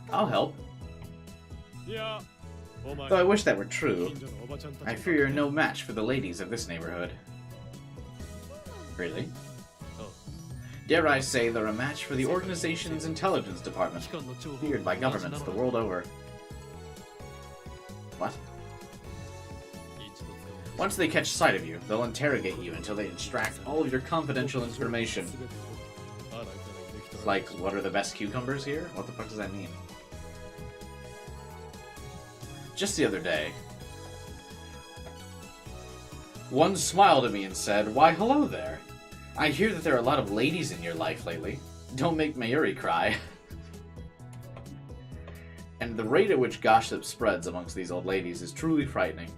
I'll help. Though I wish that were true. I fear you're no match for the ladies of this neighborhood. Really? Dare I say they're a match for the organization's intelligence department, feared by governments the world over. What? Once they catch sight of you, they'll interrogate you until they extract all of your confidential information. Like, what are the best cucumbers here? What the fuck does that mean? Just the other day, one smiled at me and said, "Why, hello there. I hear that there are a lot of ladies in your life lately. Don't make Mayuri cry." And the rate at which gossip spreads amongst these old ladies is truly frightening.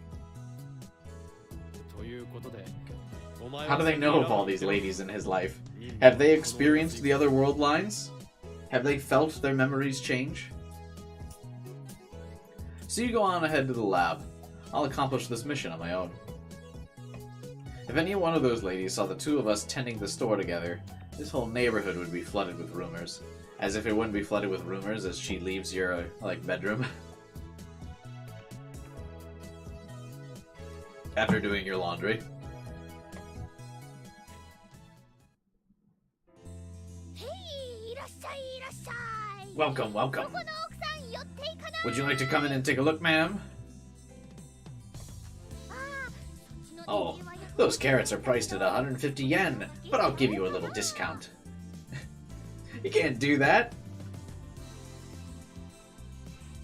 How do they know of all these ladies in his life? Have they experienced the other world lines? Have they felt their memories change? So you go on ahead to the lab. I'll accomplish this mission on my own. If any one of those ladies saw the two of us tending the store together, this whole neighborhood would be flooded with rumors. As if it wouldn't be flooded with rumors as she leaves your, like, bedroom. After doing your laundry. Welcome, welcome. Would you like to come in and take a look, ma'am? Oh, those carrots are priced at 150 yen, but I'll give you a little discount. You can't do that.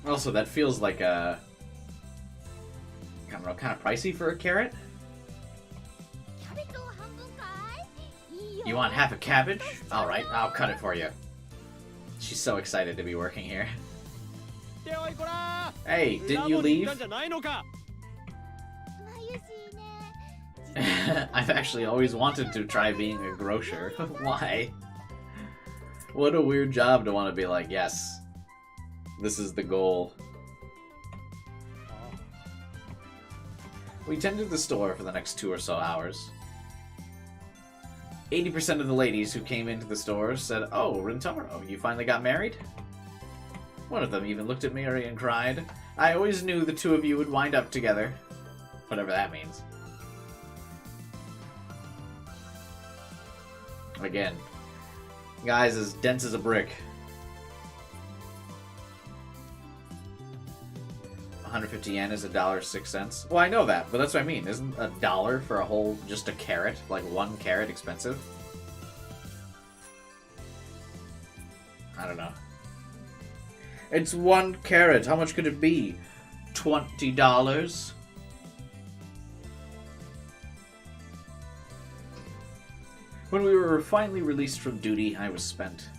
Also, that feels like a... I don't know, kind of pricey for a carrot? You want half a cabbage? Alright, I'll cut it for you. She's so excited to be working here. Hey, didn't you leave? I've actually always wanted to try being a grocer. Why? What a weird job to want to be like, yes, this is the goal. We tended the store for the next 2 or so hours. 80% of the ladies who came into the store said, "Oh, Rintaro, you finally got married?" One of them even looked at Miri and cried, "I always knew the two of you would wind up together." Whatever that means. Again, guy's as dense as a brick. 150 yen is $1.06. Well, I know that, but that's what I mean. Isn't $1 for a whole, just a carrot, like one carrot, expensive? I don't know. It's one carrot. How much could it be? $20? When we were finally released from duty, I was spent.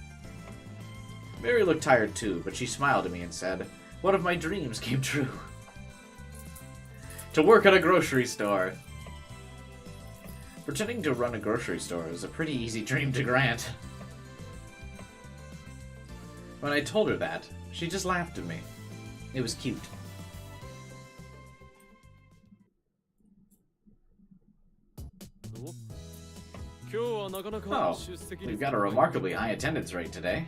Mary looked tired too, but she smiled at me and said, "One of my dreams came true. To work at a grocery store." Pretending to run a grocery store is a pretty easy dream to grant. When I told her that, she just laughed at me. It was cute. Oh, we've got a remarkably high attendance rate today.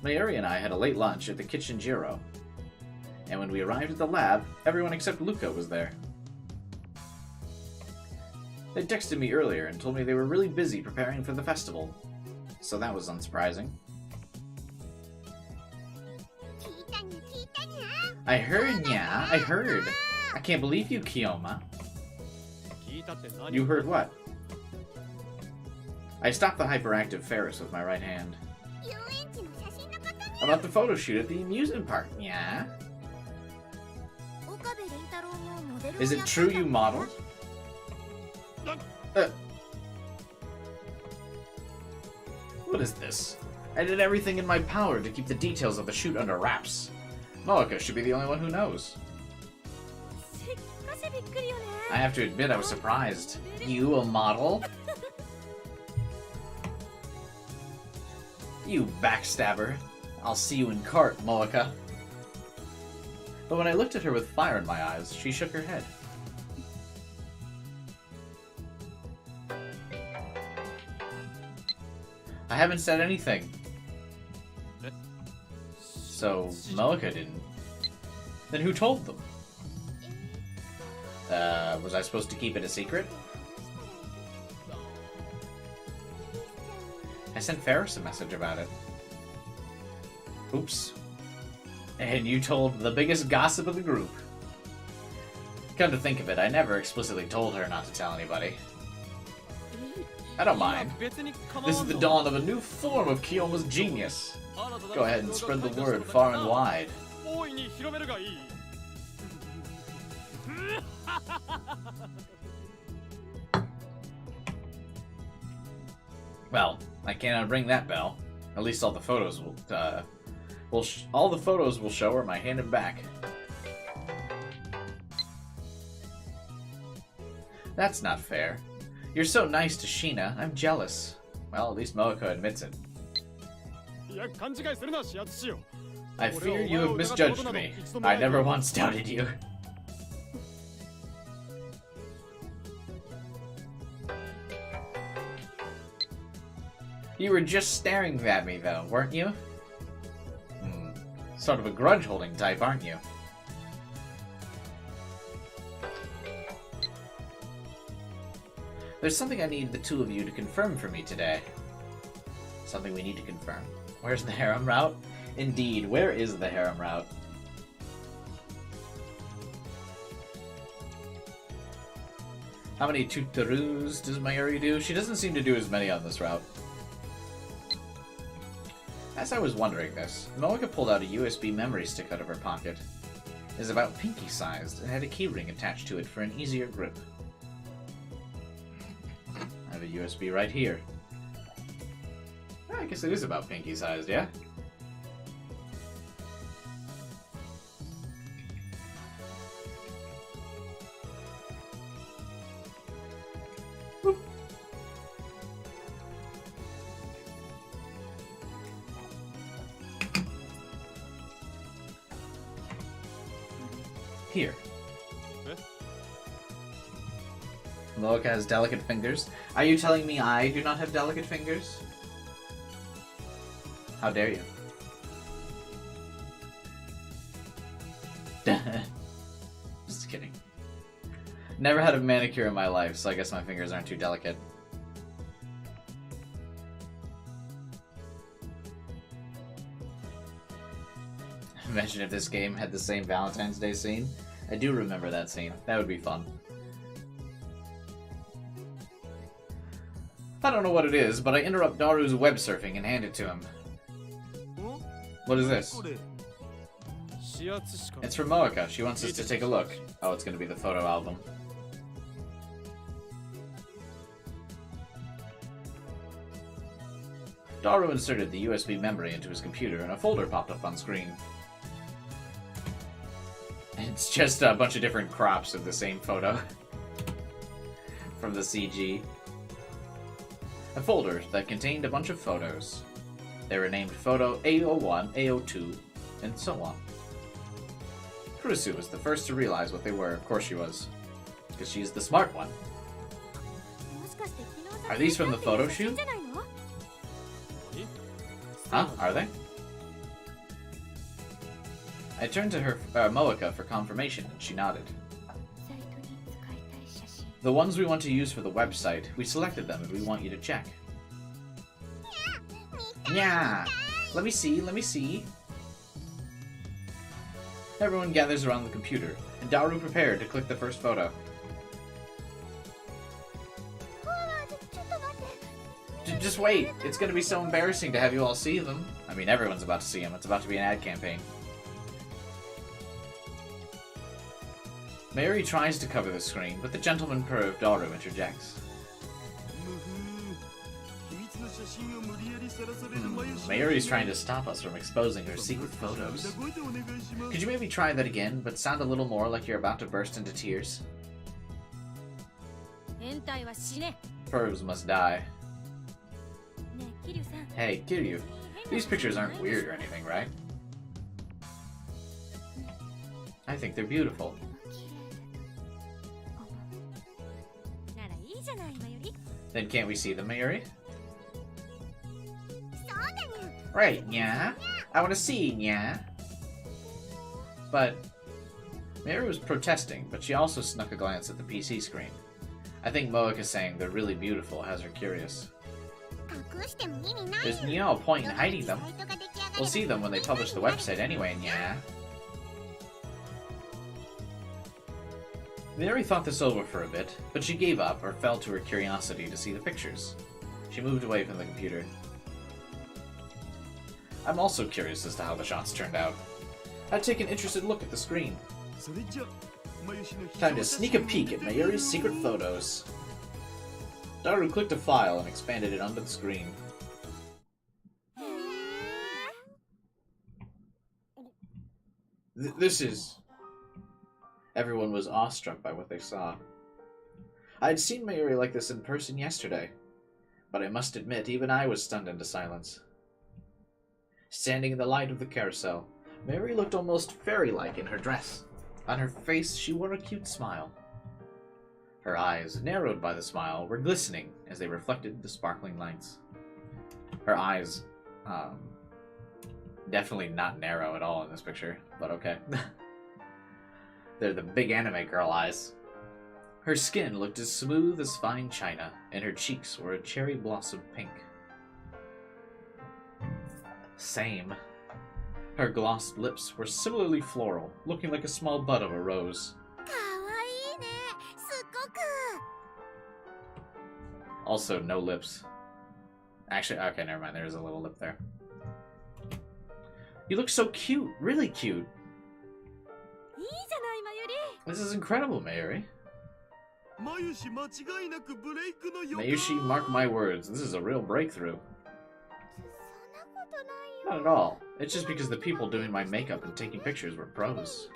Mayuri and I had a late lunch at the Kitchen Jiro, and when we arrived at the lab, everyone except Luca was there. They texted me earlier and told me they were really busy preparing for the festival, so that was unsurprising. I heard, nya, I heard. I can't believe you, Kiyoma. You heard what? I stopped the hyperactive Ferris with my right hand. About the photo shoot at the amusement park, yeah? Is it true you modeled? What is this? I did everything in my power to keep the details of the shoot under wraps. Moeka should be the only one who knows. I have to admit I was surprised. You, a model? You backstabber. I'll see you in court, Moeka. But when I looked at her with fire in my eyes, she shook her head. I haven't said anything. So, Moeka didn't. Then who told them? Was I supposed to keep it a secret? I sent Ferris a message about it. Oops. And you told the biggest gossip of the group. Come to think of it, I never explicitly told her not to tell anybody. I don't mind. This is the dawn of a new form of Kiyoma's genius. Go ahead and spread the word far and wide. Well, I cannot ring that bell. At least all the photos will, all the photos will show are my hand and back. That's not fair. You're so nice to Sheena, I'm jealous. Well, at least Moeka admits it. I fear you have misjudged me. I never once doubted you. You were just staring at me, though, weren't you? Sort of a grudge-holding type, aren't you? There's something I need the two of you to confirm for me today. Something we need to confirm. Where's the harem route? Indeed, where is the harem route? How many tutorus does Mayuri do? She doesn't seem to do as many on this route. As I was wondering this, Moeka pulled out a USB memory stick out of her pocket. It is about pinky-sized and had a keyring attached to it for an easier grip. I have a USB right here. I guess it is about pinky-sized, yeah? Whoop. Here. Moeka has delicate fingers. Are you telling me I do not have delicate fingers? How dare you? Just kidding. Never had a manicure in my life, so I guess my fingers aren't too delicate. Imagine if this game had the same Valentine's Day scene. I do remember that scene. That would be fun. I don't know what it is, but I interrupt Daru's web surfing and hand it to him. What is this? It's from Moeka. She wants us to take a look. Oh, it's going to be the photo album. Daru inserted the USB memory into his computer and a folder popped up on screen. It's just a bunch of different crops of the same photo from the CG. A folder that contained a bunch of photos. They were named Photo A01, A02, and so on. Kurusu was the first to realize what they were. Of course she was. Because she's the smart one. Are these from the Photoshoot? Huh? Are they? I turned to her, Moeka for confirmation, and she nodded. The ones we want to use for the website, we selected them and we want you to check. Yeah! Let me see, let me see. Everyone gathers around the computer, and Daru prepared to click the first photo. Just wait! It's gonna be so embarrassing to have you all see them. I mean, everyone's about to see them. It's about to be an ad campaign. Mary tries to cover the screen, but the gentleman purr of Daru interjects. Mayuri's trying to stop us from exposing her secret photos. Could you maybe try that again, but sound a little more like you're about to burst into tears? Pervs must die. Hey, Kiryu, these pictures aren't weird or anything, right? I think they're beautiful. Then can't we see them, Mayuri? Right, yeah. I want to see, yeah. But Mayuri was protesting, but she also snuck a glance at the PC screen. I think Moeka saying they're really beautiful has her curious. There's no point in hiding them. We'll see them when they publish the website anyway, yeah. Mary thought this over for a bit, but she gave up or fell to her curiosity to see the pictures. She moved away from the computer. I'm also curious as to how the shots turned out. I'd take an interested look at the screen. Time to sneak a peek at Mayuri's secret photos. Daru clicked a file and expanded it onto the screen. This is... Everyone was awestruck by what they saw. I had seen Mayuri like this in person yesterday, but I must admit, even I was stunned into silence. Standing in the light of the carousel, Mayuri looked almost fairy-like in her dress. On her face, she wore a cute smile. Her eyes, narrowed by the smile, were glistening as they reflected the sparkling lights. Her eyes, definitely not narrow at all in this picture, but okay. They're the big anime girl eyes. Her skin looked as smooth as fine china, and her cheeks were a cherry blossom pink. Same. Her glossed lips were similarly floral, looking like a small bud of a rose. Also, no lips. Actually, okay, never mind. There's a little lip there. You look so cute. Really cute. This is incredible, Mayuri. Mayushi, mark my words. This is a real breakthrough. Not at all. It's just because the people doing my makeup and taking pictures were pros.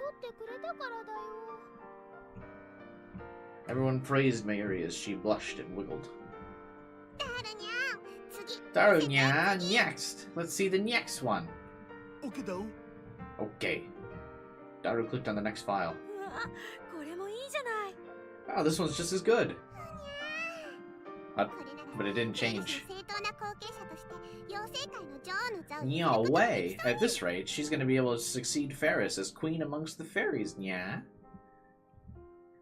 Everyone praised Mayuri as she blushed and wiggled. Darunya, next! Let's see the next one. Okay. Daru clicked on the next file. Wow, this one's just as good. But it didn't change. No way! At this rate, she's gonna be able to succeed Ferris as queen amongst the fairies, nya?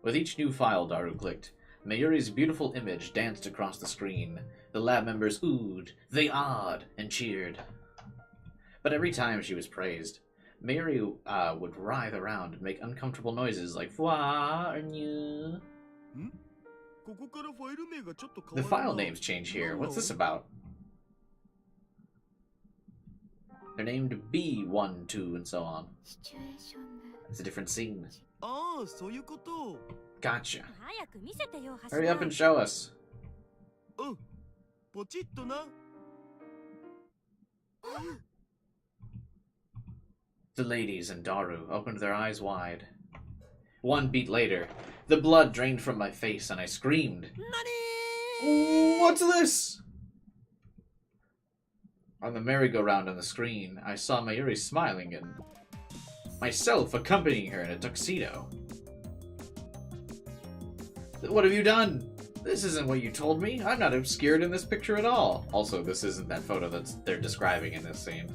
With each new file Daru clicked, Mayuri's beautiful image danced across the screen. The lab members oohed, they awed, and cheered. But every time she was praised, Mayuri would writhe around and make uncomfortable noises like "fwa" or "new." The file names change here. What's this about? They're named B1, 2, and so on. It's a different scene. Gotcha. Hurry up and show us. The ladies and Daru opened their eyes wide. One beat later, the blood drained from my face and I screamed. What's this? On the merry-go-round on the screen, I saw Mayuri smiling and myself accompanying her in a tuxedo. What have you done? This isn't what you told me. I'm not obscured in this picture at all. Also, this isn't that photo they're describing in this scene.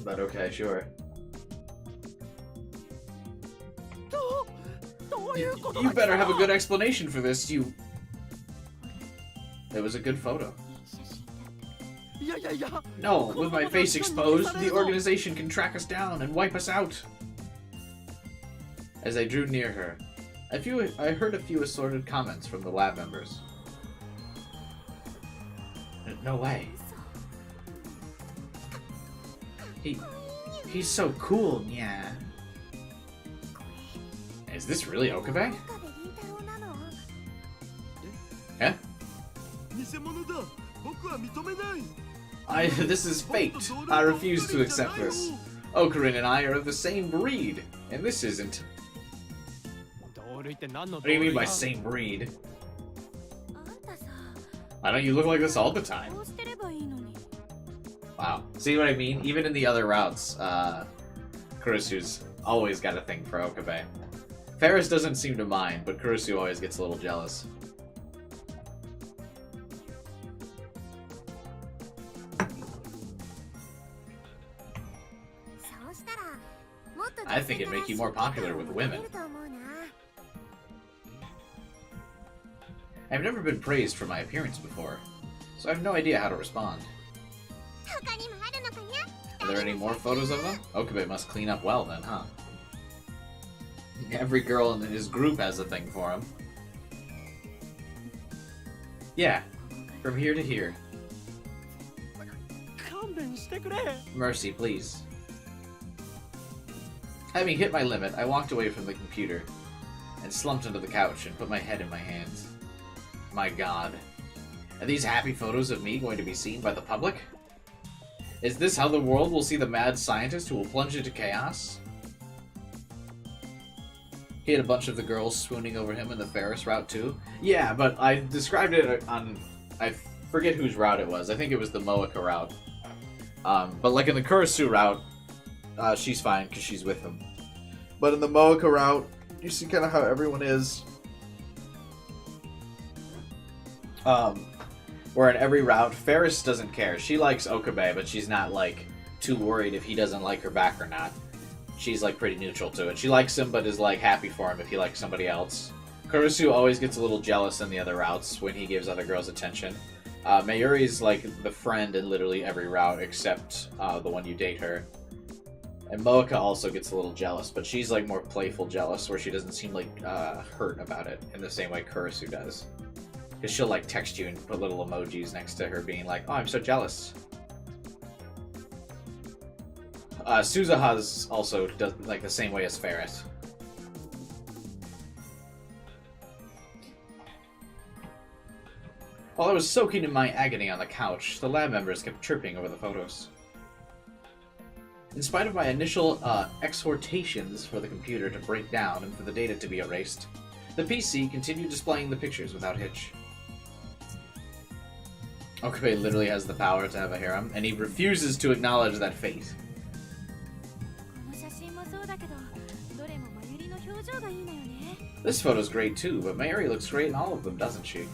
But okay, sure. You better have a good explanation for this, you... It was a good photo. No, with my face exposed, the organization can track us down and wipe us out. As I drew near her, I heard a few assorted comments from the lab members. No way. He's so cool, yeah. Is this really Okabe? Yeah? This is faked. I refuse to accept this. Okarin and I are of the same breed, and this isn't. What do you mean by same breed? Why don't you look like this all the time? Wow. See what I mean? Even in the other routes, Kurisu's always got a thing for Okabe. Ferris doesn't seem to mind, but Kurisu always gets a little jealous. I think it'd make you more popular with women. I've never been praised for my appearance before, so I have no idea how to respond. Are there any more photos of them? Okabe must clean up well then, huh? Every girl in his group has a thing for him. Yeah, from here to here. Mercy, please. Having hit my limit, I walked away from the computer and slumped into the couch and put my head in my hands. My god. Are these happy photos of me going to be seen by the public? Is this how the world will see the mad scientist who will plunge into chaos? He had a bunch of the girls swooning over him in the Ferris route too. Yeah, but I described it on... I forget whose route it was. I think it was the Moeka route. But like in the Kurisu route, she's fine because she's with him. But in the Moeka route, you see kind of how everyone is. Where in every route, Ferris doesn't care. She likes Okabe, but she's not, like, too worried if he doesn't like her back or not. She's, like, pretty neutral to it. She likes him, but is, like, happy for him if he likes somebody else. Kurusu always gets a little jealous in the other routes when he gives other girls attention. Mayuri's, like, the friend in literally every route except the one you date her. And Moeka also gets a little jealous, but she's, like, more playful jealous, where she doesn't seem, like, hurt about it in the same way Kurusu does. Because she'll, like, text you and put little emojis next to her being like, oh, I'm so jealous. Suzuha's also does, like, the same way as Ferris. While I was soaking in my agony on the couch, the lab members kept chirping over the photos. In spite of my initial exhortations for the computer to break down and for the data to be erased, the PC continued displaying the pictures without hitch. Okabe literally has the power to have a harem, and he refuses to acknowledge that fate. This photo's great too, but Mayuri looks great in all of them, doesn't she?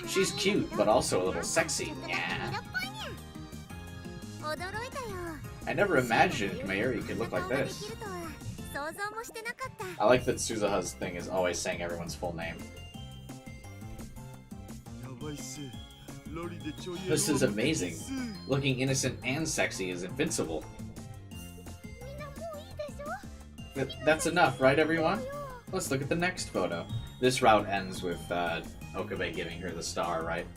She's cute, but also a little sexy, yeah. I never imagined Mayuri could look like this. I like that Suzuha's thing is always saying everyone's full name. This is amazing. Looking innocent and sexy is invincible. That's enough, right everyone? Let's look at the next photo. This route ends with Okabe giving her the star, right?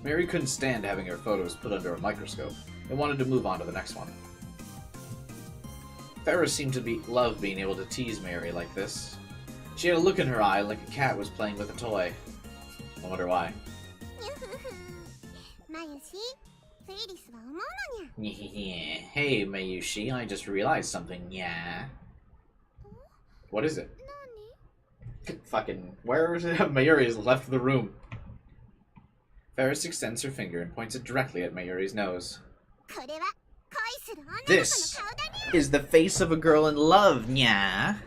Mary couldn't stand having her photos put under a microscope and wanted to move on to the next one. Ferris seemed to love being able to tease Mary like this. She had a look in her eye like a cat was playing with a toy. I wonder why. Hey, Mayushi, I just realized something, yeah. What is it? Fucking, where is it? Mayuri has left the room. Ferris extends her finger and points it directly at Mayuri's nose. This is the face of a girl in love, nya.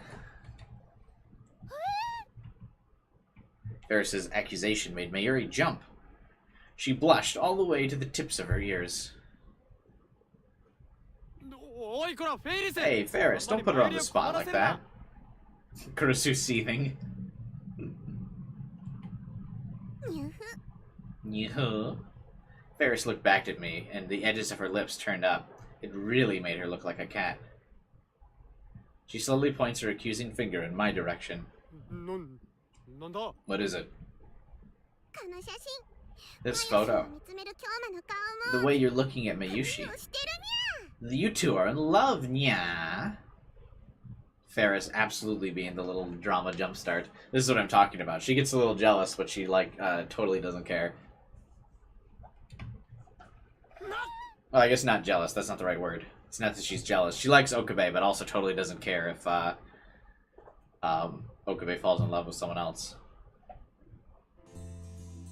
Ferris's accusation made Mayuri jump. She blushed all the way to the tips of her ears. Hey, Ferris, don't put her on the spot like that. Kurusu seething. Yoo-hoo. Ferris looked back at me, and the edges of her lips turned up. It really made her look like a cat. She slowly points her accusing finger in my direction. What is it? This photo. The way you're looking at Mayushi. You two are in love, nya. Ferris absolutely being the little drama jumpstart. This is what I'm talking about. She gets a little jealous, but she, like, totally doesn't care. Well, I guess not jealous. That's not the right word. It's not that she's jealous. She likes Okabe, but also totally doesn't care if Okabe falls in love with someone else.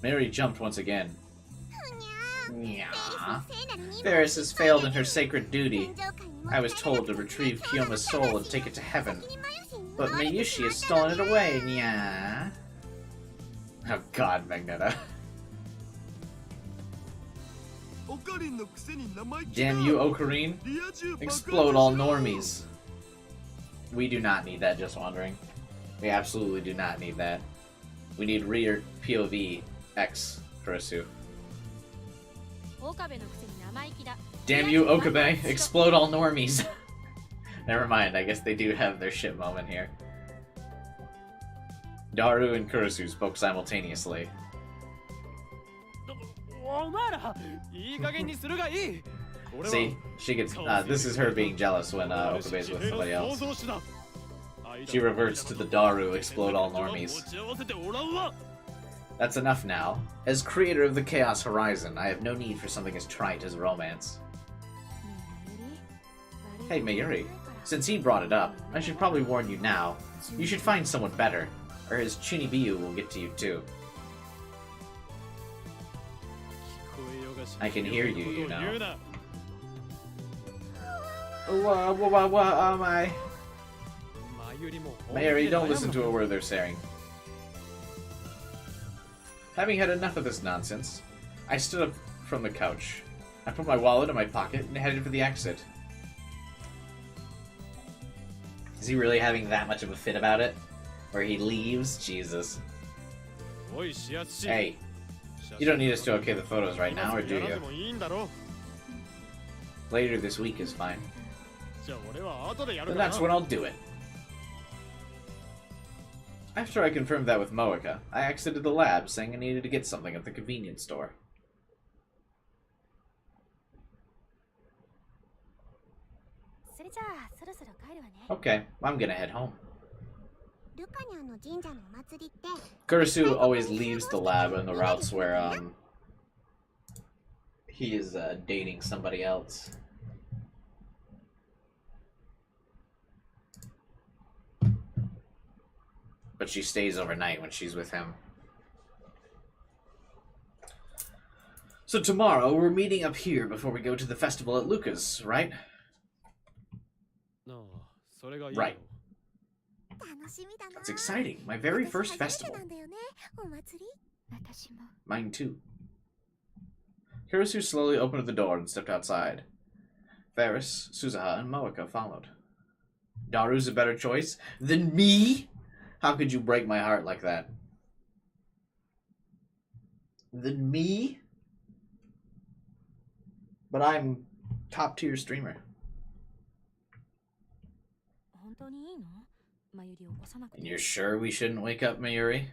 Mary jumped once again. Nya. Ferris has failed in her sacred duty. I was told to retrieve Kiyoma's soul and take it to heaven. But Mayushi has stolen it away, nya. Oh god, Magneta. Damn you, Ocarine. Explode all normies. We do not need that, just wondering. We absolutely do not need that. We need rear POV X Kurusu. Damn you, Okabe. Explode all normies. Never mind, I guess they do have their shit moment here. Daru and Kurusu spoke simultaneously. See, she gets, this is her being jealous when Okabe's with somebody else. She reverts to the Daru, explode all normies. That's enough now. As creator of the Chaos Horizon, I have no need for something as trite as romance. Hey Mayuri, since he brought it up, I should probably warn you now. You should find someone better, or his Chunibiyu will get to you too. I can hear you, you know. What am I? Mayuri, don't listen to a word they're saying. Having had enough of this nonsense, I stood up from the couch. I put my wallet in my pocket and headed for the exit. Is he really having that much of a fit about it? Where he leaves? Jesus. Hey, you don't need us to okay the photos right now, or do you? Later this week is fine. Then that's when I'll do it. After I confirmed that with Moeka, I exited the lab, saying I needed to get something at the convenience store. Okay, I'm gonna head home. Kurisu always leaves the lab in the routes where, he is, dating somebody else. But she stays overnight when she's with him. So tomorrow, we're meeting up here before we go to the festival at Luca's, right? Right. That's exciting. My very first festival. Mine too. Kurisu slowly opened the door and stepped outside. Ferris, Suzuha, and Moeka followed. Daru's a better choice than me? How could you break my heart like that? Than me? But I'm top tier streamer. And you're sure we shouldn't wake up Mayuri?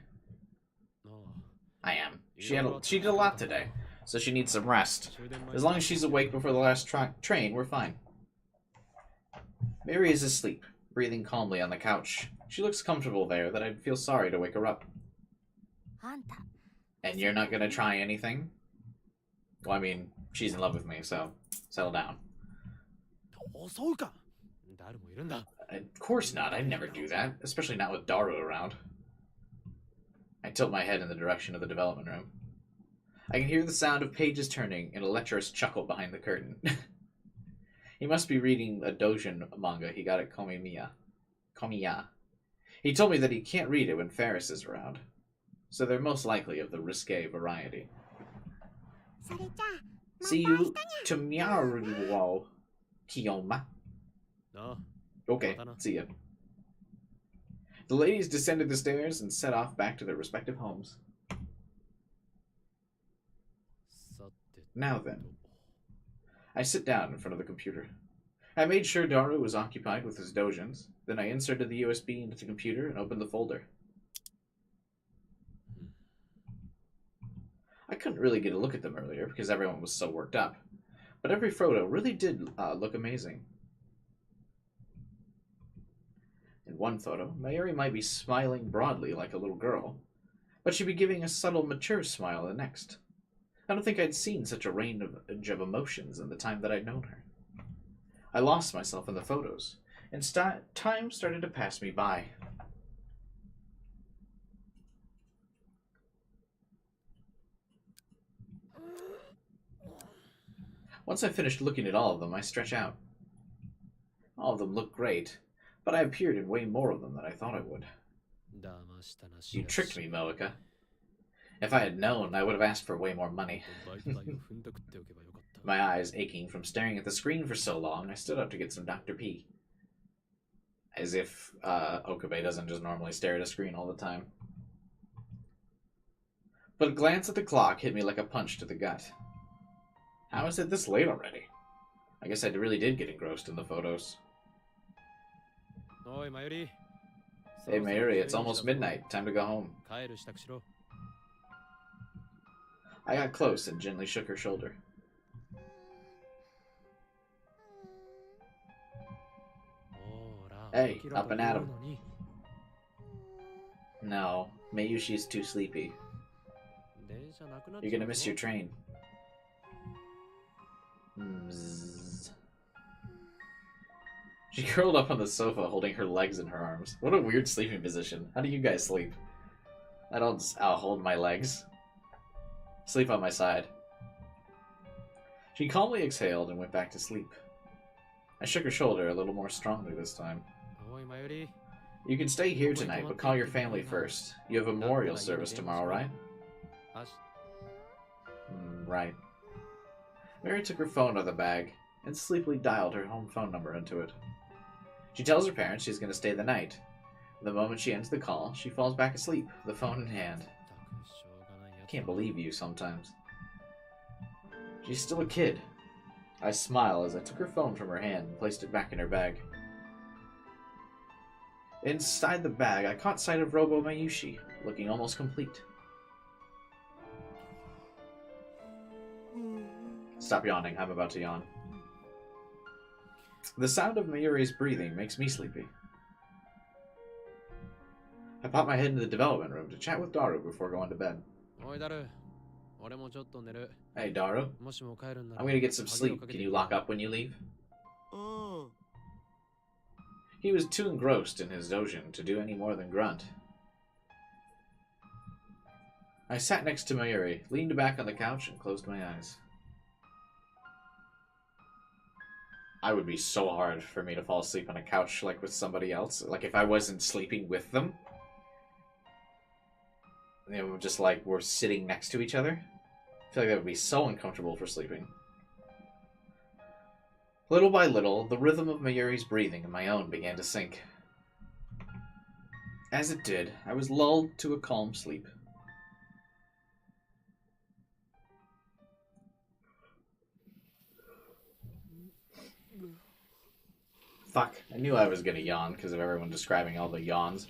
I am. She did a lot today, so she needs some rest. As long as she's awake before the last train, we're fine. Mayuri is asleep, breathing calmly on the couch. She looks comfortable there that I'd feel sorry to wake her up. And you're not gonna try anything? Well, I mean, she's in love with me, so settle down. Of course not. I'd never do that, especially not with Daru around. I tilt my head in the direction of the development room. I can hear the sound of pages turning and a lecherous chuckle behind the curtain. He must be reading a doujin manga he got at Komiya. He told me that he can't read it when Ferris is around, so they're most likely of the risque variety. See you tomorrow, Kiyoma. Okay, see ya. The ladies descended the stairs and set off back to their respective homes. Now then. I sit down in front of the computer. I made sure Daru was occupied with his doujins, then I inserted the USB into the computer and opened the folder. I couldn't really get a look at them earlier because everyone was so worked up, but every photo really did look amazing. In one photo, Mayuri might be smiling broadly like a little girl, but she'd be giving a subtle, mature smile the next. I don't think I'd seen such a range of emotions in the time that I'd known her. I lost myself in the photos, and time started to pass me by. Once I finished looking at all of them, I stretch out. All of them look great, but I appeared in way more of them than I thought I would. You tricked me, Moeka. If I had known, I would have asked for way more money. My eyes aching from staring at the screen for so long, I stood up to get some Dr. P. As if Okabe doesn't just normally stare at a screen all the time. But a glance at the clock hit me like a punch to the gut. How is it this late already? I guess I really did get engrossed in the photos. Hey Mayuri, it's almost midnight. Time to go home. I got close and gently shook her shoulder. Hey, up and at 'em. No, Mayushi's too sleepy. You're gonna miss your train. Bzzz. She curled up on the sofa, holding her legs in her arms. What a weird sleeping position. How do you guys sleep? I don't hold my legs. Sleep on my side. She calmly exhaled and went back to sleep. I shook her shoulder a little more strongly this time. You can stay here tonight, but call your family first. You have a memorial service tomorrow, right? Right. Mary took her phone out of the bag and sleepily dialed her home phone number into it. She tells her parents she's going to stay the night. The moment she ends the call, she falls back asleep, the phone in hand. I can't believe you sometimes. She's still a kid. I smile as I took her phone from her hand and placed it back in her bag. Inside the bag, I caught sight of Robo Mayushi, looking almost complete. Stop yawning, I'm about to yawn. The sound of Mayuri's breathing makes me sleepy. I pop my head into the development room to chat with Daru before going to bed. Hey, Daru. I'm gonna get some sleep. Can you lock up when you leave? He was too engrossed in his dojin to do any more than grunt. I sat next to Mayuri, leaned back on the couch, and closed my eyes. I would be so hard for me to fall asleep on a couch like with somebody else. Like if I wasn't sleeping with them. You know, just like we're sitting next to each other. I feel like that would be so uncomfortable for sleeping. Little by little, the rhythm of Mayuri's breathing and my own began to sync. As it did, I was lulled to a calm sleep. Fuck, I knew I was gonna yawn because of everyone describing all the yawns.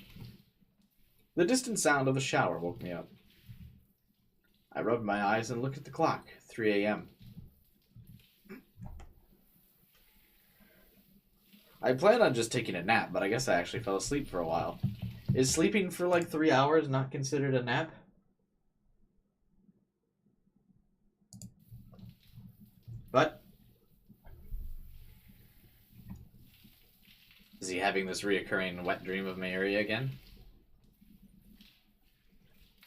The distant sound of the shower woke me up. I rubbed my eyes and looked at the clock, 3 a.m. I planned on just taking a nap, but I guess I actually fell asleep for a while. Is sleeping for like 3 hours not considered a nap? But is he having this reoccurring wet dream of Mayuri again?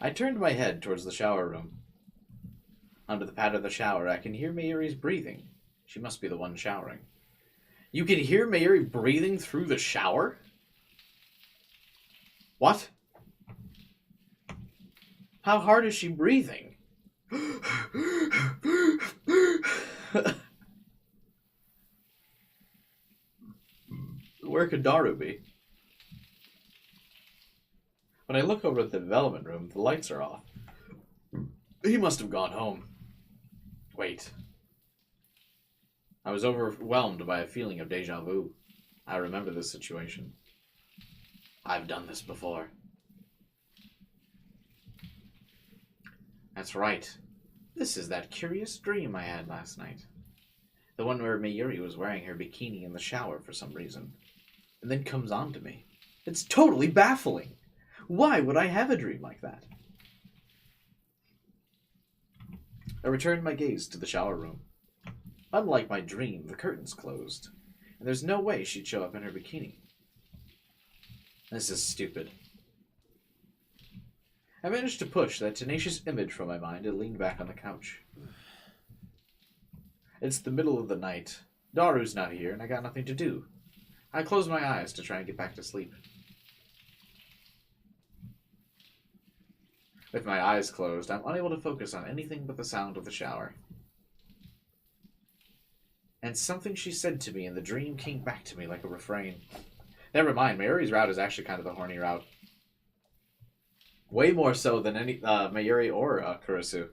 I turned my head towards the shower room. Under the pad of the shower, I can hear Mayuri's breathing. She must be the one showering. You can hear Mayuri breathing through the shower? What? How hard is she breathing? Where could Daru be? When I look over at the development room, the lights are off. He must have gone home. Wait. I was overwhelmed by a feeling of deja vu. I remember this situation. I've done this before. That's right. This is that curious dream I had last night. The one where Mayuri was wearing her bikini in the shower for some reason. And then comes on to me. It's totally baffling. Why would I have a dream like that? I returned my gaze to the shower room. Unlike my dream, the curtains closed, and there's no way she'd show up in her bikini. This is stupid. I managed to push that tenacious image from my mind and leaned back on the couch. It's the middle of the night. Daru's not here, and I got nothing to do. I closed my eyes to try and get back to sleep. With my eyes closed, I'm unable to focus on anything but the sound of the shower. And something she said to me in the dream came back to me like a refrain. Never mind, Mayuri's route is actually kind of the horny route. Way more so than any Mayuri or Kurisu.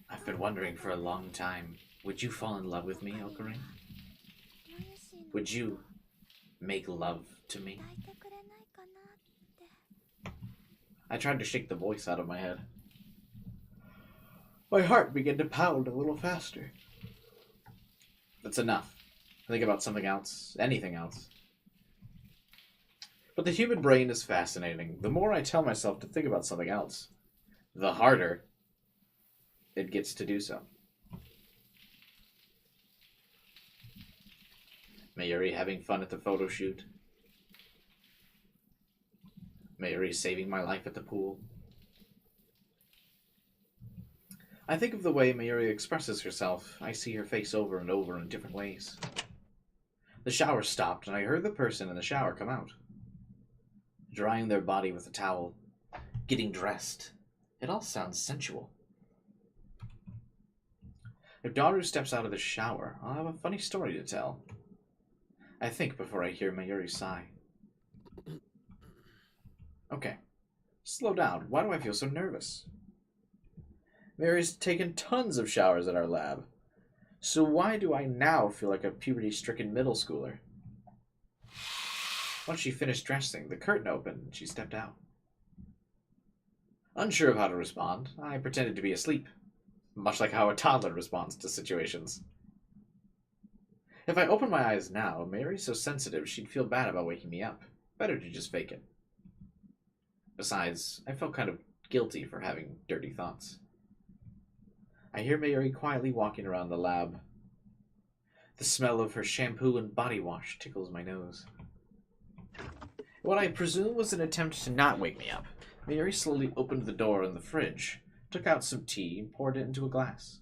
I've been wondering for a long time, would you fall in love with me, Okarin? Would you make love to me? I tried to shake the voice out of my head. My heart began to pound a little faster. That's enough. Think about something else, anything else. But the human brain is fascinating. The more I tell myself to think about something else, the harder it gets to do so. Mayuri having fun at the photo shoot. Mayuri saving my life at the pool. I think of the way Mayuri expresses herself. I see her face over and over in different ways. The shower stopped, and I heard the person in the shower come out, drying their body with a towel, getting dressed. It all sounds sensual. If Daru steps out of the shower, I'll have a funny story to tell. I think before I hear Mayuri sigh. Okay, slow down. Why do I feel so nervous? Mayuri's taken tons of showers at our lab. So why do I now feel like a puberty-stricken middle schooler? Once she finished dressing, the curtain opened and she stepped out. Unsure of how to respond, I pretended to be asleep, much like how a toddler responds to situations. If I open my eyes now, Mary's so sensitive she'd feel bad about waking me up. Better to just fake it. Besides, I felt kind of guilty for having dirty thoughts. I hear Mayuri quietly walking around the lab. The smell of her shampoo and body wash tickles my nose. What I presume was an attempt to not wake me up, Mayuri slowly opened the door in the fridge, took out some tea, and poured it into a glass.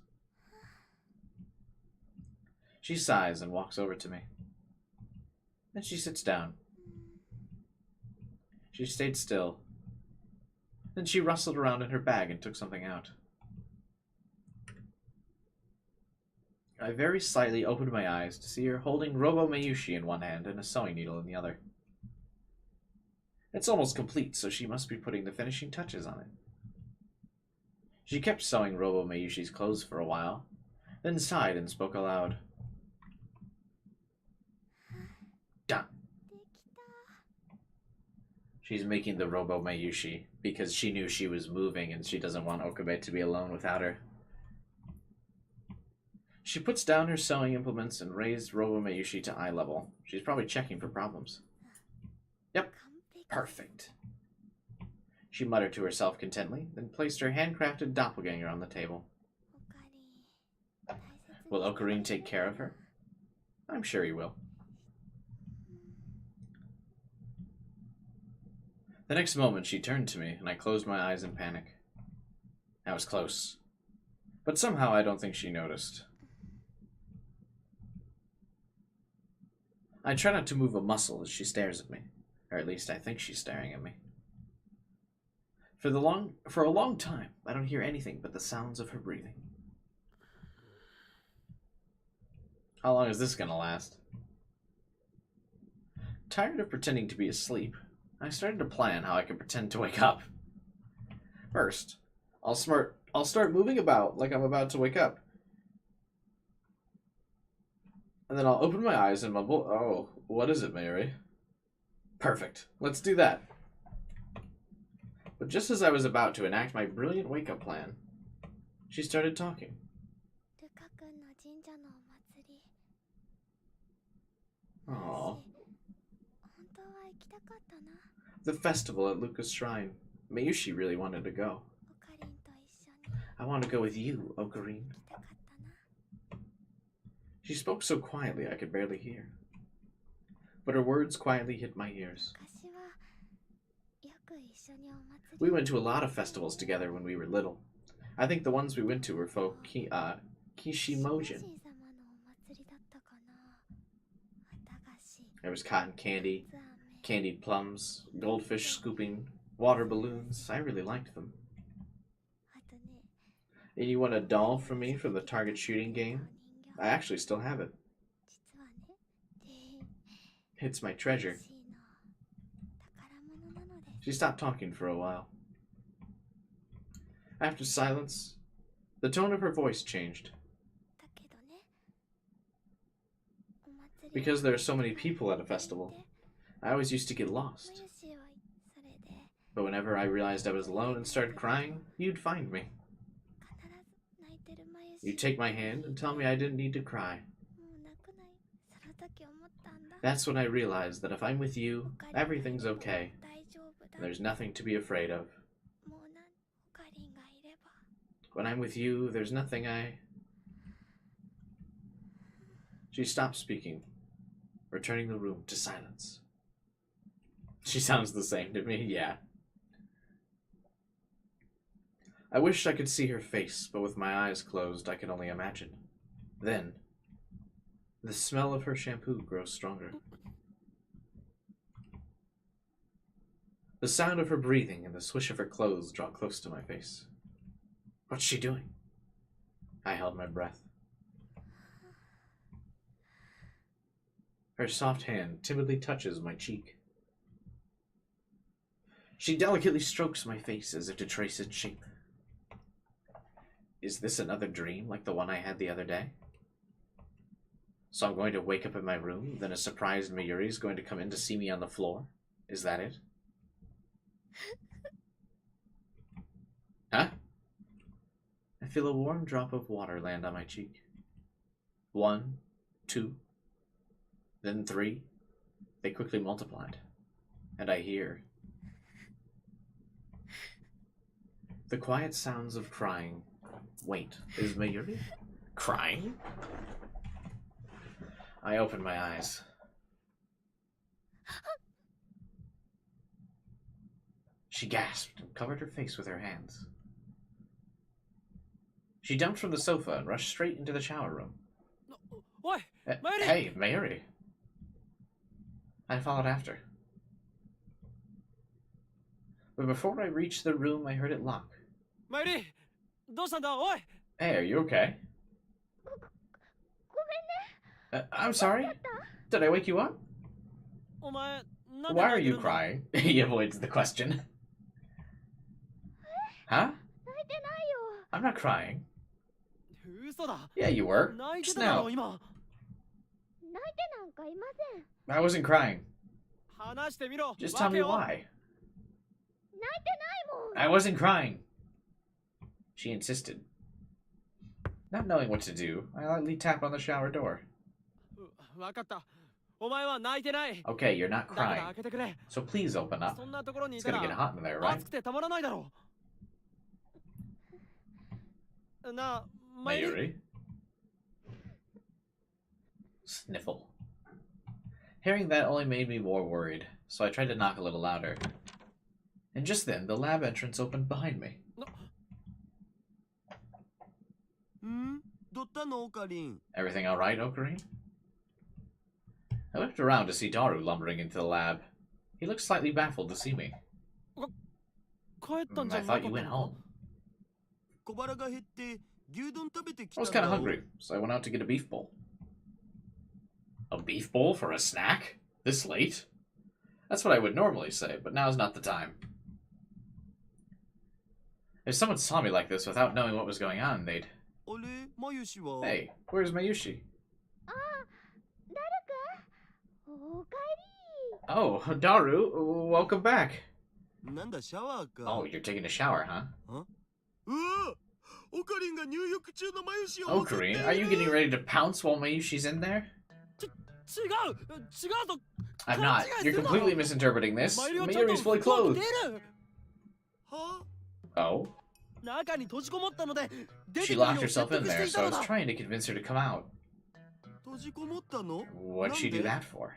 She sighs and walks over to me. Then she sits down. She stayed still. Then she rustled around in her bag and took something out. I very slightly opened my eyes to see her holding Robo Mayushi in one hand and a sewing needle in the other. It's almost complete, so she must be putting the finishing touches on it. She kept sewing Robo Mayushi's clothes for a while, then sighed and spoke aloud. Done. She's making the Robo Mayushi because she knew she was moving and she doesn't want Okabe to be alone without her. She puts down her sewing implements and raised Robo Mayushi to eye level. She's probably checking for problems. Yep, perfect. She muttered to herself contently, then placed her handcrafted doppelganger on the table. Will Ocarine take care of her? I'm sure he will. The next moment she turned to me, and I closed my eyes in panic. I was close, but somehow I don't think she noticed. I try not to move a muscle as she stares at me, or at least I think she's staring at me. For a long time, I don't hear anything but the sounds of her breathing. How long is this gonna last? Tired of pretending to be asleep, I started to plan how I could pretend to wake up. First, I'll start moving about like I'm about to wake up. And then I'll open my eyes and mumble, "Oh, what is it, Mary?" Perfect. Let's do that. But just as I was about to enact my brilliant wake-up plan, she started talking. Aww. The festival at Luca's shrine. Mayushi really wanted to go. I want to go with you, Ocarine. She spoke so quietly I could barely hear. But her words quietly hit my ears. We went to a lot of festivals together when we were little. I think the ones we went to were for Kishimojin. There was cotton candy, candied plums, goldfish scooping, water balloons. I really liked them. And you won a doll from me for the target shooting game? I actually still have it. It's my treasure. She stopped talking for a while. After silence, the tone of her voice changed. Because there are so many people at a festival, I always used to get lost. But whenever I realized I was alone and started crying, you'd find me. You'd take my hand and tell me I didn't need to cry. That's when I realized that if I'm with you, everything's okay. There's nothing to be afraid of. When I'm with you, there's nothing She stopped speaking, returning the room to silence. She sounds the same to me, yeah. I wished I could see her face, but with my eyes closed, I could only imagine. Then, the smell of her shampoo grows stronger. The sound of her breathing and the swish of her clothes draw close to my face. What's she doing? I held my breath. Her soft hand timidly touches my cheek. She delicately strokes my face as if to trace its shape. Is this another dream like the one I had the other day? So I'm going to wake up in my room, then a surprised Mayuri is going to come in to see me on the floor? Is that it? Huh? I feel a warm drop of water land on my cheek. 1, 2, then 3. They quickly multiplied. And I hear the quiet sounds of crying. Wait, is Mayuri crying? I open my eyes. She gasped and covered her face with her hands. She jumped from the sofa and rushed straight into the shower room. Oi, Mayuri! Hey, Mayuri. I followed after. But before I reached the room, I heard it lock. Mayuri! どうしたんだ? Oi! Hey, are you okay? I'm sorry? Did I wake you up? お前、なんで Why 泣 are いて you るんだ? crying? He avoids the question. Huh? I'm not crying. 嘘だ. Yeah, you were. 泣いて Just ただろ now. 今. I wasn't crying. 話してみろ. Just tell me 訳を. why. I wasn't crying. She insisted. Not knowing what to do, I lightly tapped on the shower door. わかった. お前は泣いてない. Okay, you're not だから crying. 開けてくれ. So please open up. そんなところにい It's た gonna get ら hot in there, right? 暑くてたまらないだろう. なあ、Mayuri. Sniffle. Hearing that only made me more worried, so I tried to knock a little louder. And just then, the lab entrance opened behind me. どったのオカリン? Everything alright, Ocarine? I looked around to see Daru lumbering into the lab. He looked slightly baffled to see me. 帰ったんじゃ I なか thought った you went の home. 小腹が減って牛丼食べてき I た was んだ kind of ろ hungry, so I went out to get a beef bowl. A beef bowl for a snack? This late? That's what I would normally say, but now's not the time. If someone saw me like this without knowing what was going on, they'd... あれ、マユシは Hey, where's Mayushi? Oh, Daru, welcome back. なんだシャワーか Oh, you're taking a shower, huh? うわオカリンが入浴中のマユシを Ocarine, are you getting ready to pounce while Mayushi's in there? 違うと I'm not. You're completely misinterpreting this. Mayuri's fully clothed. は Oh? 中に閉じこもったので出て She くるよ locked う herself 説 in 得して there, い so た I の was だ trying to convince her to come out. 閉じこもったの What'd she do that for?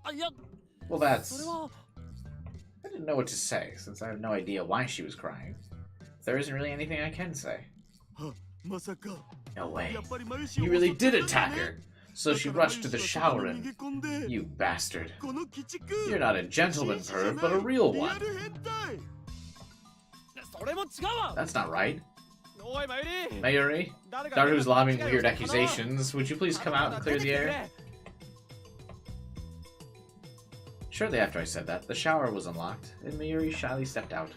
あいや Well, それ that's... は I didn't know what to say, since I have no idea why she was crying. There isn't really anything I can say. まさか No way. やっぱりマユシを You really did attack her! So she rushed to the shower and... 逃げ込んで You bastard. この鬼畜 You're not a gentleman perv, but a real リア one. ル変態それも違うわ That's not right. おいマユリ Mayuri? 誰か Daru's lobbing 間違いを weird したかな accusations. Would you please come out and clear the air? Shortly after I said that, the shower was unlocked, and Mayuri shyly stepped out.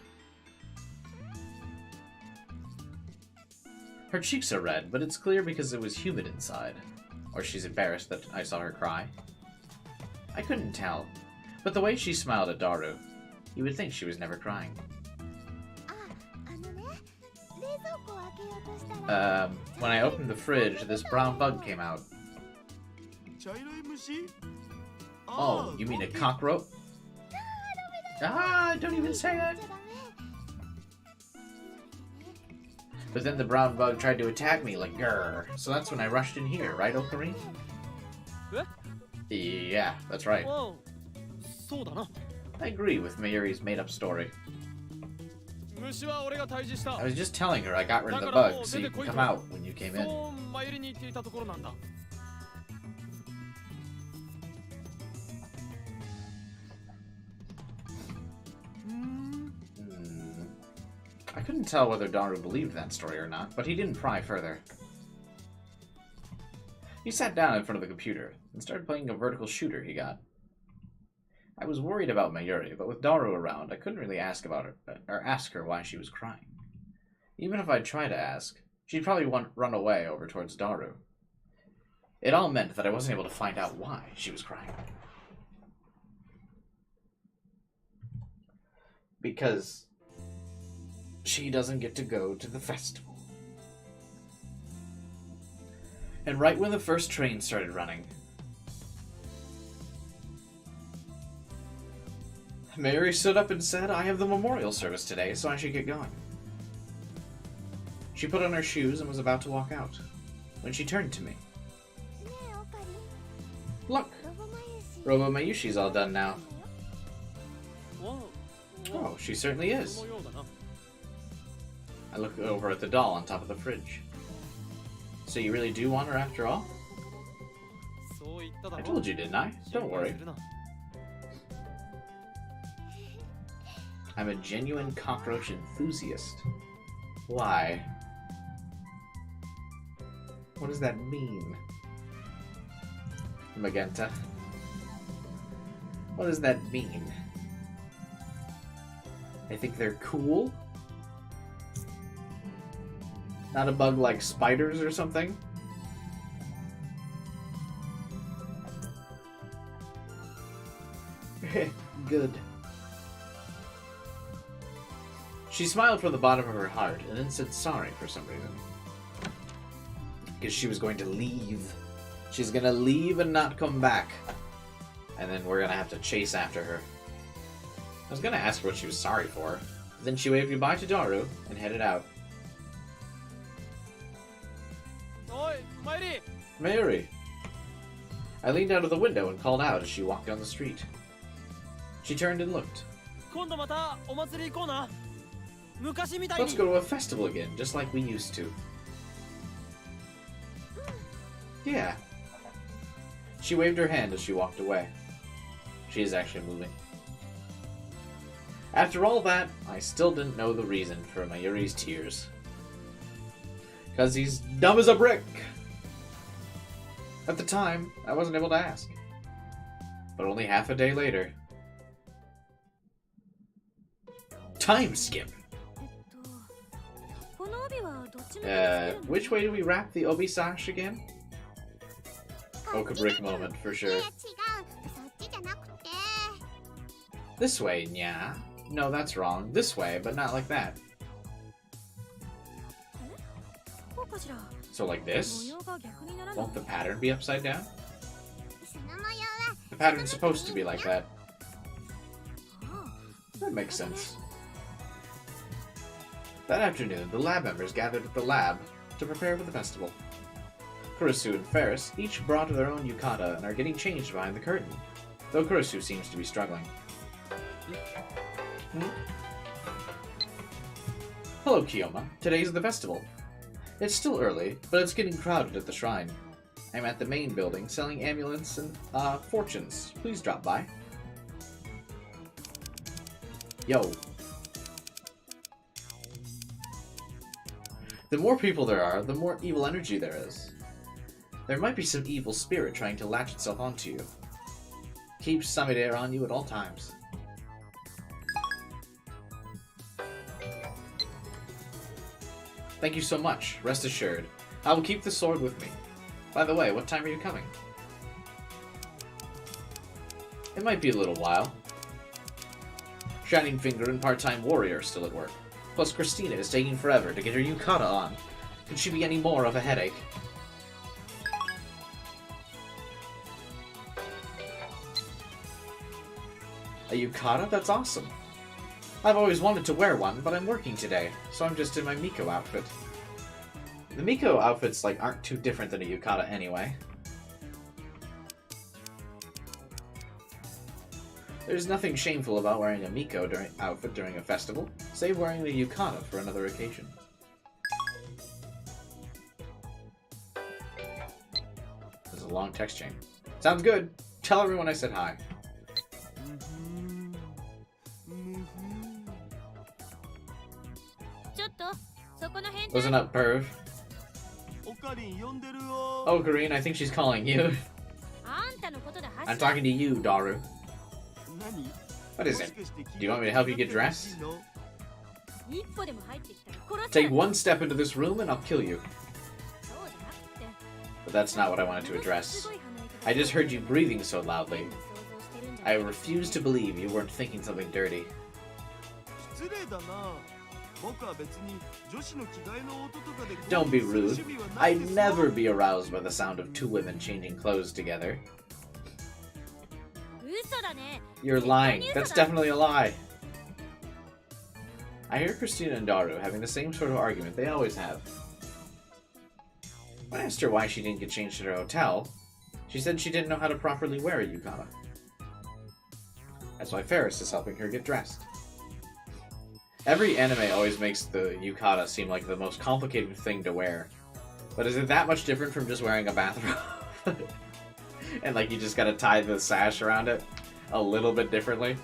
Her cheeks are red, but it's clear because it was humid inside. Or she's embarrassed that I saw her cry. I couldn't tell, but the way she smiled at Daru, you would think she was never crying. When I opened the fridge, this brown bug came out. 茶色い虫 Oh, you mean a cockroach? Ah, don't even say that! But then the brown bug tried to attack me like grrr, so that's when I rushed in here, right, Ocarine? Yeah, that's right. おうそうだな I agree with Mayuri's made-up story. I was just telling her I got rid of the bug, so you can come out when you came in. I couldn't tell whether Daru believed that story or not, but he didn't pry further. He sat down in front of the computer and started playing a vertical shooter he got. I was worried about Mayuri, but with Daru around, I couldn't really ask her why she was crying. Even if I'd try to ask, she'd probably run away over towards Daru. It all meant that I wasn't able to find out why she was crying. Because she doesn't get to go to the festival. And right when the first train started running, Mary stood up and said, "I have the memorial service today, so I should get going." She put on her shoes and was about to walk out, when she turned to me. "Look, Robo Mayushi's all done now." "Oh, she certainly is." I look over at the doll on top of the fridge. "So you really do want her after all?" "I told you, didn't I? Don't worry. I'm a genuine cockroach enthusiast." "Why? What does that mean?" "Magenta. What does that mean? I think they're cool? Not a bug like spiders or something?" "Good." She smiled from the bottom of her heart and then said sorry for some reason. Because she was going to leave. She's gonna leave and not come back. And then we're gonna have to chase after her. I was gonna ask her what she was sorry for. Then she waved goodbye to Daru and headed out. Oi, Mayuri! "Mayuri!" I leaned out of the window and called out as she walked down the street. She turned and looked. "Let's go to a festival again, just like we used to." "Yeah." She waved her hand as she walked away. She is actually moving. After all that, I still didn't know the reason for Mayuri's tears. 'Cause he's dumb as a brick! At the time, I wasn't able to ask. But only half a day later... Time skip! Which way do we wrap the obi sash again? Oka-brick moment, for sure. This way, nya. No, that's wrong. This way, but not like that. So like this? Won't the pattern be upside down? The pattern's supposed to be like that. That makes sense. That afternoon, the lab members gathered at the lab to prepare for the festival. Kurusu and Ferris each brought their own yukata and are getting changed behind the curtain, though Kurusu seems to be struggling. "Hello, Kiyoma. Today's the festival. It's still early, but it's getting crowded at the shrine. I'm at the main building selling amulets and, fortunes. Please drop by." Yo. The more people there are, the more evil energy there is. There might be some evil spirit trying to latch itself onto you. Keep Samide on you at all times. "Thank you so much. Rest assured. I will keep the sword with me. By the way, what time are you coming?" "It might be a little while. Shining Finger and Part-Time Warrior are still at work. Plus Christina is taking forever to get her yukata on. Could she be any more of a headache?" "A yukata? That's awesome. I've always wanted to wear one, but I'm working today, so I'm just in my Miko outfit." The Miko outfits aren't too different than a yukata anyway. There's nothing shameful about wearing a Miko outfit during a festival, save wearing the yukata for another occasion. There's a long text chain. Sounds good. Tell everyone I said hi. Listen up, perv. Oh, Karine, I think she's calling you. I'm talking to you, Daru. What is it? Do you want me to help you get dressed? Take one step into this room and I'll kill you. But that's not what I wanted to address. I just heard you breathing so loudly. I refuse to believe you weren't thinking something dirty. Don't be rude. I'd never be aroused by the sound of two women changing clothes together. You're lying. That's definitely a lie. I hear Christina and Daru having the same sort of argument they always have. When I asked her why she didn't get changed at her hotel, she said she didn't know how to properly wear a yukata. That's why Ferris is helping her get dressed. Every anime always makes the yukata seem like the most complicated thing to wear. But is it that much different from just wearing a bathrobe? And like you just gotta tie the sash around it a little bit differently?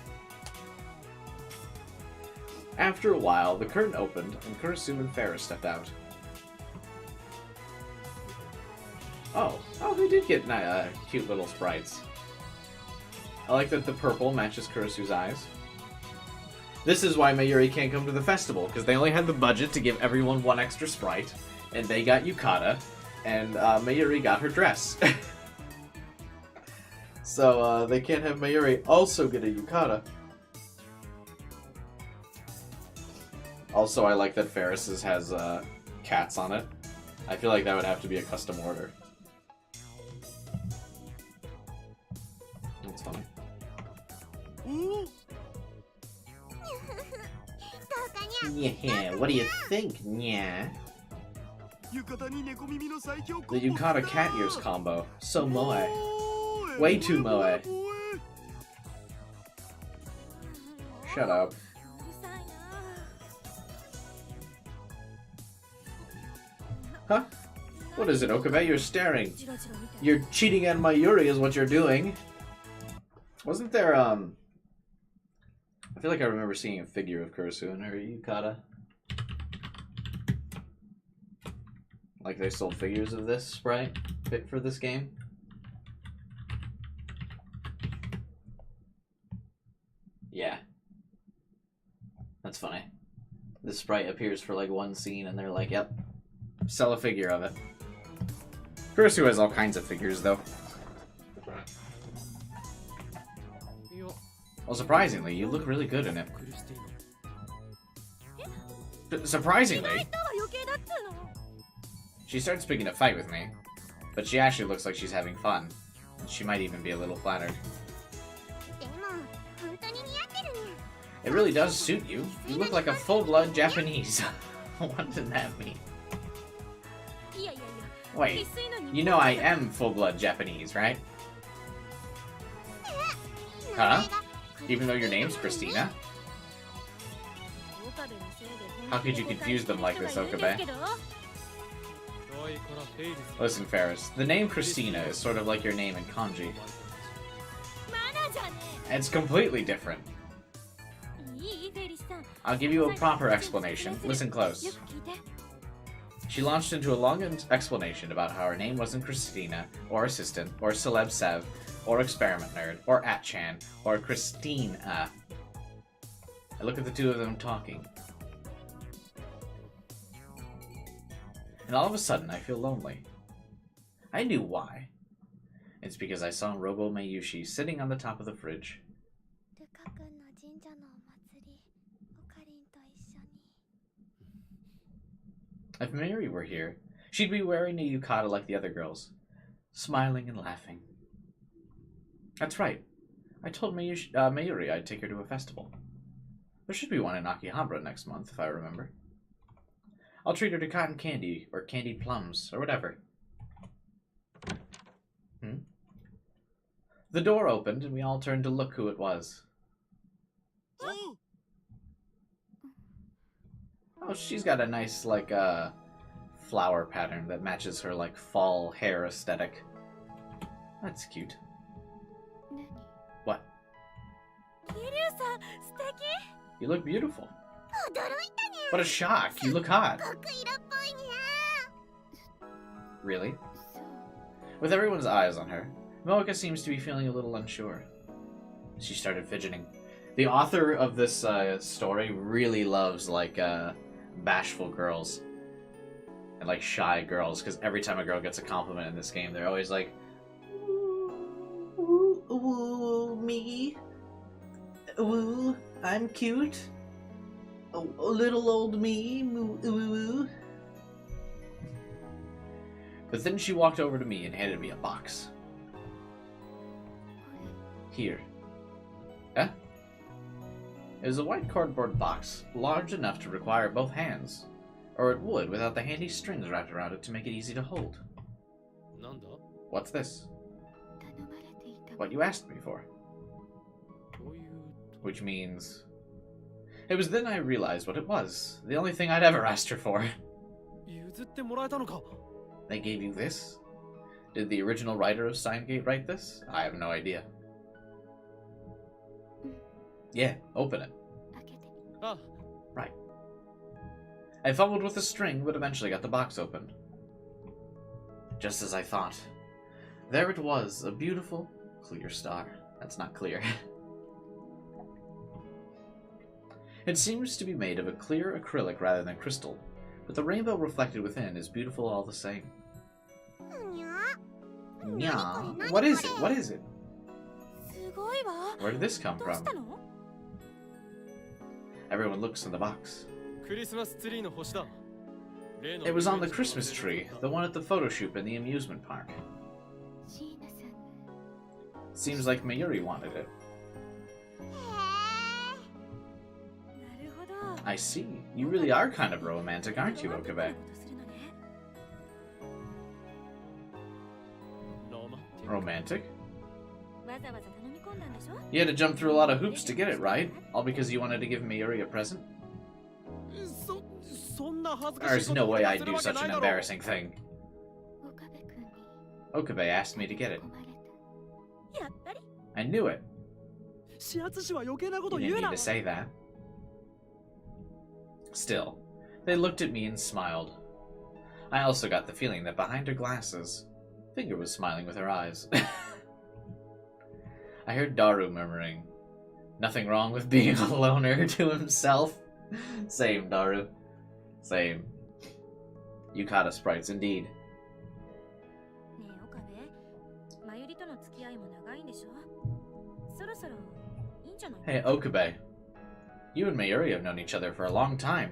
After a while, the curtain opened and Kurisu and Ferris stepped out. Oh, they did get cute little sprites. I like that the purple matches Kurisu's eyes. This is why Mayuri can't come to the festival, because they only had the budget to give everyone one extra sprite, and they got yukata, and Mayuri got her dress. So they can't have Mayuri also get a yukata. Also, I like that Ferris's has cats on it. I feel like that would have to be a custom order. That's funny. Yeah, what do you think, yeah? The yukata cat ears combo. So moe. Way too moe. Shut up. Huh? What is it, Okabe? You're staring. You're cheating on Mayuri is what you're doing. Wasn't there, I feel like I remember seeing a figure of Kurisu in her yukata. Like they sold figures of this sprite fit for this game. Yeah. That's funny. This sprite appears for like one scene and they're like, yep, sell a figure of it. Kurisu has all kinds of figures though. Well, surprisingly, you look really good in it. Surprisingly? She started speaking to fight with me, but she actually looks like she's having fun. And she might even be a little flattered. It really does suit you. You look like a full-blood Japanese. What does that mean? Wait, you know I am full-blood Japanese, right? Huh? Even though your name's Christina? How could you confuse them like this, Okabe? Listen, Ferris, the name Christina is sort of like your name in kanji. It's completely different. I'll give you a proper explanation. Listen close. She launched into a long explanation about how her name wasn't Christina, or Assistant, or Celeb Sev, or Experiment Nerd, or Atchan, or Christine. I look at the two of them talking. And all of a sudden, I feel lonely. I knew why. It's because I saw Robo Mayushi sitting on the top of the fridge. If Mayuri were here, she'd be wearing a yukata like the other girls, smiling and laughing. That's right. I told Mayuri I'd take her to a festival. There should be one in Akihabara next month, if I remember. I'll treat her to cotton candy, or candied plums, or whatever. The door opened, and we all turned to look who it was. Oh, she's got a nice, like, flower pattern that matches her, like, fall hair aesthetic. That's cute. 何 What? 桐生さん素敵 You look beautiful. 驚いたにゃ What a shock! You look hot. 黒色っぽいに Really? ゃそう With everyone's eyes on her, Moeka seems to be feeling a little unsure. She started fidgeting. The author of this story really loves, like, bashful girls. And, like, shy girls, because every time a girl gets a compliment in this game, they're always like, ooh, ooh, me? Ooh, I'm cute? Oh, little old me? Ooh, ooh. But then she walked over to me and handed me a box. これ Here. Huh? It was a white cardboard box, large enough to require both hands. Or it would, without the handy strings wrapped around it to make it easy to hold. なんだ What's this? 頼まれていた What you asked me for. どういう Which means... It was then I realized what it was. The only thing I'd ever asked her for. 譲ってもらえたのか They gave you this? Did the original writer of Steingate write this? I have no idea. Yeah, open it. 開けて あ Right. I fumbled with the string, but eventually got the box open. Just as I thought. There it was, a beautiful, clear star. That's not clear. It seems to be made of a clear acrylic rather than crystal, but the rainbow reflected within is beautiful all the same. にゃ Nya, what is it? What is it? すごいわ Where did this come どうし from? たの Everyone looks in the box. クリスマスツリーの星だ例の It was on the Christmas tree, the one at the Photoshoot in the amusement park. 椎名さん Seems like Mayuri wanted it. へえなるほど I see. You really are kind of romantic, aren't you, Okabe? ロマンティック Romantic? わざわざ頼み込んだんでしょ You had to jump through a lot of hoops to get it right, all because you wanted to give Mayuri a present? そんな恥ずかし There's いこと no を way や I'd せる do わけ such な an いだろ embarrassing thing. 岡部君に Okabe asked me to get it. 込まれたやっぱり I knew it. 始発士は余計なこと You 言 didn't う need な to say that. Still, they looked at me and smiled. I also got the feeling that behind her glasses, Finger was smiling with her eyes. I heard Daru murmuring, "Nothing wrong with being a loner," to himself. Same, Daru. Same. Yukata sprites, indeed. ねえ岡部まゆりとの付き合いも長いんでしょそろそろいいんじゃない Hey, Okabe. You and Mayuri have known each other for a long time.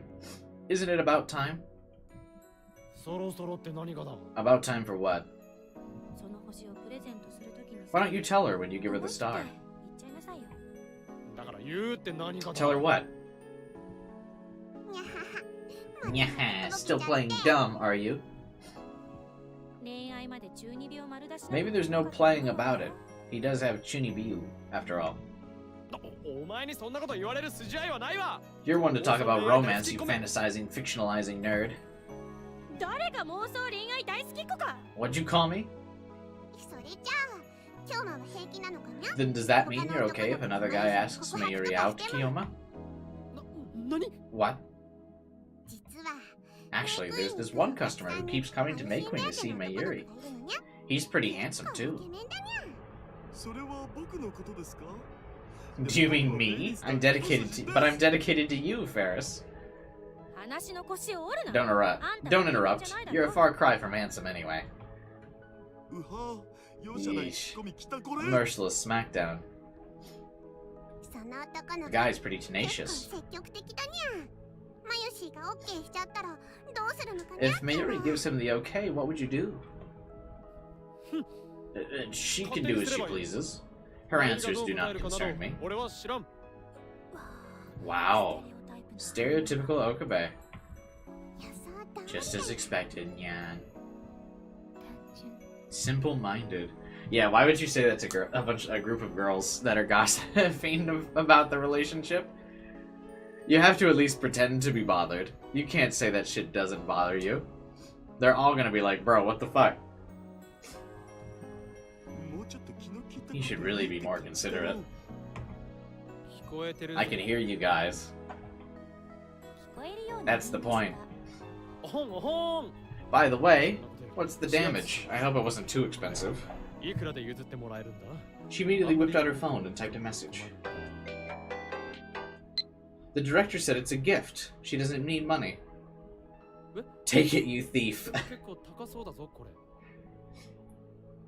Isn't it about time? そろそろって何がだ About time for what? その星をプレゼントするときに Why don't you tell her when you give her the 思い切って star? 言っちゃいなさいよだから言うって何がだ Tell her what? にゃはは Nyah, still playing dumb, are you? 恋愛まで中二病丸出しな Maybe there's no playing about it. He does have Chunibiu, after all. お前にそんなこと言われる筋合いはないわ You're one to talk about romance, you fantasizing, fictionalizing nerd. 誰が妄想恋愛大好きっ子か What'd you call me? それじゃあ今日のは平気なのかにゃ Then does that mean you're okay if another guy asks Mayuri out, Kiyoma? 何 What? 実は Actually, there's this one customer who keeps coming to make me to see Mayuri. He's pretty handsome, too. それは僕のことですか Do you mean me? I'm dedicated to you, Ferris. 話の腰を折るな Don't interrupt. You're a far cry from handsome anyway. うは容赦ないツッコミ来たこれ Merciless smackdown. その男の The guy's pretty tenacious. 積極的だにゃマヨシーがオッケーしちゃったらどうするのかにゃ If Mayuri gives him the okay, what would you do? She can do as she pleases. Her answers do not concern me. 俺は知らん Wow. Stereotypical Okabe. いやそうだ Just as expected, nyan. 単純 Simple-minded. Yeah, why would you say that to a group of girls that are gossiping about the relationship? You have to at least pretend to be bothered. You can't say that shit doesn't bother you. They're all gonna be like, bro, what the fuck? You should really be more considerate. I can hear you guys. That's the point. By the way, what's the damage? I hope it wasn't too expensive. She immediately whipped out her phone and typed a message. The director said it's a gift. She doesn't need money. Take it, you thief.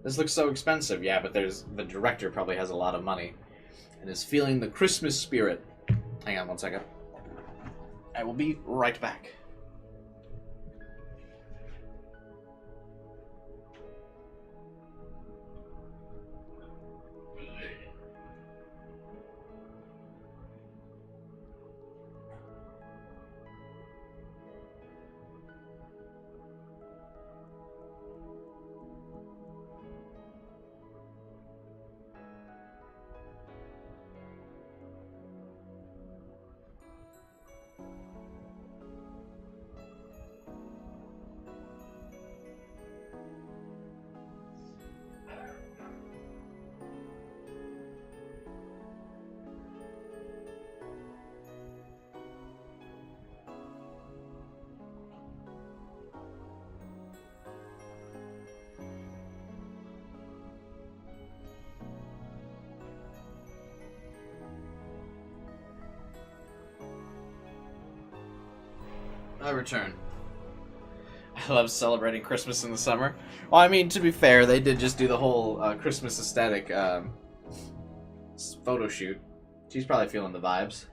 This looks so expensive. Yeah, but the director probably has a lot of money and is feeling the Christmas spirit. Hang on one second. I will be right back. I return. I love celebrating Christmas in the summer. Well, I mean, to be fair, they did just do the whole Christmas aesthetic photo shoot. She's probably feeling the vibes.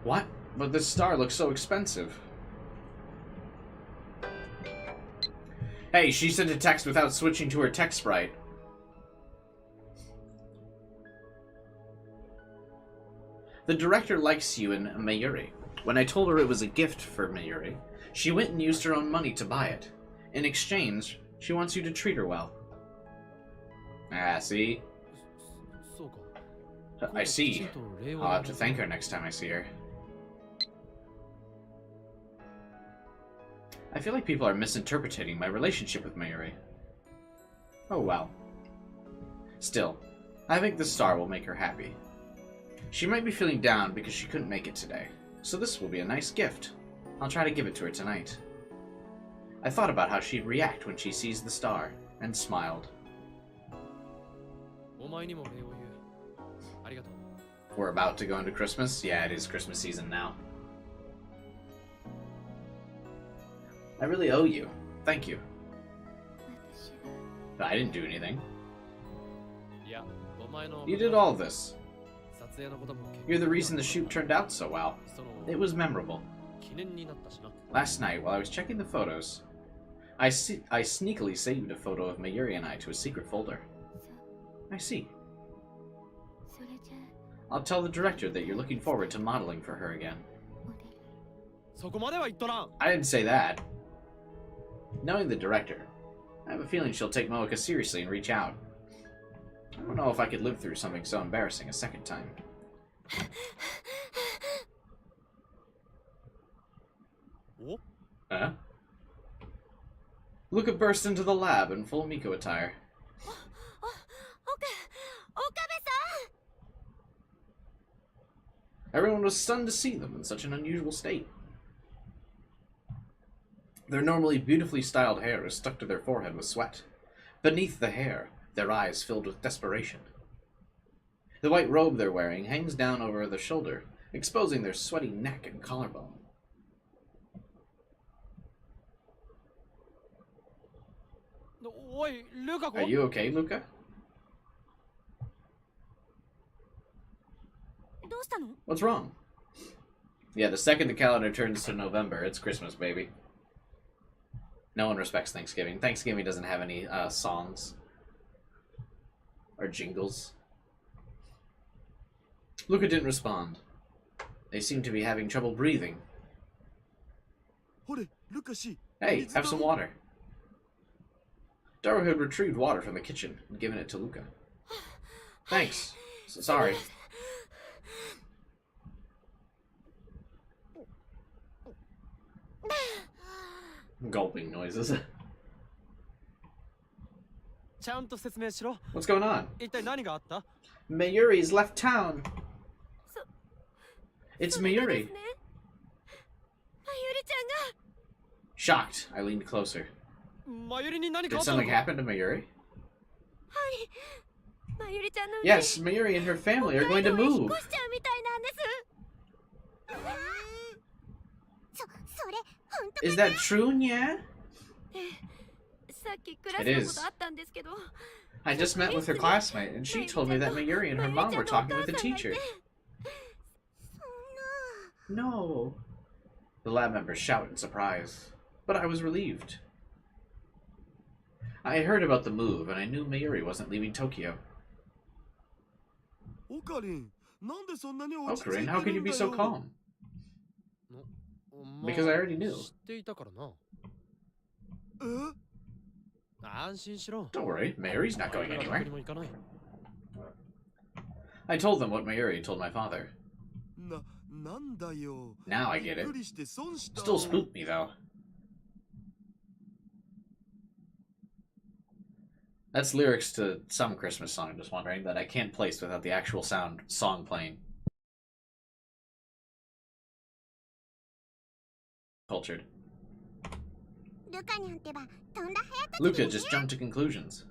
What? But this star looks so expensive. Hey, she sent a text without switching to her text sprite. The director likes you and Mayuri. When I told her it was a gift for Mayuri, she went and used her own money to buy it. In exchange, she wants you to treat her well. Ah, see? I see. I'll have to thank her next time I see her. I feel like people are misinterpreting my relationship with Mayuri. Oh well. Still, I think this star will make her happy. She might be feeling down because she couldn't make it today, so this will be a nice gift. I'll try to give it to her tonight. I thought about how she'd react when she sees the star, and smiled. We're about to go into Christmas? Yeah, it is Christmas season now. I really owe you. Thank you. I didn't do anything. You did all this. You're the reason the shoot turned out so well. It was memorable. Last night, while I was checking the photos, I sneakily saved a photo of Mayuri and I to a secret folder. I see. I'll tell the director that you're looking forward to modeling for her again. I didn't say that. Knowing the director, I have a feeling she'll take Moeka seriously and reach out. I don't know if I could live through something so embarrassing a second time. Huh? Luca burst into the lab in full Miko attire. Everyone was stunned to see them in such an unusual state. Their normally beautifully styled hair is stuck to their forehead with sweat. Beneath the hair, their eyes filled with desperation. The white robe they're wearing hangs down over their shoulder, exposing their sweaty neck and collarbone. Are you okay, Luca? What's wrong? Yeah, the second the calendar turns to November, it's Christmas, baby. No one respects Thanksgiving. Thanksgiving doesn't have any songs or jingles. Luca didn't respond. They seem to be having trouble breathing. Hey, have some water. Daru had retrieved water from the kitchen and given it to Luca. Thanks. Sorry. Gulping noises. ちゃんと説明しろ。 What's going on? 一体何があった？ Mayuri's left town. It's そうなんです Mayuri. ね。まゆりちゃんが。 Shocked, I leaned closer. マユリに何か Did あったの something か？ happen to Mayuri? はい。まゆりちゃんの Yes, Mayuri and her family are going to 北海道へ引っ move. 越しちゃうみたいなんです。それ本当 Is that true, Nya? さっきクラスのことあったんですけど。 I just met with her classmate, and she told me that Mayuri and her mom were talking with the teacher. そんな。 No. The lab members shout in surprise, but I was relieved. I heard about the move, and I knew Mayuri wasn't leaving Tokyo. オカリン、なんでそんなに落ち着いて Okarin, るんだ how よ。 could you be so calm? まあ Because I already knew. 知っていたからな。え？安心しろ。 Don't worry, Mayuri's not going どこ anywhere. にも行かない。 I told them what Mayuri told my father. なんだよ。 Now I get びっ it. くりして損した。 Still spooked me, though. That's lyrics to some Christmas song, just wondering, that I can't place without the actual song playing. Cultured. ルカニャンってば飛んだ早と Luca just jumped to conclusions.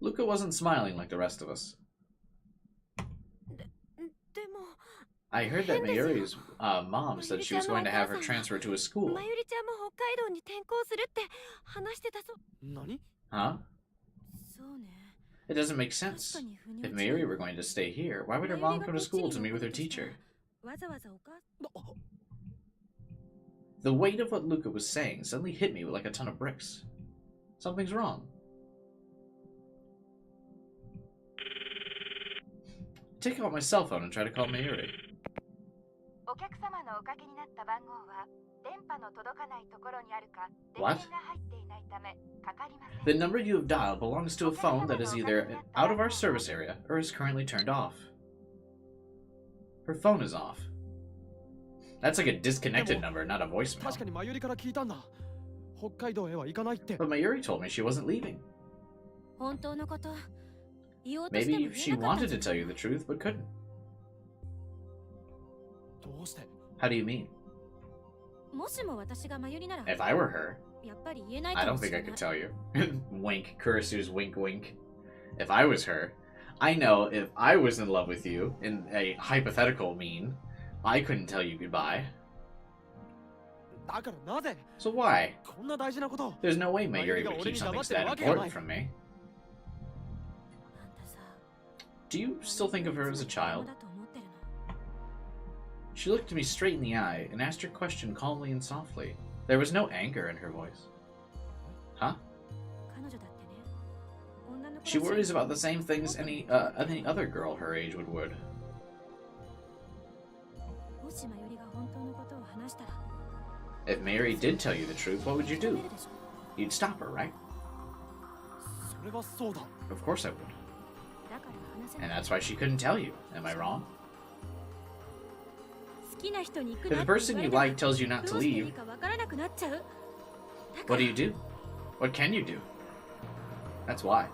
Luca wasn't smiling like the rest of us. でも I heard that Mayuri's mom said she was going to have her transferred to a school. まゆりちゃんも北海道に転校するって話してたそう。何？ Huh? そうね。 It doesn't make sense. 確かに腑に If 落ちない。 Mayuri were going to stay here, why would her mom come to school to meet with her teacher? わざわざお母さん。 The weight of what Luca was saying suddenly hit me like a ton of bricks. Something's wrong. Take out my cell phone and try to call Mayuri. お客様のおかけになった番号は電波の届かないところにあるか電 What? 源が入っていないためかかりません。 The number you have dialed belongs to a phone that is either out of our service area or is currently turned off. Her phone is off. That's like a disconnected number, not a 確 voicemail. かにマユリから聞いたんだ。北海道へは行かないって。 But Mayuri told me she wasn't leaving. 本当のこと言おうとしても Maybe 言 she えなかったん wanted じ to ゃ tell you the truth, but couldn't. どうして？ How do you mean? もしも私がまゆりなら If I were her, やっぱり言えない I か don't もし think れ I ない could tell you. Wink, Kurisu's wink wink. If I was her, I know if I was in love with you, in a hypothetical mean, I couldn't tell you goodbye. だからなぜ？ So why? こんな大事なことを。 There's no way Mayuri would keep something that important from me. あんたさ Do you still think of her as a 子 child? 供だと思ってるの She looked me straight in the eye and asked her question calmly and softly. There was no anger in her voice. Huh? 彼女だってね女の子 She らしい worries about the same things any other girl her age would. もしまゆりが本当のことを話したら If Mary did tell you the truth, what would you 認め do? るでしょ You'd stop her, right? それはそうだ。 Of course I would. だから話せ And ない that's why she couldn't tell you. Am I wrong? 好きな人に行く If な the って person 言わ you れたら like tells you not ど to うしていい leave, かわからなくなっちゃうだか what ら do you do? What can you do? That's why.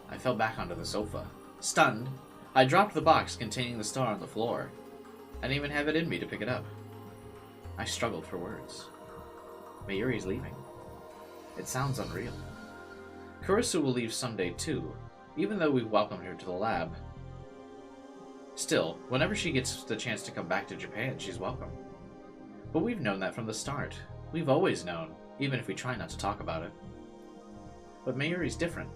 I fell back onto the sofa. Stunned, I dropped the box containing the star on the floor. I didn't even have it in me to pick it up. I struggled for words. Mayuri's leaving. It sounds unreal. Kurisu will leave someday too, even though we've welcomed her to the lab. Still, whenever she gets the chance to come back to Japan, she's welcome. But we've known that from the start. We've always known, even if we try not to talk about it. But Mayuri's different.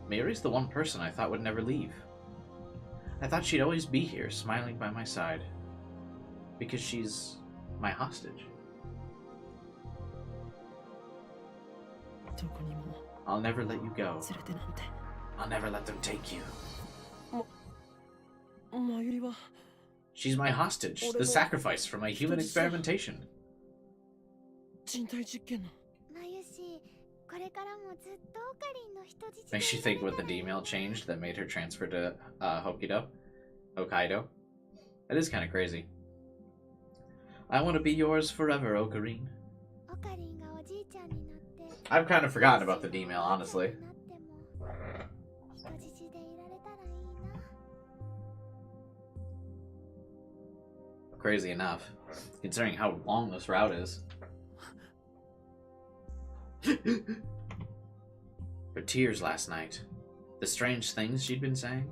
Mayuri's the one person I thought would never leave. I thought she'd always be here, smiling by my side. Because she's my hostage. どこにも I'll never let you go. 連れてなんて I'll never let them take you. まゆりは She's my hostage, the sacrifice for my human experimentation. 人体実験の。まゆし、これからもずっとオカリンの人質 Makes you think what the D-mail changed that made her transfer to Hokkaido. That is kind of crazy. I want to be yours forever, Ocarine. オカリンがおじいちゃんになって I've kind of forgotten about the D-mail, honestly. 人質でいられたらいいな。 Crazy enough, considering how long this route is. Her tears last night, the strange things she'd been saying,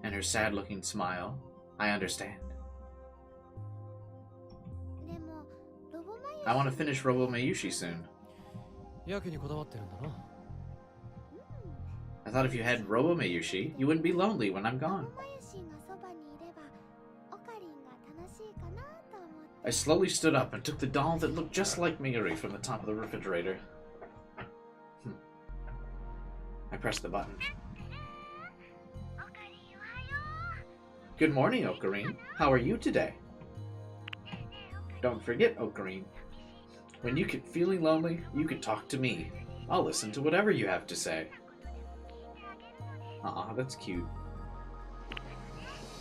and her sad-looking smile, I understand. でもロボマユシ I want to finish Robo Mayushi soon. やけにこだわってるんだな。 I thought if you had Robo Mayushi, you wouldn't be lonely when I'm ロ gone. ボマユシがそばにいればオカリンが楽しいかなと思って I slowly stood up and took the doll that looked just like Miyuri from the top of the refrigerator. I pressed the button. Good morning, Ocarine. How are you today? Don't forget, Ocarine. When you get feeling lonely, you can talk to me. I'll listen to whatever you have to say. Aw, that's cute.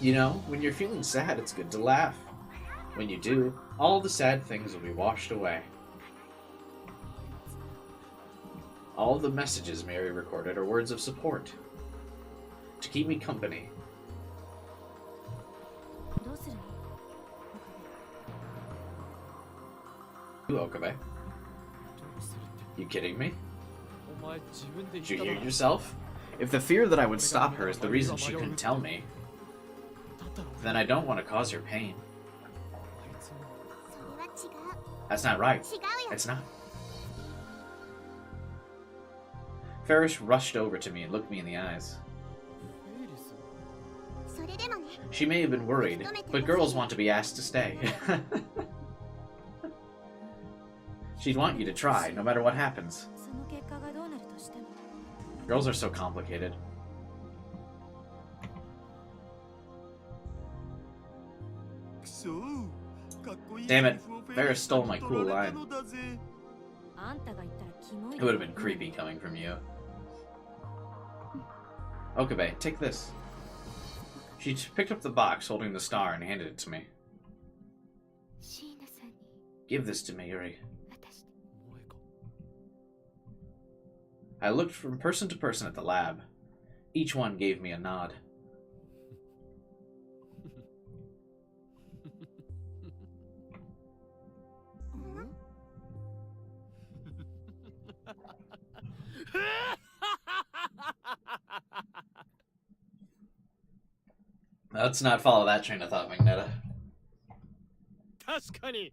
You know, when you're feeling sad, it's good to laugh. When you do, all the sad things will be washed away. All the messages Mary recorded are words of support. To keep me company. どうするの You, Okabe. You kidding me? お前自分で Did 言 you った hear だろ。 yourself? If the fear that I would stop her is the reason she couldn't tell me, だったら then I don't want to cause her pain. あいつも それは違う That's not right. 違うよ It's not. Ferris rushed over to me and looked me in the eyes. フェイリス。それでもね She may have been worried, but girls want to be asked to stay. She'd want you to try, no matter what happens. その結果がどうなるとしても Girls are so complicated. Damn it, Ferris stole my cool line. あんたが言ったらキモい It would have been creepy coming from you. Okabe, take this. She picked up the box holding the star and handed it to me. シーナさんに Give this to Mayuri. 渡して お前か。 I looked from person to person at the lab. Each one gave me a nod. Let's not follow that train of thought, Magneta. 確かに。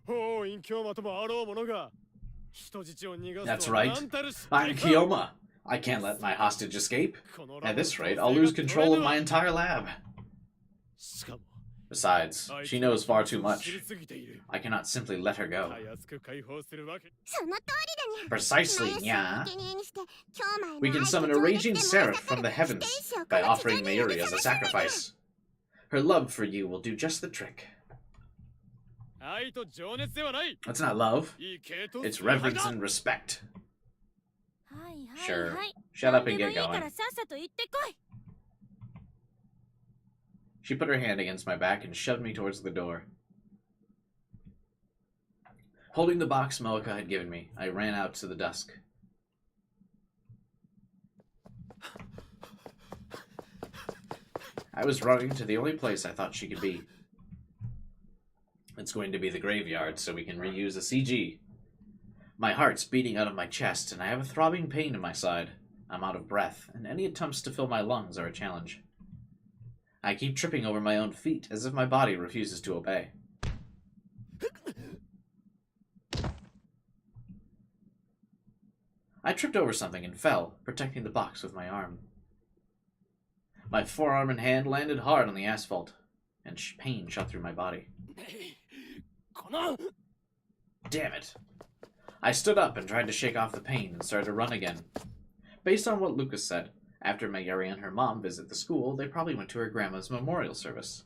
法隠居魔ともあろうものが人質を逃が That's すとは right. なんたる失 I'm 敗か。 Kiyoma. I can't let my hostage escape. この At this ラ rate, ボ I'll の lose 制が control of 取れ my ぬ。 entire lab. しかも Besides, あいつ she knows far too 知 much. りすぎている。 I cannot simply let her go. たやすく解放するわけ。その通りだにゃ Precisely, マ yeah. ユシを生贄にして今日前の We can 愛と summon a 情熱 raging で燃え seraph 盛 from る the ステ heavens イシを by この地 offering 上に呼び Mayuri as a 覚ましながら sacrifice. Her love for you will do just the trick. 愛と情熱ではない。 That's not love. いい系統 It's reverence and respect. はいはい Sure. はい Shut up 何 and でもい get いから going. さっさと行ってこい She put her hand against my back and shoved me towards the door. Holding the box Moeka had given me, I ran out to the dusk. I was running to the only place I thought she could be. It's going to be the graveyard, so we can reuse the CG. My heart's beating out of my chest, and I have a throbbing pain in my side. I'm out of breath, and any attempts to fill my lungs are a challenge. I keep tripping over my own feet, as if my body refuses to obey. I tripped over something and fell, protecting the box with my arm. My forearm and hand landed hard on the asphalt, and pain shot through my body. この Damn it. I stood up and tried to shake off the pain and started to run again. Based on what Lucas said, after Mayuri and her mom visit the school, they probably went to her grandma's memorial service.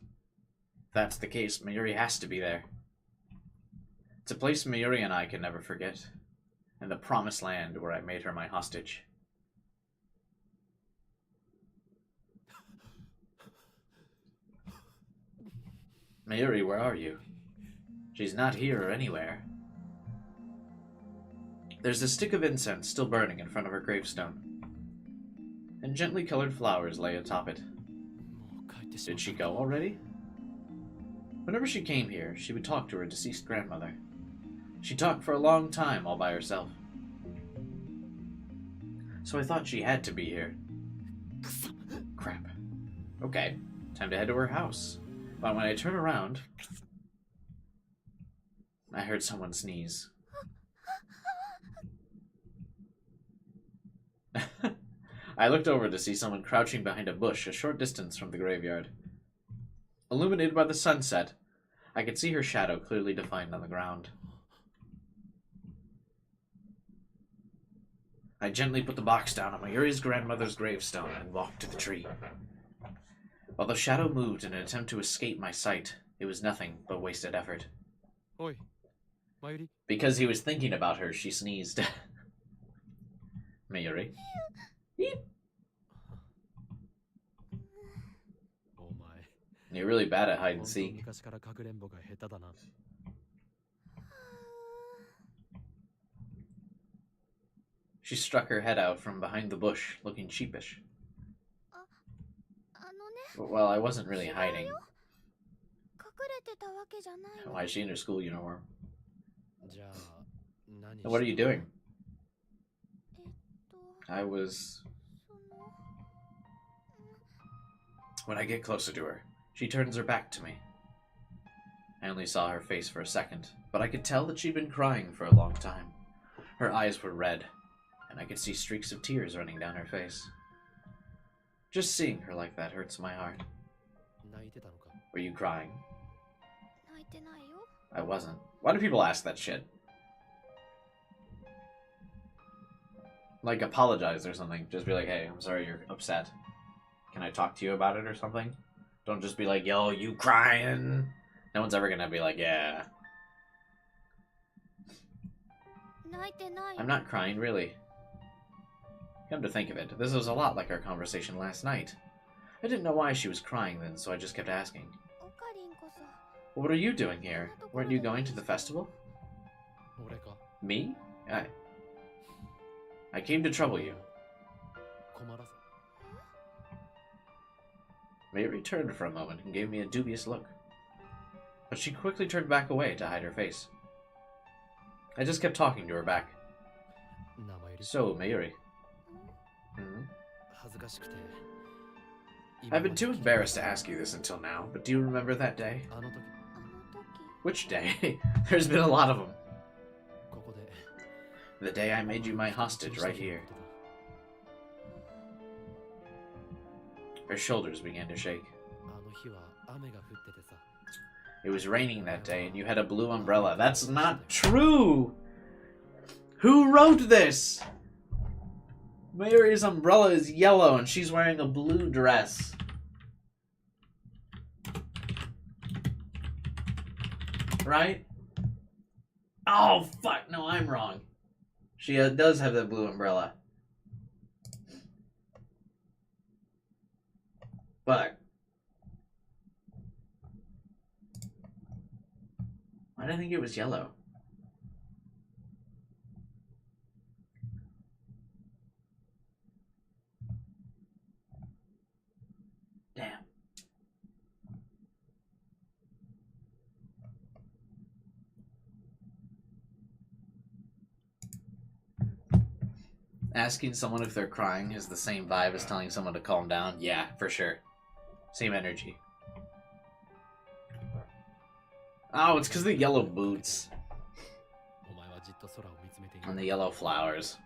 If that's the case, Mayuri has to be there. It's a place Mayuri and I can never forget. And the promised land where I made her my hostage. Mayuri, where are you? She's not here or anywhere. There's a stick of incense still burning in front of her gravestone. And gently colored flowers lay atop it. Did she go already? Whenever she came here, she would talk to her deceased grandmother. She talked for a long time all by herself. So I thought she had to be here. Crap. Okay, time to head to her house. But when I turn around, I heard someone sneeze. I looked over to see someone crouching behind a bush a short distance from the graveyard. Illuminated by the sunset, I could see her shadow clearly defined on the ground. I gently put the box down on Mayuri's grandmother's gravestone and walked to the tree. While the shadow moved in an attempt to escape my sight, it was nothing but wasted effort. Oi, Mayuri. Because he was thinking about her, she sneezed. Mayuri. You're really bad at hide and seek. She struck her head out from behind the bush, looking sheepish. Well, I wasn't really hiding. Why is she in her school uniform? And what are you doing? I was... When I get closer to her, she turns her back to me. I only saw her face for a second, but I could tell that she'd been crying for a long time. Her eyes were red, and I could see streaks of tears running down her face. Just seeing her like that hurts my heart. Were you crying? I wasn't. Why do people ask that shit? Like, apologize or something. Just be like, hey, I'm sorry you're upset. Can I talk to you about it or something? Don't just be like, yo, you crying? No one's ever gonna be like, yeah. I'm not crying, really. Come to think of it, this was a lot like our conversation last night. I didn't know why she was crying then, so I just kept asking. What are you doing here? Weren't you going to the festival? Me? I came to trouble you. Mayuri turned for a moment and gave me a dubious look. But she quickly turned back away to hide her face. I just kept talking to her back. So, Mayuri. I've been too embarrassed to ask you this until now, but do you remember that day? Which day? There's been a lot of them. The day I made you my hostage right here. Her shoulders began to shake. It was raining that day, and you had a blue umbrella. That's not true! Who wrote this? Mayuri's umbrella is yellow, and she's wearing a blue dress. Right? Oh, fuck. No, I'm wrong. She does have that blue umbrella. But why did I think it was yellow? Damn. Asking someone if they're crying is the same vibe as telling someone to calm down. Yeah, for sure. Same energy. Oh, it's because of the yellow boots. And the yellow flowers.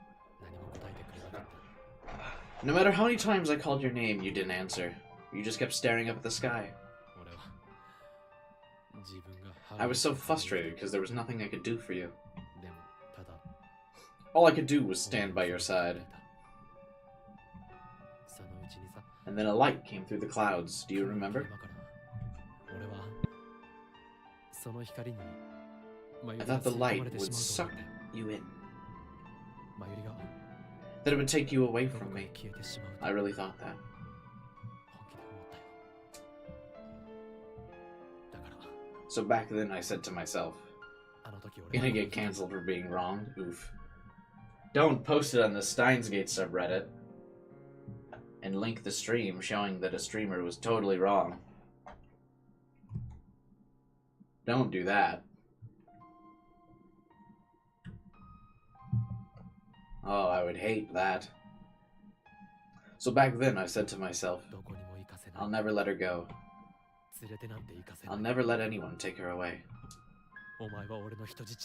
No matter how many times I called your name, you didn't answer. You just kept staring up at the sky. I was so frustrated because there was nothing I could do for you. All I could do was stand by your side. And then a light came through the clouds. Do you remember? I thought the light would suck you in. That it would take you away from me. I really thought that. So back then I said to myself, gonna get cancelled for being wrong? Oof. Don't post it on the Steins subreddit and link the stream showing that a streamer was totally wrong. Don't do that. Oh, I would hate that. So back then I said to myself, I'll never let her go. I'll never let anyone take her away.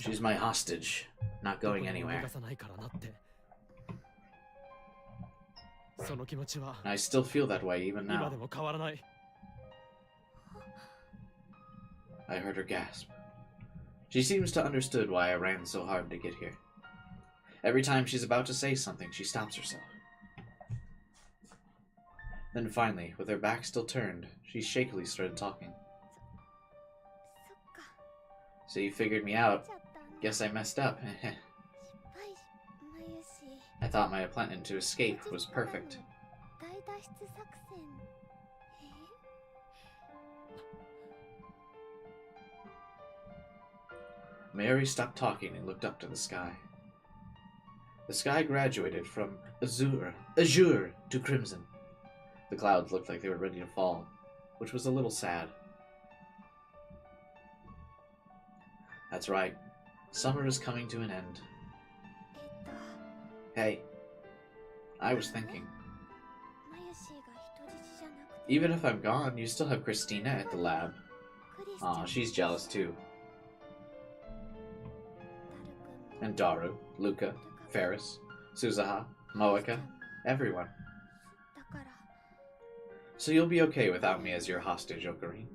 She's my hostage, not going anywhere. And I still feel that way even now. I heard her gasp. She seems to understood why I ran so hard to get here. Every time she's about to say something, she stops herself. Then finally, with her back still turned, she shakily started talking. So you figured me out. Guess I messed up. I thought my plan to escape was perfect. Mary stopped talking and looked up to the sky. The sky graduated from azure to crimson. The clouds looked like they were ready to fall, which was a little sad. That's right. Summer is coming to an end. Hey, I was thinking. Even if I'm gone, you still have Christina at the lab. Aw, she's jealous too. And Daru, Luca, Ferris, Suzuha, Moeka, everyone. So you'll be okay without me as your hostage, Ocarine?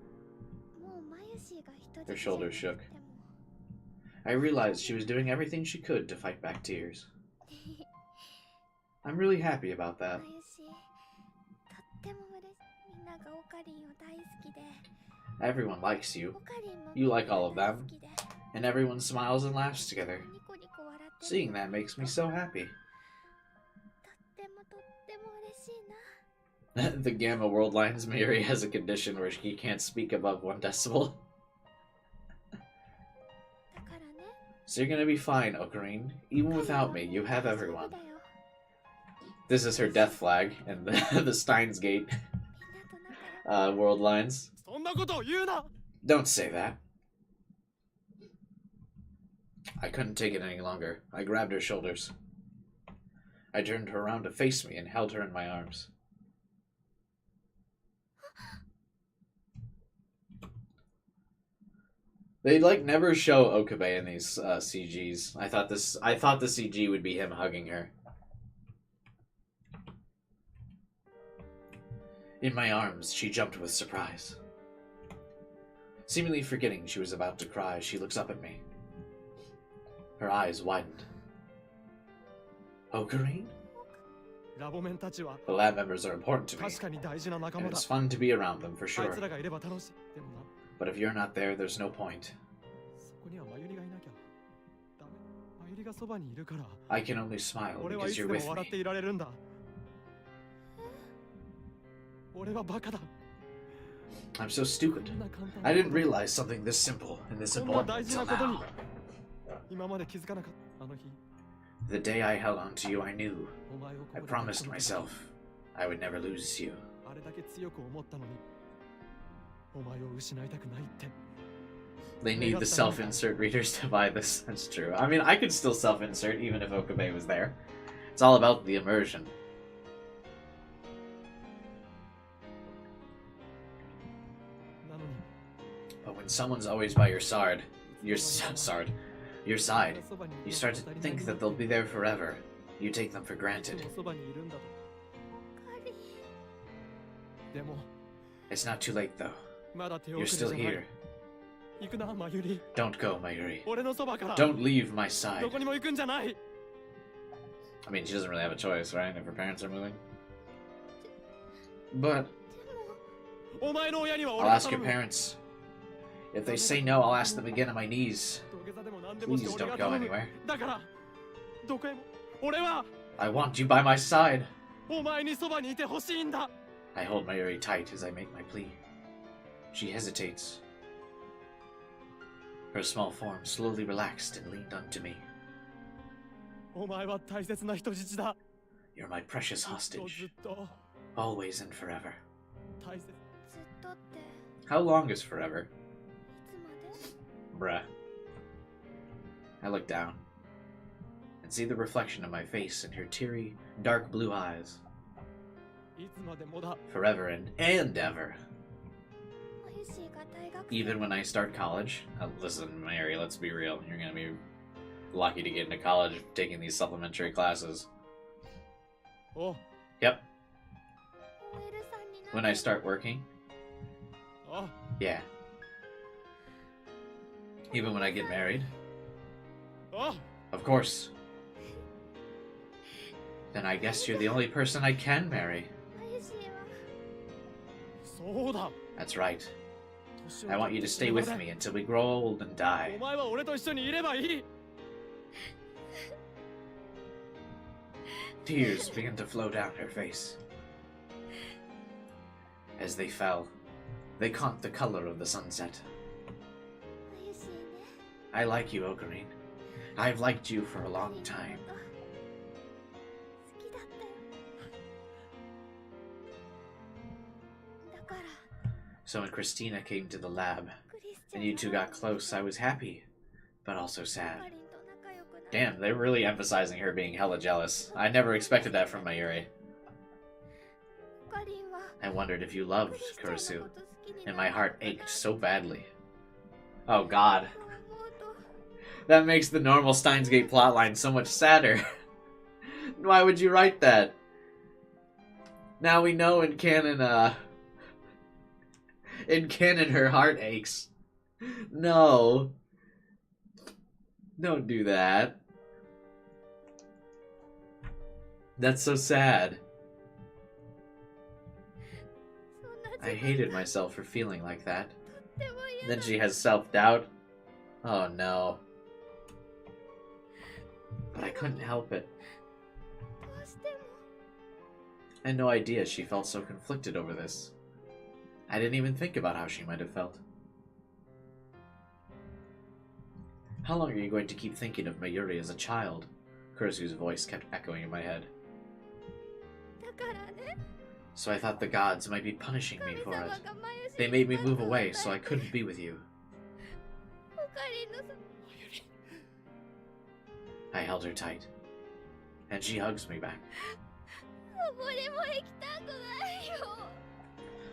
Her shoulders shook. I realized she was doing everything she could to fight back tears. I'm really happy about that. Everyone likes you. You like all of them. And everyone smiles and laughs together. Seeing that makes me so happy. The Gamma World Lines Mary has a condition where she can't speak above 1 decibel. So you're gonna be fine, Ocarine. Even without me, you have everyone. This is her death flag and the Steins Gate world lines. Don't say that. I couldn't take it any longer. I grabbed her shoulders. I turned her around to face me and held her in my arms. They never show Okabe in these CGs. I thought the CG would be him hugging her. In my arms, she jumped with surprise. Seemingly forgetting she was about to cry, she looks up at me. Her eyes widened. Ocarine? The lab members are important to me, and it's fun to be around them for sure. But if you're not there, there's no point. I can only smile because you're with me. I'm so stupid. I didn't realize something this simple and this important until now. The day I held on to you, I knew. I promised myself I would never lose you. They need the self-insert readers to buy this. That's true. I mean, I could still self-insert even if Okabe was there. It's all about the immersion. But when someone's always by your side, you start to think that they'll be there forever. You take them for granted. It's not too late, though. You're still here. Don't go, Mayuri. Don't leave my side. I mean, she doesn't really have a choice, right? If her parents are moving. But I'll ask your parents. If they say no, I'll ask them again on my knees. 土下座でも何でもして Please 俺 don't が go 頼む anywhere. だからどこへも俺は I want you by my side. お前にそばにいてほしいんだ I hold Mayuri tight as I make my plea. She hesitates. Her small form slowly relaxed and leaned onto me. お前は大切な人質だ You're my precious ずっ hostage, と always and forever. 大切ずっとってい How long is forever? つまで Bruh. I look down and see the reflection of my face in her teary, dark blue eyes. いつまでもだ Forever and ever. マユシーが大学生 Even when I start college. Listen, Mary, let's be real. You're gonna be lucky to get into college taking these supplementary classes. お Yep. OL さんにな When I start working. あ Yeah. Even when I get married. あ Of course. Then I guess you're the only person I can marry. マユシーはそうだ That's right. 年を I want you to stay with me until we grow old and お die. 前は俺と一緒にいればいい Tears began to flow down her face. As they fell, they caught the color of the sunset. マユシーね I like you, Ocarine. I've liked you for a long time. 好きだったよだから So when Christina came to the lab クリスチャ and ン you two got close, I was happy, but also カ sad. リンと仲良くなる Damn, they're really emphasizing her being hella jealous. I never expected that from Mayuri. カリンは I wondered if you ク loved リスチャンの Kurusu, こと好きに and な my る heart のかな ached so badly. Oh god. と思うと That makes the normal Steins Gate plotline so much sadder. Why would you write that? Now we know in canon, her heart aches. No. Don't do that. That's so sad. そんな I 自分 hated myself for feeling like that. でも嫌 Then だ she has self-doubt. Oh no. But I couldn't help it. どうしても I had no idea she felt so conflicted over this. I didn't even think about how she might have felt. How long are you going to keep thinking of Mayuri as a child? Kurisu's voice kept echoing in my head. だからね So I thought the gods might be punishing me 神 for 様 it. がマユシー They に made me 罰を move away 与え so I て couldn't be with you. オカリンのさ I held her tight. And she hugs me back. どこにも行きたくないよ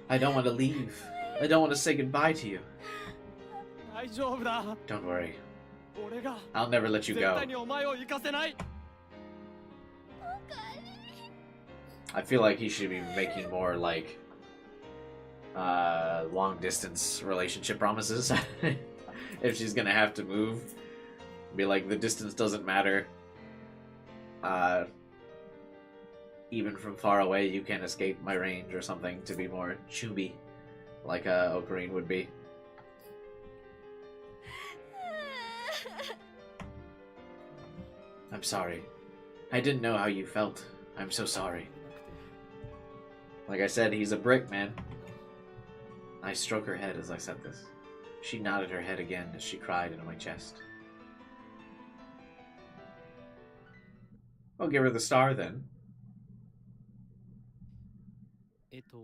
I don't want to leave. I don't want to say goodbye to you. 大丈夫だ Don't worry. 俺が I'll never let 絶 you go. 対にお前を行かせない オカリン I feel like he should be making more like long distance relationship promises. If she's gonna have to move, be like, the distance doesn't matter. Even from far away, you can't escape my range or something, to be more chubby, like Ocarine would be. I'm sorry. I didn't know how you felt. I'm so sorry. Like I said, he's a brick, man. I stroke her head as I said this. She nodded her head again as she cried into my chest. I'll give her the star then. えっと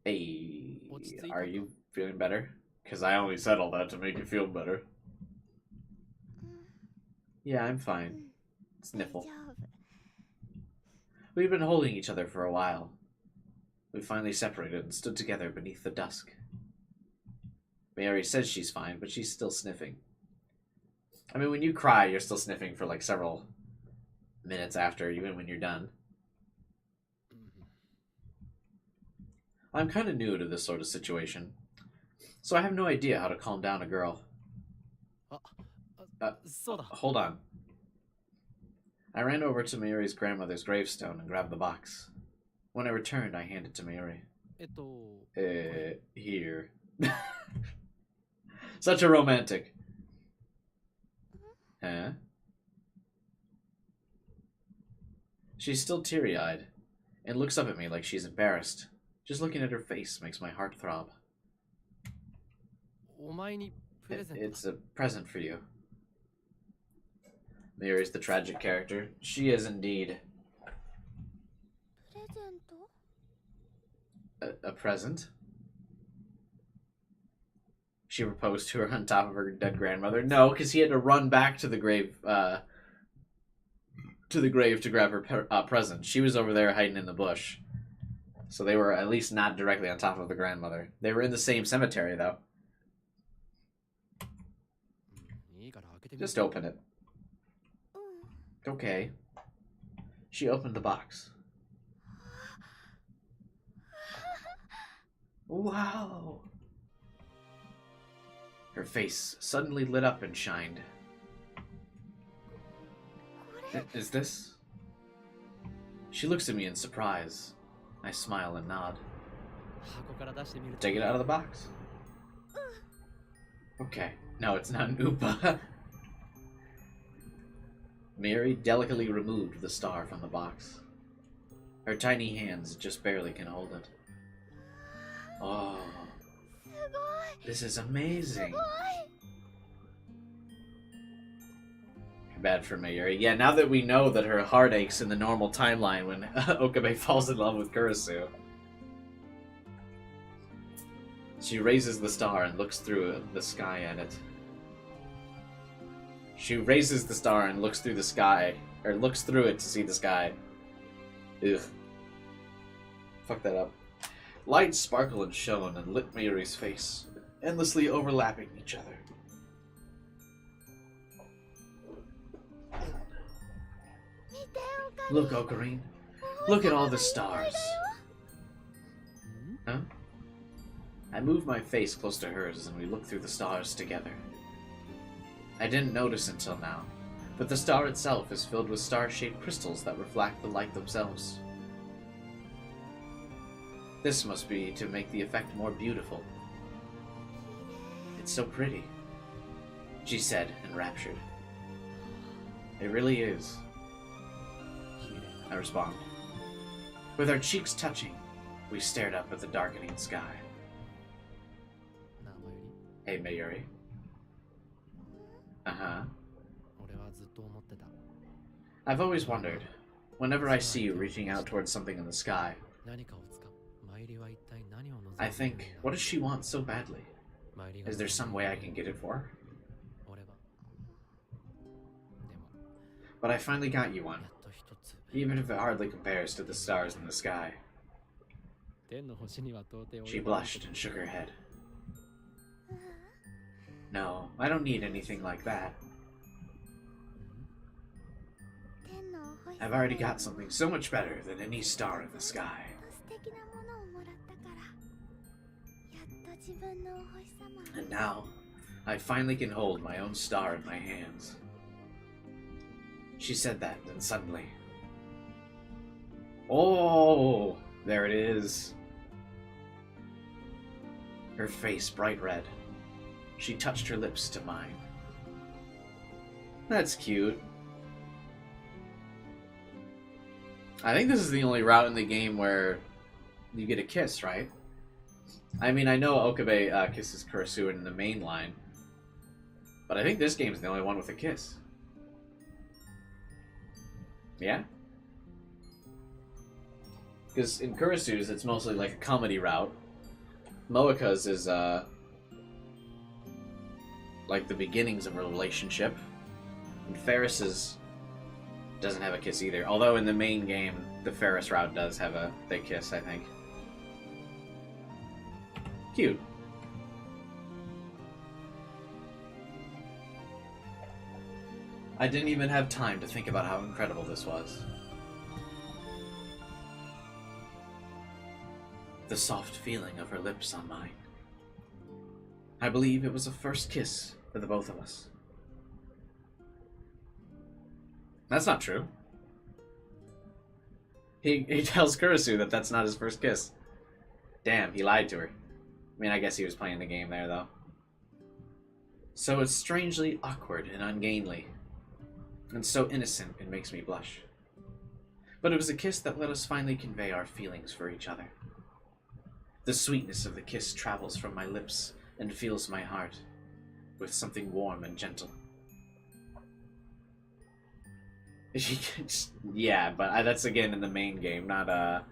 Hey, 落ち着いたか？ are you feeling better? Because I only said all that to make you feel better. Yeah, I'm fine. 大 Sniffle. 丈夫 We've been holding each other for a while. We finally separated and stood together beneath the dusk. Mary says she's fine, but she's still sniffing. I mean, when you cry, you're still sniffing for like several minutes after, even when you're done. I'm kind of new to this sort of situation, so I have no idea how to calm down a girl. そうだ Hold on. I ran over to Mayuri's grandmother's gravestone and grabbed the box. When I returned, I handed it to Mayuri. えっと Here. Such a romantic. Huh? She's still teary-eyed and looks up at me like she's embarrassed. Just looking at her face makes my heart throb. It's a present for you. Mayuri's the tragic character. She is indeed. A present? She proposed to her on top of her dead grandmother. No, because he had to run back to the grave to grab her present. She was over there hiding in the bush. So they were at least not directly on top of the grandmother. They were in the same cemetery, though. Just open it. Okay. She opened the box. Wow! Her face suddenly lit up and shined. Is this? She looks at me in surprise. I smile and nod. Take it out of the box. Okay. No, it's not an Oopa. Mary delicately removed the star from the box. Her tiny hands just barely can hold it. Oh, this is amazing. Bad for Mayuri. Yeah, now that we know that her heart aches in the normal timeline when Okabe falls in love with Kurisu. She raises the star and looks through the sky at it. She raises the star and looks through the sky, or looks through it to see the sky. Ugh. Fuck that up. Lights sparkled and shone and lit Mayuri's face, endlessly overlapping each other. Look, Ocarine. Look at all the stars. Huh? I move my face close to hers and we look through the stars together. I didn't notice until now, but the star itself is filled with star-shaped crystals that reflect the light themselves. This must be to make the effect more beautiful. It's so pretty, she said, enraptured. It really is. I respond. With our cheeks touching, we stared up at the darkening sky. Hey, Mayuri. Uh-huh. I've always wondered, whenever I see you reaching out towards something in the sky, I think, what does she want so badly? Is there some way I can get it for her? But I finally got you one, even if it hardly compares to the stars in the sky. She blushed and shook her head. No, I don't need anything like that. I've already got something so much better than any star in the sky. And now, I finally can hold my own star in my hands. She said that, then suddenly... Oh! There it is. Her face bright red. She touched her lips to mine. That's cute. I think this is the only route in the game where you get a kiss, right? I mean, I know Okabe kisses Kurisu in the main line, but I think this game's the only one with a kiss. Yeah? Because in Kurisu's, it's mostly like a comedy route. Moeka's is, like the beginnings of a relationship. And Ferris's doesn't have a kiss either. Although in the main game, the Ferris route does have they kiss, I think. Cute. I didn't even have time to think about how incredible this was. The soft feeling of her lips on mine. I believe it was a first kiss for the both of us. That's not true. He tells Kurisu that that's not his first kiss. Damn, he lied to her. I mean, I guess he was playing the game there, though. So it's strangely awkward and ungainly, and so innocent it makes me blush. But it was a kiss that let us finally convey our feelings for each other. The sweetness of the kiss travels from my lips and fills my heart with something warm and gentle. Yeah, but that's again in the main game, not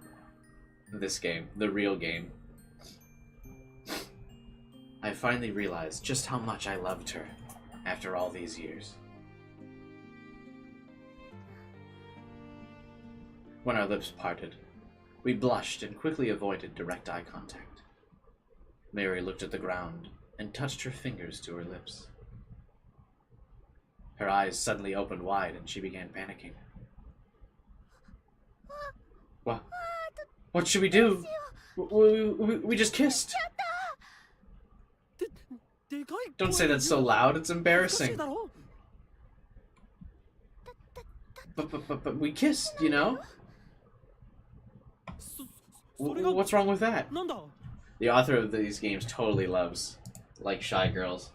this game, the real game. I finally realized just how much I loved her after all these years. When our lips parted, we blushed and quickly avoided direct eye contact. Mary looked at the ground and touched her fingers to her lips. Her eyes suddenly opened wide and she began panicking. What should we do? We just kissed. Don't say that so loud, it's embarrassing. But we kissed, you know? What's wrong with that? The author of these games totally loves, like, shy girls.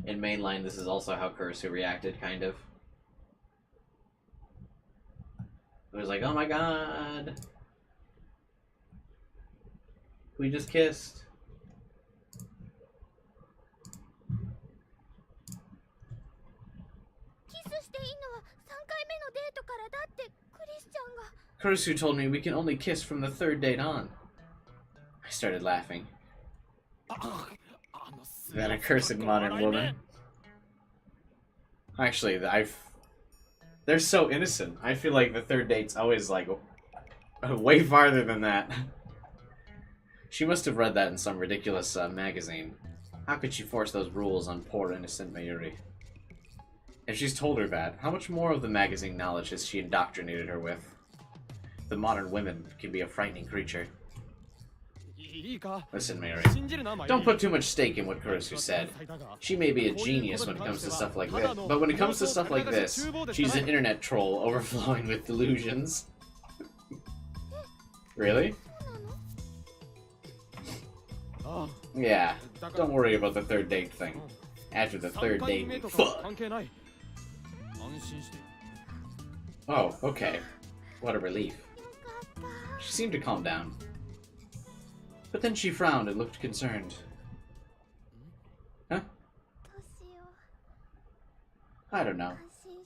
In mainline, this is also how Kurisu reacted, kind of. It was like, oh my god. We just kissed. Kurisu told me we can only kiss from the third date on. I started laughing. That accursed modern woman. Actually, they're so innocent. I feel like the third date's always like way farther than that. She must have read that in some ridiculous magazine. How could she force those rules on poor innocent Mayuri? If she's told her that, how much more of the magazine knowledge has she indoctrinated her with? The modern women can be a frightening creature. Listen, Mary, don't put too much stake in what Kurisu said. She may be a genius when it comes to stuff like this, but when it comes to stuff like this, she's an internet troll overflowing with delusions. Really? Yeah, don't worry about the third date thing. After the third date, we fuck. Oh, okay. What a relief. She seemed to calm down. But then she frowned and looked concerned. Huh? I don't know.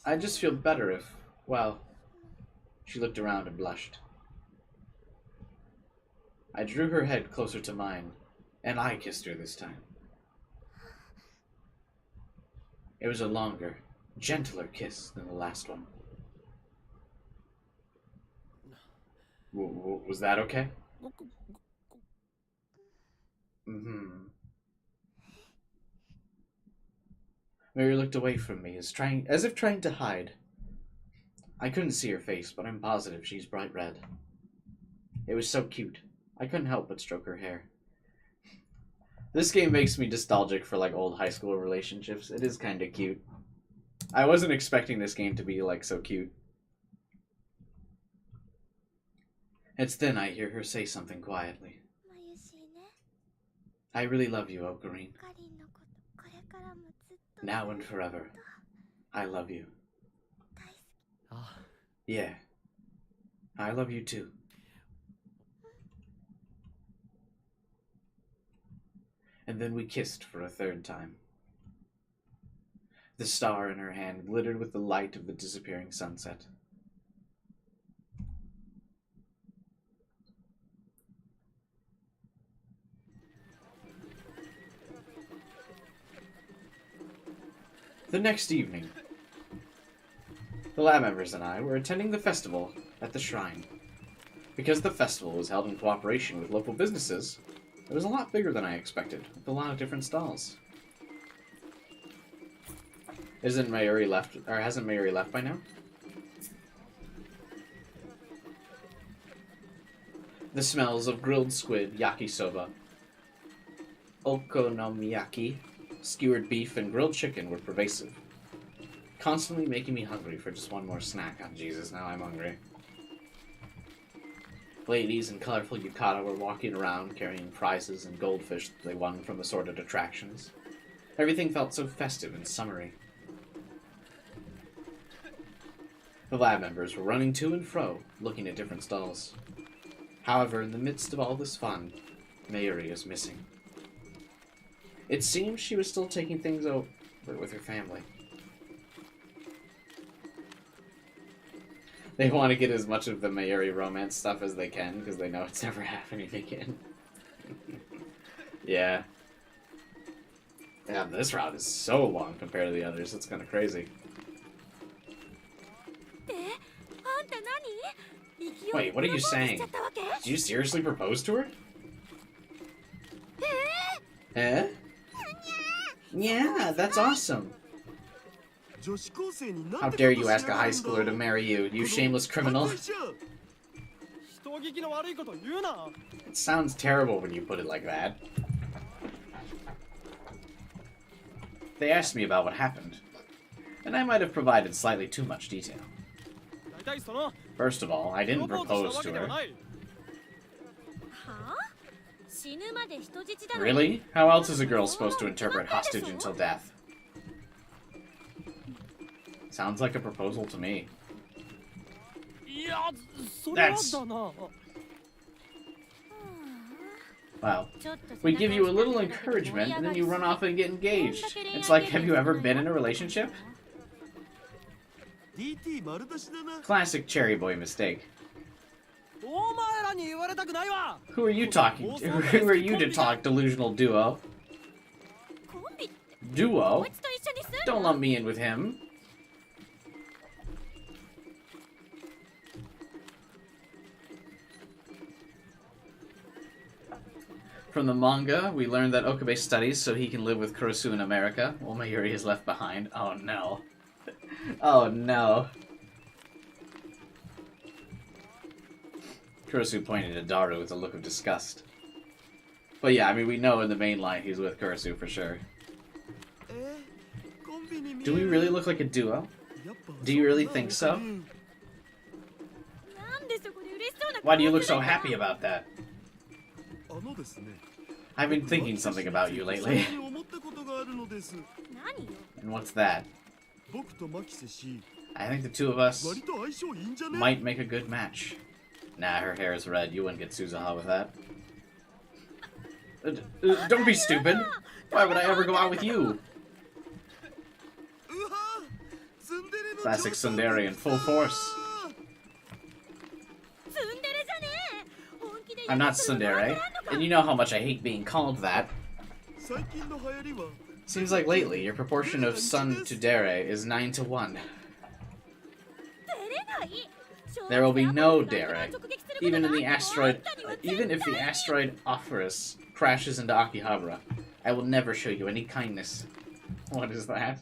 I just feel better if, well... She looked around and blushed. I drew her head closer to mine, and I kissed her this time. It was a longer, gentler kiss than the last one. Was that okay? Mary looked away from me, as if trying to hide. I couldn't see her face, but I'm positive she's bright red. It was so cute. I couldn't help but stroke her hair. This game makes me nostalgic for, like, old high school relationships. It is kind of cute. I wasn't expecting this game to be, like, so cute. It's then I hear her say something quietly. I really love you, Ocarine. Now and forever. I love you. Yeah. I love you too. And then we kissed for a third time. The star in her hand glittered with the light of the disappearing sunset. The next evening, the lab members and I were attending the festival at the shrine. Because the festival was held in cooperation with local businesses, it was a lot bigger than I expected, with a lot of different stalls. Isn't Mayuri left, or hasn't Mayuri left by now? The smells of grilled squid, yakisoba, okonomiyaki, skewered beef, and grilled chicken were pervasive, constantly making me hungry for just one more snack. Oh, Jesus, now I'm hungry. Ladies in colorful yukata were walking around carrying prizes and goldfish that they won from assorted attractions. Everything felt so festive and summery. The lab members were running to and fro, looking at different stalls. However, in the midst of all this fun, Mayuri was missing. It seems she was still taking things over with her family. They want to get as much of the Mayuri romance stuff as they can, because they know it's never happening again. Yeah. Yeah, this route is so long compared to the others, it's kind of crazy. Wait, what are you saying? Did you seriously propose to her? Eh? Yeah, that's awesome. How dare you ask a high schooler to marry you, you shameless criminal. It sounds terrible when you put it like that. They asked me about what happened, and I might have provided slightly too much detail. First of all, I didn't propose to her. Really? How else is a girl supposed to interpret hostage until death? Sounds like a proposal to me. That's... Wow. We give you a little encouragement, and then you run off and get engaged. It's like, have you ever been in a relationship? Classic cherry boy mistake. Who are you talking to? Who are you to talk, delusional duo? Duo? Don't lump me in with him. From the manga, we learned that Okabe studies so he can live with Kurosu in America, while Mayuri is left behind. Oh no. Oh no. Kurosu pointed at Daru with a look of disgust. But yeah, I mean, we know in the main line he's with Kurosu for sure. Do we really look like a duo? Do you really think so? Why do you look so happy about that? I've been thinking something about you lately. And what's that? I think the two of us might make a good match. Nah, her hair is red. You wouldn't get Suzuha with that. Don't be stupid. Why would I ever go out with you? Classic tsundere in full force. I'm not tsundere, and you know how much I hate being called that. Seems like lately, your proportion of sun to dere is 9 to 1. There will be no dere, even if the asteroid Ophrys crashes into Akihabara. I will never show you any kindness. What is that?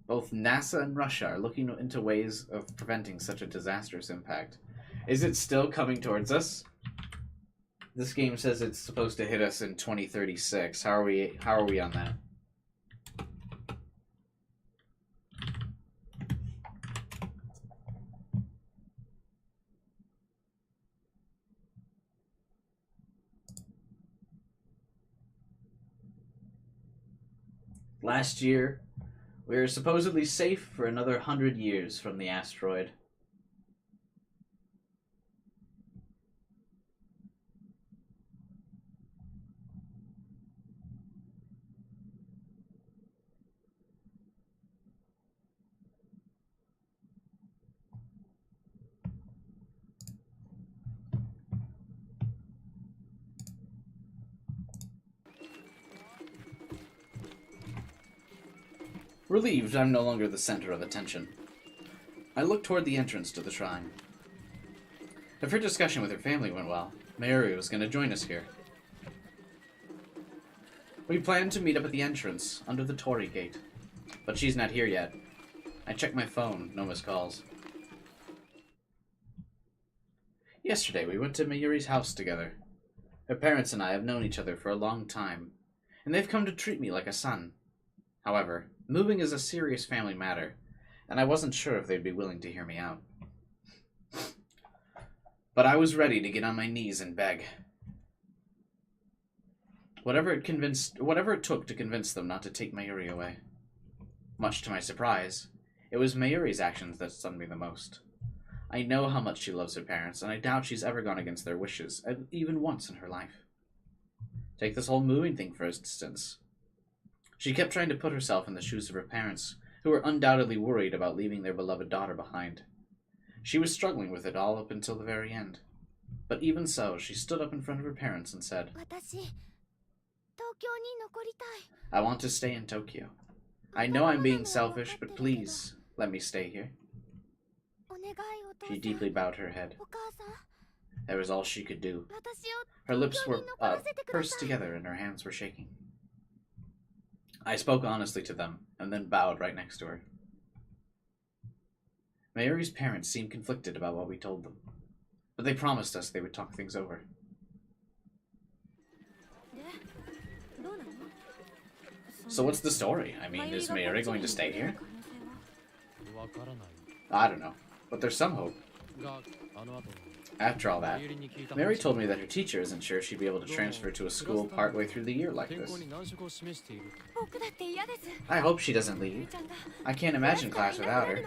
Both NASA and Russia are looking into ways of preventing such a disastrous impact. Is it still coming towards us? This game says it's supposed to hit us in 2036. How are we on that? Last year, we are supposedly safe for another 100 years from the asteroid. Relieved, I'm no longer the center of attention. I look toward the entrance to the shrine. If her discussion with her family went well, Mayuri was going to join us here. We planned to meet up at the entrance, under the Torii gate. But she's not here yet. I checked my phone, no missed calls. Yesterday, we went to Mayuri's house together. Her parents and I have known each other for a long time, and they've come to treat me like a son. However, moving is a serious family matter, and I wasn't sure if they'd be willing to hear me out. But I was ready to get on my knees and beg. Whatever it took to convince them not to take Mayuri away. Much to my surprise, it was Mayuri's actions that stunned me the most. I know how much she loves her parents, and I doubt she's ever gone against their wishes, even once in her life. Take this whole moving thing for instance. She kept trying to put herself in the shoes of her parents, who were undoubtedly worried about leaving their beloved daughter behind. She was struggling with it all up until the very end. But even so, she stood up in front of her parents and said, I want to stay in Tokyo. I know I'm being selfish, but please, let me stay here. She deeply bowed her head. That was all she could do. Her lips were pursed together and her hands were shaking. I spoke honestly to them, and then bowed right next to her. Mayuri's parents seemed conflicted about what we told them, but they promised us they would talk things over. So what's the story? I mean, is Mayuri going to stay here? I don't know, but there's some hope. After all that, Mary told me that her teacher isn't sure she'd be able to transfer to a school partway through the year like this. I hope she doesn't leave. I can't imagine class without her.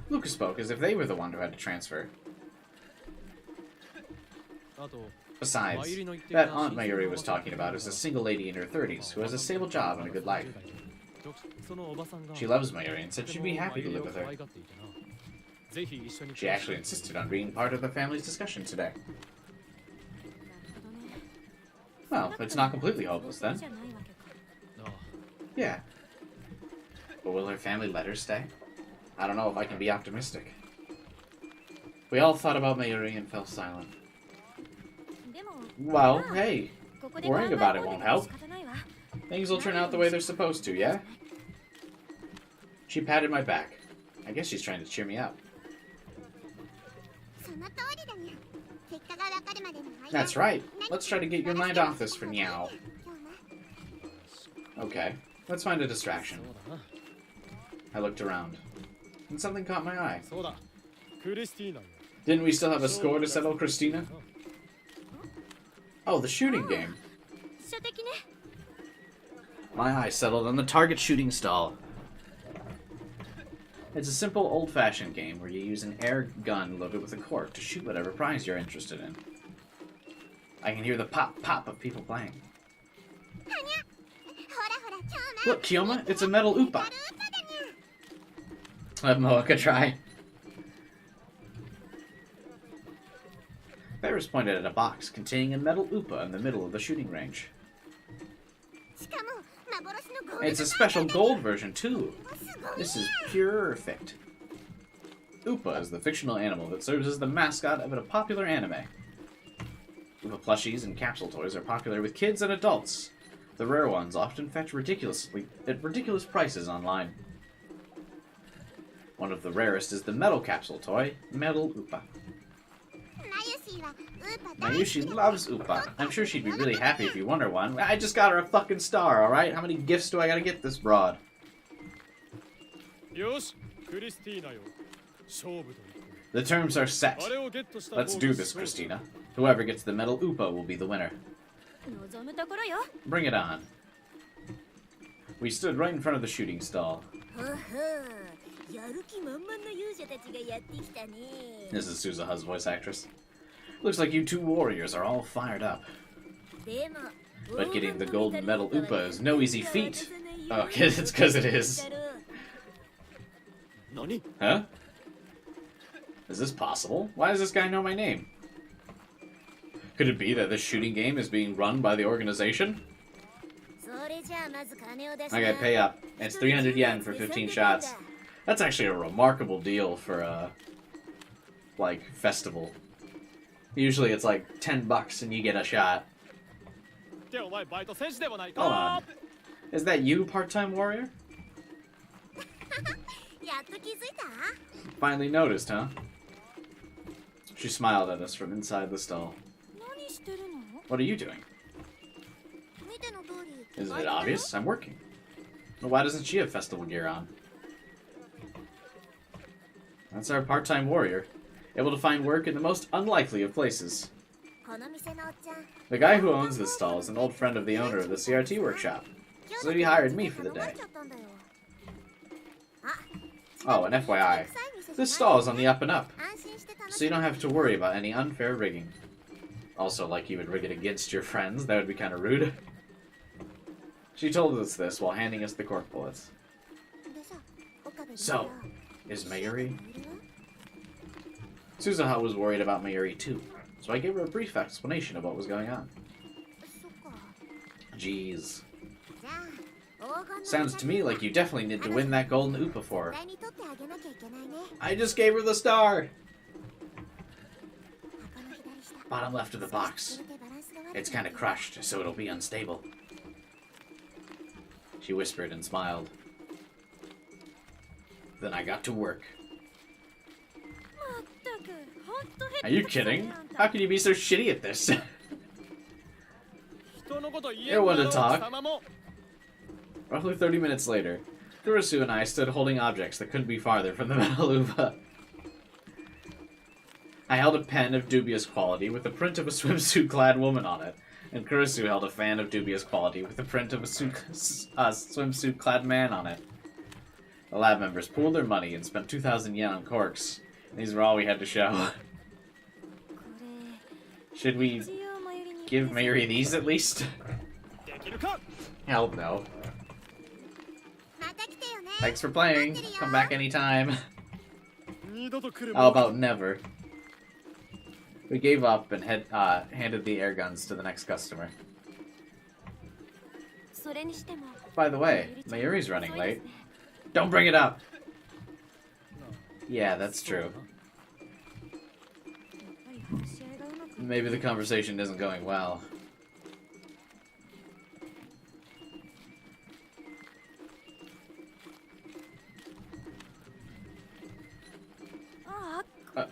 Lucas spoke as if they were the one who had to transfer. Besides, that Aunt Mayuri was talking about is a single lady in her 30s who has a stable job and a good life. She loves Mayuri and said she'd be happy to live with her. She actually insisted on being part of the family's discussion today. Well, it's not completely hopeless then. Yeah. But will her family let her stay? I don't know if I can be optimistic. We all thought about Mayuri and fell silent. Well, hey, worrying about it won't help. Things will turn out the way they're supposed to, yeah? She patted my back. I guess she's trying to cheer me up. That's right. Let's try to get your mind off this for now. Okay, let's find a distraction. I looked around, and something caught my eye. Didn't we still have a score to settle, Christina? Oh, the shooting game. My eye settled on the target shooting stall. It's a simple, old-fashioned game where you use an air gun loaded with a cork to shoot whatever prize you're interested in. I can hear the pop-pop of people playing. Look, Kiyoma, it's a metal Oopa. Let Moeka try. Ferris pointed at a box containing a metal Oopa in the middle of the shooting range. It's a special gold version, too. This is perfect. Oopa is the fictional animal that serves as the mascot of a popular anime. Oopa plushies and capsule toys are popular with kids and adults. The rare ones often fetch ridiculous prices online. One of the rarest is the metal capsule toy, Metal Oopa. Mayushi loves Oopa. I'm sure she'd be really happy if you won her one. I just got her a fucking star, alright? How many gifts do I gotta get this broad? The terms are set. Let's do this, Christina. Whoever gets the metal Oopa will be the winner. Bring it on. We stood right in front of the shooting stall. This is Suzuha's voice actress. Looks like you two warriors are all fired up. But getting the golden medal Oopa is no easy feat. Oh, it's because it is. Huh? Is this possible? Why does this guy know my name? Could it be that this shooting game is being run by the organization? Okay, pay up. It's 300 yen for 15 shots. That's actually a remarkable deal for a, like, festival. Usually it's like 10 bucks and you get a shot. Hold on. Is that you, part-time warrior? Finally noticed, huh? She smiled at us from inside the stall. What are you doing? Isn't it obvious? I'm working. Well, why doesn't she have festival gear on? That's our part-time warrior. able to find work in the most unlikely of places. この店のおっちゃん The guy who owns this stall is an old friend of the owner of the CRT workshop, so he hired me for the day. Oh, and FYI, this stall is on the up and up, so you don't have to worry about any unfair rigging. Also, like you would rig it against your friends, that would be kind of rude. She told us this while handing us the cork bullets. So, is Mayuri? Suzuha was worried about Mayuri too, so I gave her a brief explanation of what was going on. Jeez. Sounds to me like you definitely need to win that golden Oopa for her. I just gave her the star! Bottom left of the box. It's kind of crushed, so it'll be unstable. She whispered and smiled. Then I got to work. Are you kidding? How can you be so shitty at this? You want to talk? Roughly 30 minutes later, Kurusu and I stood holding objects that couldn't be farther from the metal Oopa. I held a pen of dubious quality with the print of a swimsuit-clad woman on it, and Kurusu held a fan of dubious quality with the print of a swimsuit-clad man on it. The lab members pooled their money and spent 2,000 yen on corks. These were all we had to show. Should we give Mayuri these at least? Hell no. Thanks for playing. Come back anytime. How about never? We gave up and handed the air guns to the next customer. By the way, Mayuri's running late. Don't bring it up! Yeah, that's true. Maybe the conversation isn't going well.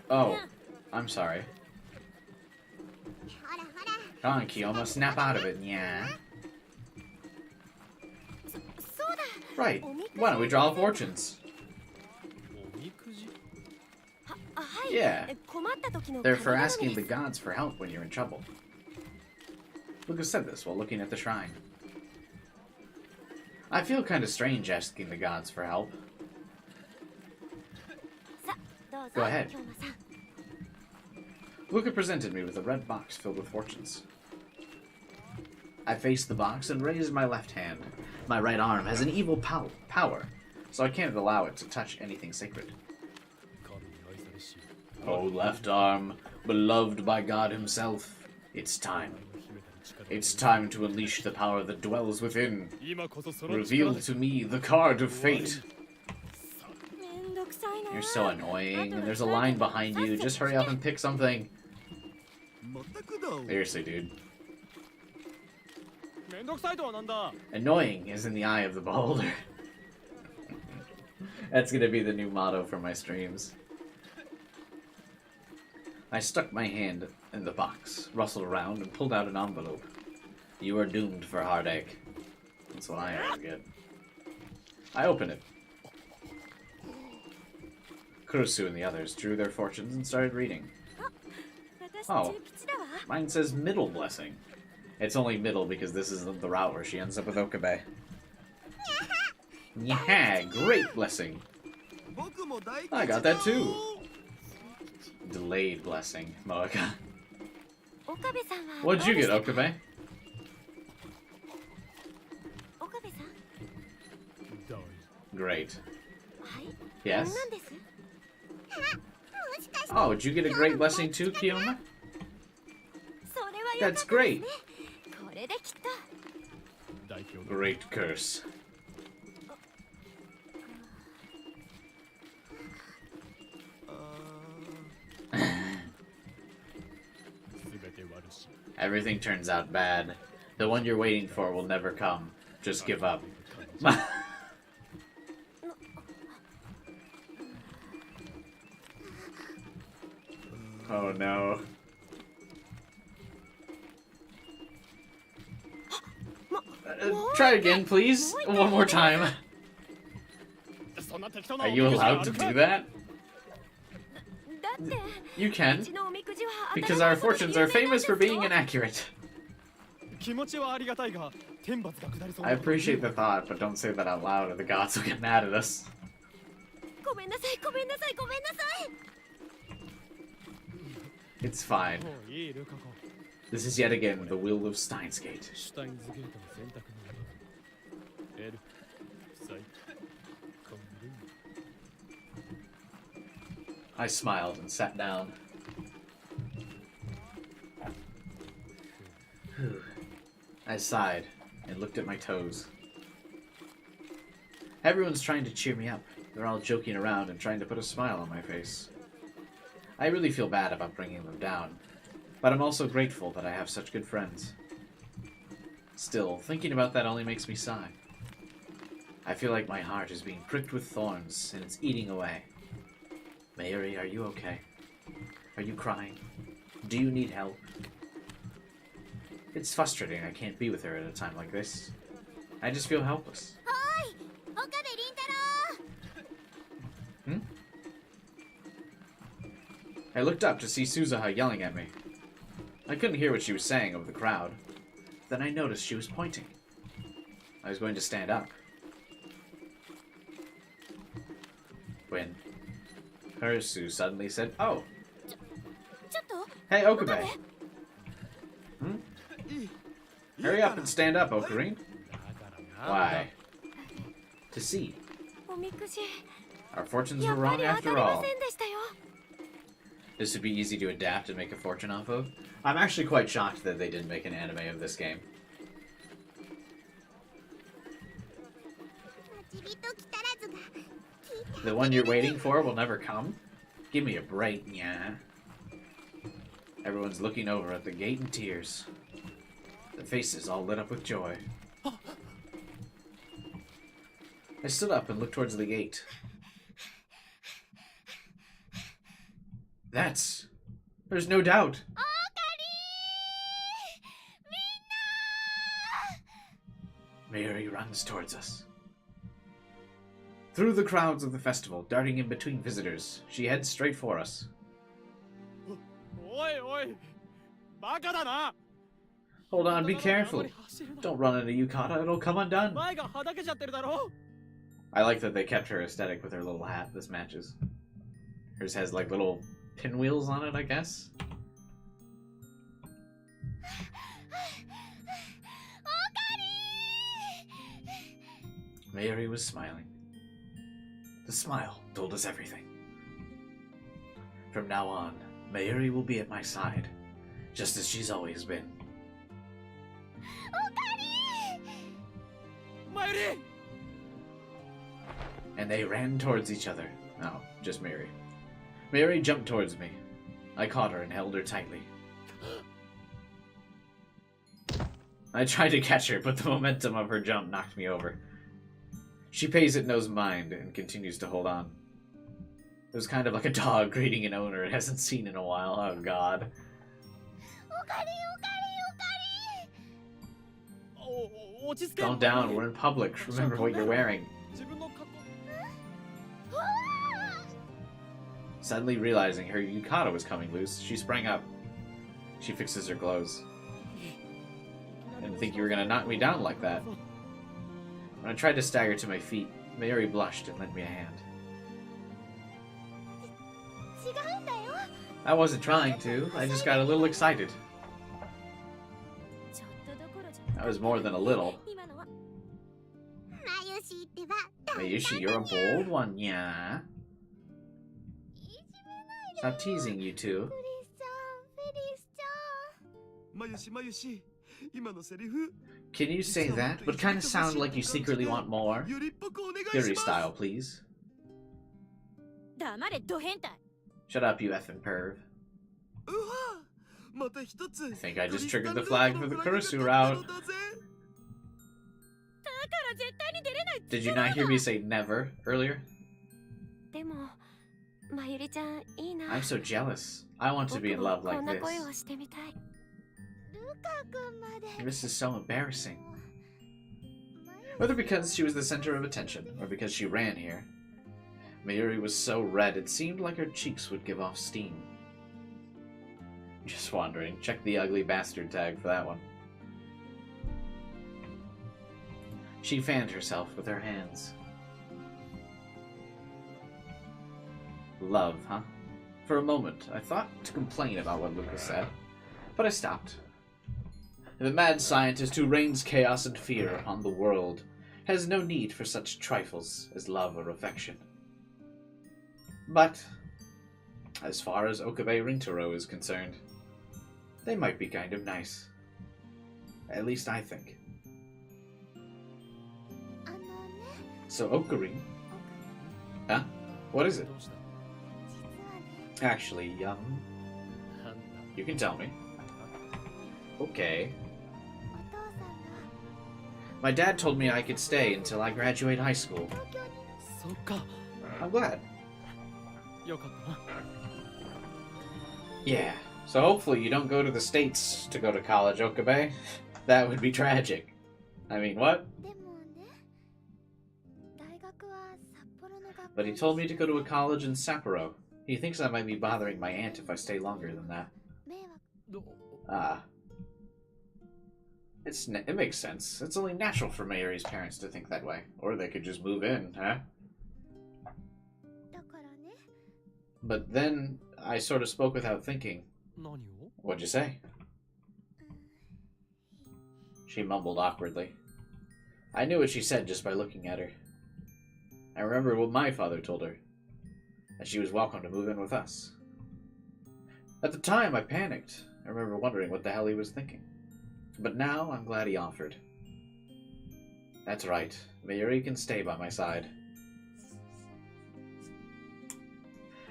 Oh, I'm sorry. Come on, Kiyoma, snap out of it, yeah. Right. Why don't we draw fortunes? Yeah. They're for asking the gods for help when you're in trouble. Lucas said this while looking at the shrine. I feel kind of strange asking the gods for help. Go ahead. Luca presented me with a red box filled with fortunes. I faced the box and raised my left hand. My right arm has an evil power, so I can't allow it to touch anything sacred. Oh, left arm, beloved by God himself, it's time. It's time to unleash the power that dwells within. Reveal to me the card of fate. You're so annoying, and there's a line behind you. Just hurry up and pick something. Seriously, dude. Annoying is in the eye of the beholder. That's gonna be the new motto for my streams. I stuck my hand in the box, rustled around, and pulled out an envelope. You are doomed for heartache. That's what I always get. I opened it. Kurusu and the others drew their fortunes and started reading. Oh, mine says middle blessing. It's only middle because this isn't the route where she ends up with Okabe. Yeah, great blessing. I got that too. Delayed blessing, Moeka. What'd you get, Okabe? Great. Yes? Oh, did you get a great blessing too, Kiyoma? That's great. Great curse. Everything turns out bad. The one you're waiting for will never come. Just give up. Oh no. Try again, please. One more time. Are you allowed to do that? You can, because our fortunes are famous for being inaccurate. 気持ちはありがたいが天罰が下りそう I appreciate the thought, but don't say that out loud or the gods will get mad at us. ごめんなさいごめんなさいごめんなさい It's fine. もういいルカ子 This is yet again the will of Steins Gate. シュタインズゲートの選択の色 L サイコンル I smiled and sat down. I sighed and looked at my toes. Everyone's trying to cheer me up. They're all joking around and trying to put a smile on my face. I really feel bad about bringing them down, but I'm also grateful that I have such good friends. Still, thinking about that only makes me sigh. I feel like my heart is being pricked with thorns and it's eating away. Mayuri, are you okay? Are you crying? Do you need help? It's frustrating I can't be with her at a time like this. I just feel helpless. おい岡部倫太郎 Hmm? I looked up to see Suzuha yelling at me. I couldn't hear what she was saying over the crowd. Then I noticed she was pointing. I was going to stand up. When Harasu suddenly said, "Oh, ちょっと hey Okabe. Hmm? いい Hurry up and stand up, Ocarine." だからな Why? To see. おみくじ Our fortunes や were っぱ wrong り当た after りま all. せんでしたよ This would be easy to adapt and make a fortune off of. I'm actually quite shocked that they didn't make an anime of this game. 待ち人来たらずが The one you're waiting for will never come? Give me a break, yeah. Everyone's looking over at the gate in tears. The faces all lit up with joy. I stood up and looked towards the gate. There's no doubt. おかり Mary runs towards us. Through the crowds of the festival, darting in between visitors, she heads straight for us. おいおいバカだな Hold on, be あ careful. まり走るな Don't run into Yukata, it'll come undone. 前がはだけちゃってるだろ I like that they kept her aesthetic with her little hat. This matches. Hers has like little pinwheels on it, I guess. おか Mary was smiling. The smile told us everything. From now on, Mayuri will be at my side, just as she's always been. マユリ And they ran towards each other. No, just Mary. Mary jumped towards me. I caught her and held her tightly. I tried to catch her, but the momentum of her jump knocked me over. She pays it no mind and continues to hold on. It was kind of like a dog greeting an owner it hasn't seen in a while. Oh god. おかりお落ち着け Calm down, we're in public. Remember what you're wearing. 自分の格好 Suddenly realizing her yukata was coming loose, she sprang up. She fixes her clothes. Didn't think you were gonna knock me down like that. When I tried to stagger to my feet, Mary blushed and lent me a hand. 違うんだよ I wasn't trying to, I just got a little excited. ちょっとどころじゃ That was more than a little. 今のはまゆしってば Mayushi, you're a bold one, yeah. Stop teasing, you two. クリスちゃんフェリスちゃんまゆしまゆし今のセリフ Can you say that, but kind of sound like you secretly want more? ゆりっぽくお願い Yuri します style, please. 黙れド変態 Shut up, you effing perv. うわまた一つ I think I just triggered the flag for the Kurisu route. だから絶対に出れない Did you not hear me say never earlier? でもまゆりちゃんいいな I'm so jealous. I want to be in love こ like んな恋を this. してみたいルカ君まで This is so embarrassing. Whether because she was the center of attention, or because she ran here, Mayuri was so red it seemed like her cheeks would give off steam. Just wondering. Check the ugly bastard tag for that one. She fanned herself with her hands. Love, huh? For a moment, I thought to complain about what Lucas said, but I stopped. The mad scientist who rains chaos and fear upon the world has no need for such trifles as love or affection. But, as far as Okabe Rintaro is concerned, they might be kind of nice. At least I think. So Okarin? Huh? What is it? Actually, you can tell me. Okay. My dad told me I could stay until I graduate high school. I'm glad. Yeah, so hopefully you don't go to the States to go to college, Okabe. That would be tragic. I mean, what? But he told me to go to a college in Sapporo. He thinks I might be bothering my aunt if I stay longer than that. Ah. It makes sense. It's only natural for Mayuri's parents to think that way. Or they could just move in, huh? But then, I sort of spoke without thinking. What'd you say? She mumbled awkwardly. I knew what she said just by looking at her. I remember what my father told her. That she was welcome to move in with us. At the time, I panicked. I remember wondering what the hell he was thinking. But now, I'm glad he offered. That's right. Mayuri can stay by my side.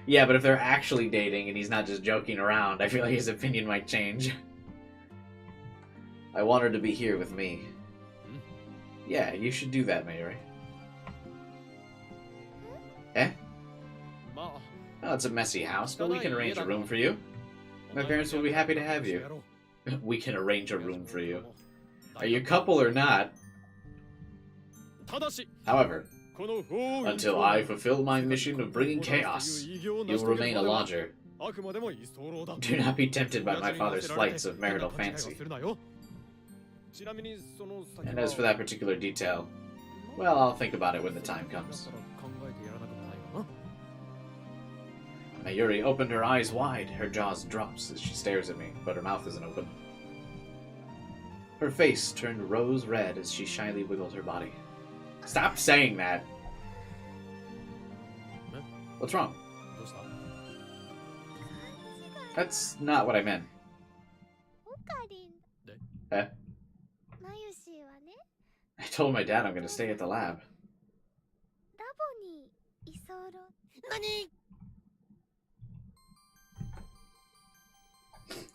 Yeah, but if they're actually dating and he's not just joking around, I feel like his opinion might change. I want her to be here with me. Yeah, you should do that, Mayuri. Eh? Oh, it's a messy house, but we can arrange a room for you. My parents will be happy to have you. We can arrange a room for you. Are you a couple or not? However, until I fulfill my mission of bringing chaos, you will remain a lodger. Do not be tempted by my father's flights of marital fancy. And as for that particular detail, well, I'll think about it when the time comes. Mayuri opened her eyes wide. Her jaws drops as she stares at me, but her mouth isn't open. Her face turned rose red as she shyly wiggled her body. Stop saying that! What's wrong? That's not what I meant. Eh? I told my dad I'm gonna stay at the lab.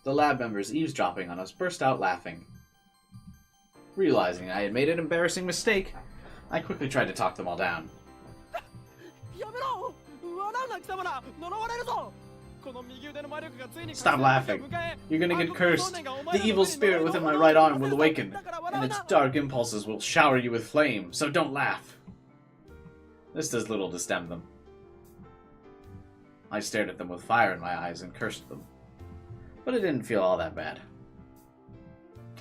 The lab members eavesdropping on us burst out laughing. Realizing I had made an embarrassing mistake, I quickly tried to talk them all down. Stop laughing. You're gonna get cursed. The evil spirit within my right arm will awaken, and its dark impulses will shower you with flame, so don't laugh. This does little to stem them. I stared at them with fire in my eyes and cursed them. But it didn't feel all that bad.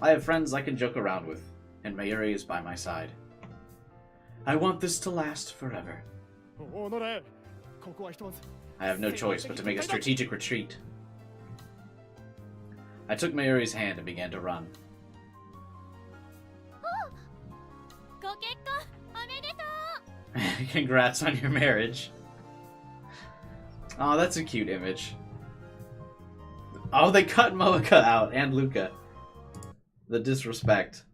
I have friends I can joke around with, and Mayuri is by my side. I want this to last forever. I have no choice but to make a strategic retreat. I took Mayuri's hand and began to run. Congrats on your marriage. Oh, that's a cute image. Oh, they cut Moeka out and Luca. The disrespect.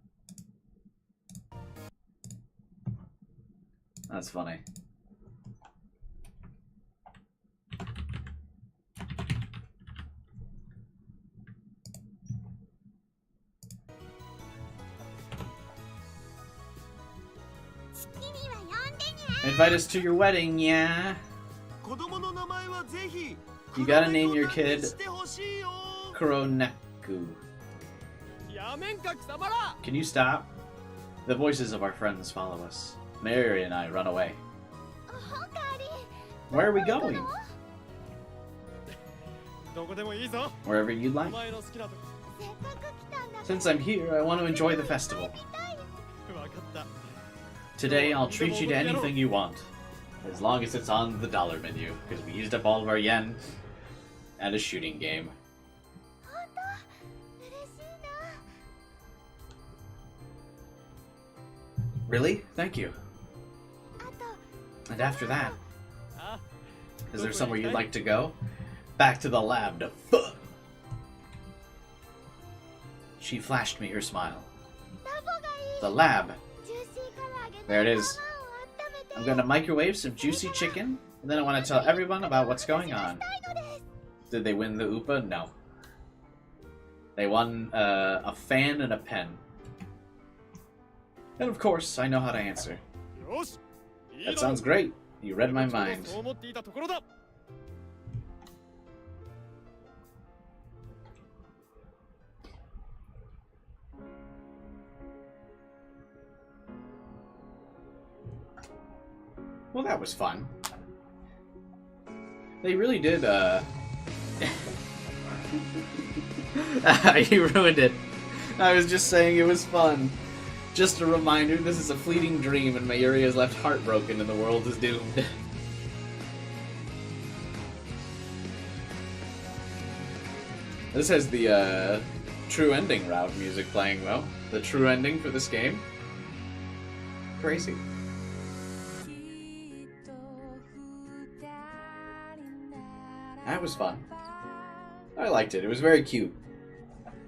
That's funny. Invite us to your wedding, yeah? You gotta name your kid Kuroneku. Can you stop? The voices of our friends follow us. Mary and I run away. Where are we going? どこでもいいぞ Wherever you'd お like. 前の好きなとこ Since I'm here, I want to enjoy the festival. 分かった Today, I'll treat you to anything you want. As long as it's on the dollar menu, because we used up all of our yen at a shooting game. 本当嬉しいな。 Really? Thank you. あと And after that, あ is there somewhere you'd like to go? Back to the lab to fuck. She flashed me her smile. ラボがいい。 The lab. ジューシー唐揚げの There it is. ご飯を温めて I'm going to microwave some juicy chicken, and then I want to tell everyone about what's going on. したいのです。 Did they win the UPA? No. They won a fan and a pen. And of course, I know how to answer. よしいいだ That ろ sounds great. You read my mind. そう思っていたところだ Well, that was fun. They really did, You ruined it. I was just saying it was fun. Just a reminder, this is a fleeting dream and Mayuri is left heartbroken and the world is doomed. This has the, true ending route music playing, though. The true ending for this game. Crazy. That was fun. I liked it. It was very cute.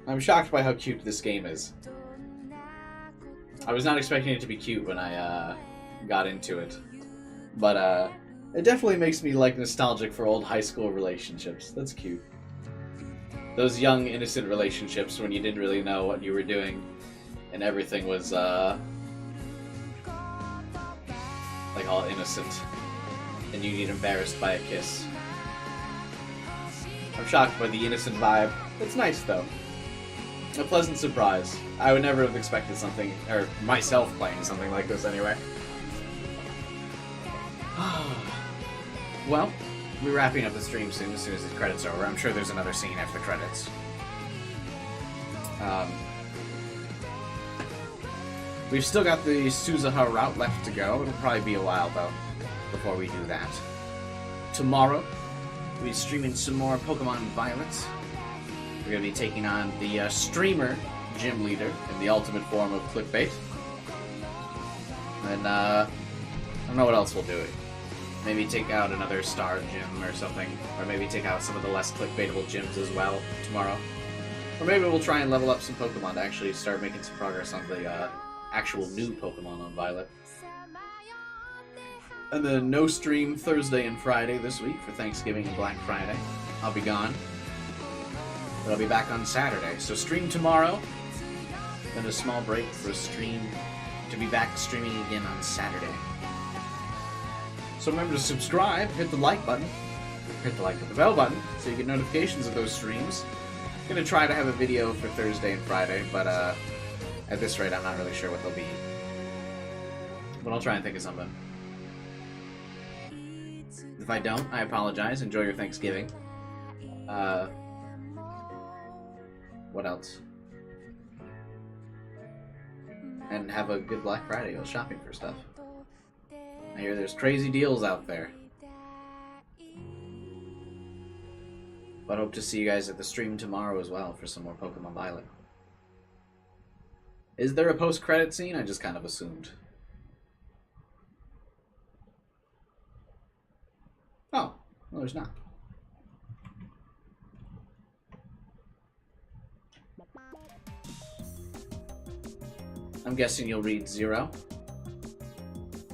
I'm shocked by how cute this game is. I was not expecting it to be cute when I got into it. But it definitely makes me like nostalgic for old high school relationships. That's cute. Those young, innocent relationships when you didn't really know what you were doing and everything was like all innocent and you get embarrassed by a kiss. I'm shocked by the innocent vibe. It's nice though. A pleasant surprise. I would never have expected something, or myself playing something like this anyway. Well, we're wrapping up the stream soon as the credits are over. I'm sure there's another scene after the credits. We've still got the Suzuha route left to go. It'll probably be a while though before we do that. Tomorrow, we'll be streaming some more Pokemon Violet. We're going to be taking on the streamer gym leader in the ultimate form of clickbait. And I don't know what else we'll do. Maybe take out another star gym or something. Or maybe take out some of the less clickbaitable gyms as well tomorrow. Or maybe we'll try and level up some Pokemon to actually start making some progress on the actual new Pokemon on Violet. And then no stream Thursday and Friday this week for Thanksgiving and Black Friday. I'll be gone. But I'll be back on Saturday. So stream tomorrow. Then a small break for a stream to be back streaming again on Saturday. So remember to subscribe, hit the like button, hit the bell button so you get notifications of those streams. I'm gonna try to have a video for Thursday and Friday, but at this rate I'm not really sure what they'll be. But I'll try and think of something. If I don't, I apologize. Enjoy your Thanksgiving. What else? And have a good Black Friday. Go shopping for stuff. I hear there's crazy deals out there. But hope to see you guys at the stream tomorrow as well for some more Pokemon Violet. Is there a post-credit scene? I just kind of assumed. Oh, well, there's not. I'm guessing you'll read 0.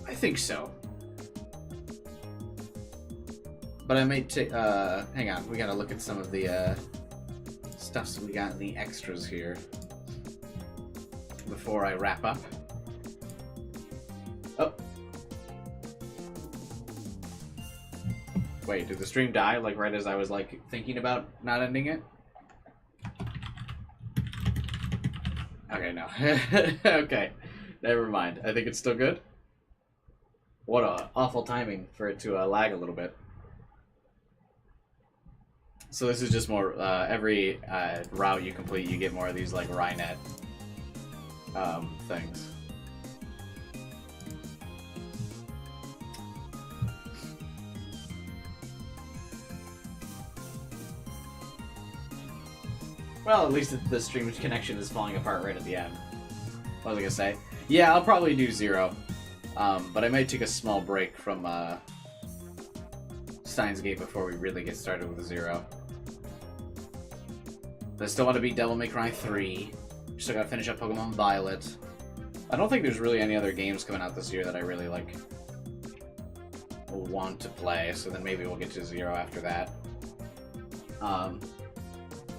I think so. But I may take, hang on, we gotta look at some of the, stuffs we got in the extras here before I wrap up. Oh. Wait, did the stream die, like, right as I was, like, thinking about not ending it? Okay, no. Okay, never mind. I think it's still good. What a awful timing for it to lag a little bit. So this is just more, every route you complete, you get more of these, like, Rynet things. Well, at least the stream connection is falling apart right at the end. What was I gonna say? Yeah, I'll probably do 0. But I might take a small break from Steins Gate before we really get started with 0. I still want to beat Devil May Cry 3. Still gotta finish up Pokemon Violet. I don't think there's really any other games coming out this year that I really, like, want to play, so then maybe we'll get to 0 after that.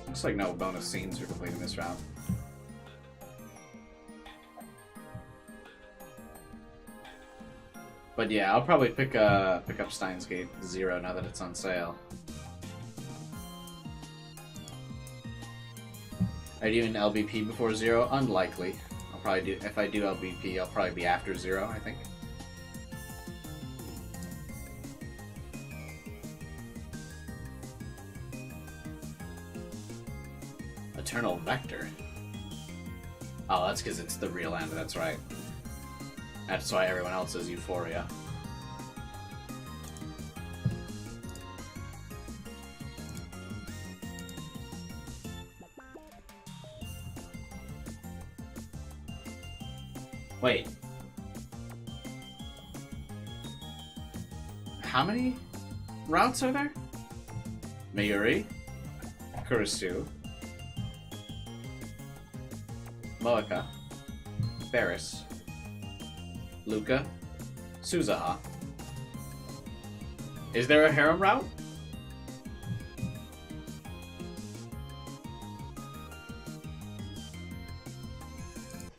Looks like no bonus scenes for completing this route. But yeah, I'll probably pick up Steins Gate 0 now that it's on sale. Are you doing LBP before 0? Unlikely. I'll probably do, if I do LBP, I'll probably be after 0, I think. Eternal Vector. Oh, that's because it's the real end, that's right. That's why everyone else is Euphoria. Wait. How many routes are there? Mayuri, Kurisu, Moeka, Ferris, Luca, Suzaha. Is there a harem route?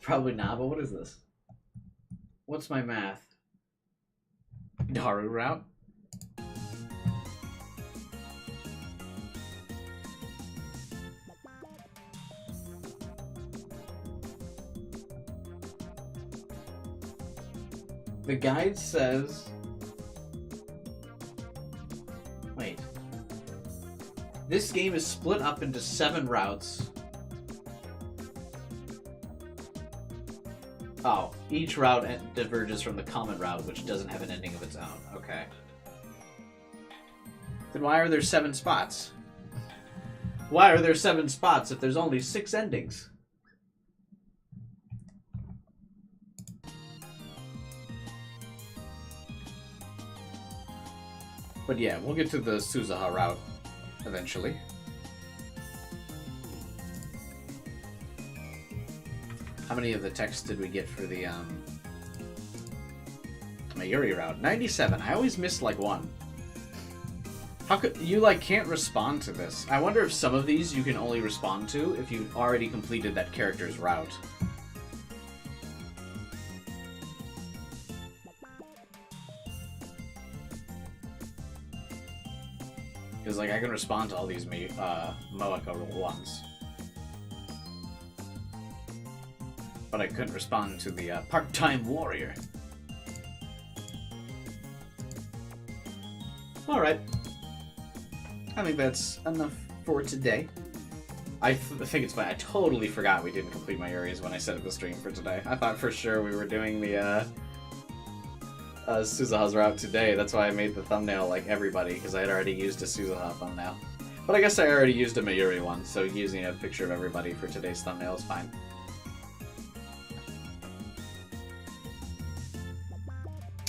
Probably not, but what is this? What's my math? Daru route? The guide says... Wait. This game is split up into 7 routes. Oh, each route diverges from the common route, which doesn't have an ending of its own. Okay. Then why are there 7 spots? Why are there 7 spots if there's only 6 endings? But yeah, we'll get to the Suzaha route eventually. How many of the texts did we get for the Mayuri route? 97. I always miss like 1. How could you like can't respond to this? I wonder if some of these you can only respond to if you've already completed that character's route. Because like I can respond to all these Moeka ones. But I couldn't respond to the part-time warrior. Alright. I think that's enough for today. I think it's fine. I totally forgot we didn't complete my areas when I set up the stream for today. I thought for sure we were doing the Suzaha's route today. That's why I made the thumbnail like everybody, because I had already used a Suzaha thumbnail. But I guess I already used a Mayuri one, so using a picture of everybody for today's thumbnail is fine.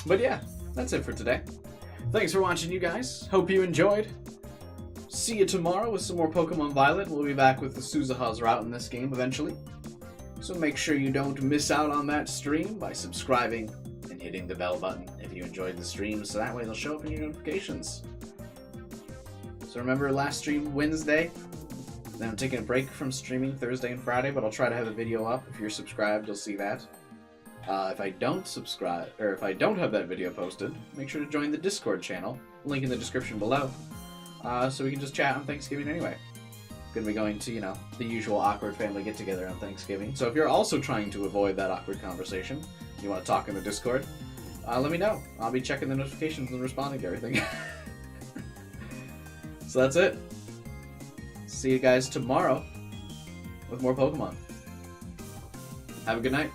But yeah, that's it for today. Thanks for watching, you guys. Hope you enjoyed. See you tomorrow with some more Pokemon Violet. We'll be back with the Suzaha's route in this game eventually. So make sure you don't miss out on that stream by subscribing and hitting the bell button if you enjoyed the stream, so that way they'll show up in your notifications. So remember, last stream Wednesday. Then I'm taking a break from streaming Thursday and Friday, but I'll try to have a video up. If you're subscribed, you'll see that. If I don't subscribe, or if I don't have that video posted, make sure to join the Discord channel. Link in the description below. So we can just chat on Thanksgiving anyway. Gonna be going to, you know, the usual awkward family get-together on Thanksgiving. So if you're also trying to avoid that awkward conversation, you want to talk in the Discord, let me know. I'll be checking the notifications and responding to everything. So that's it. See you guys tomorrow with more Pokemon. Have a good night.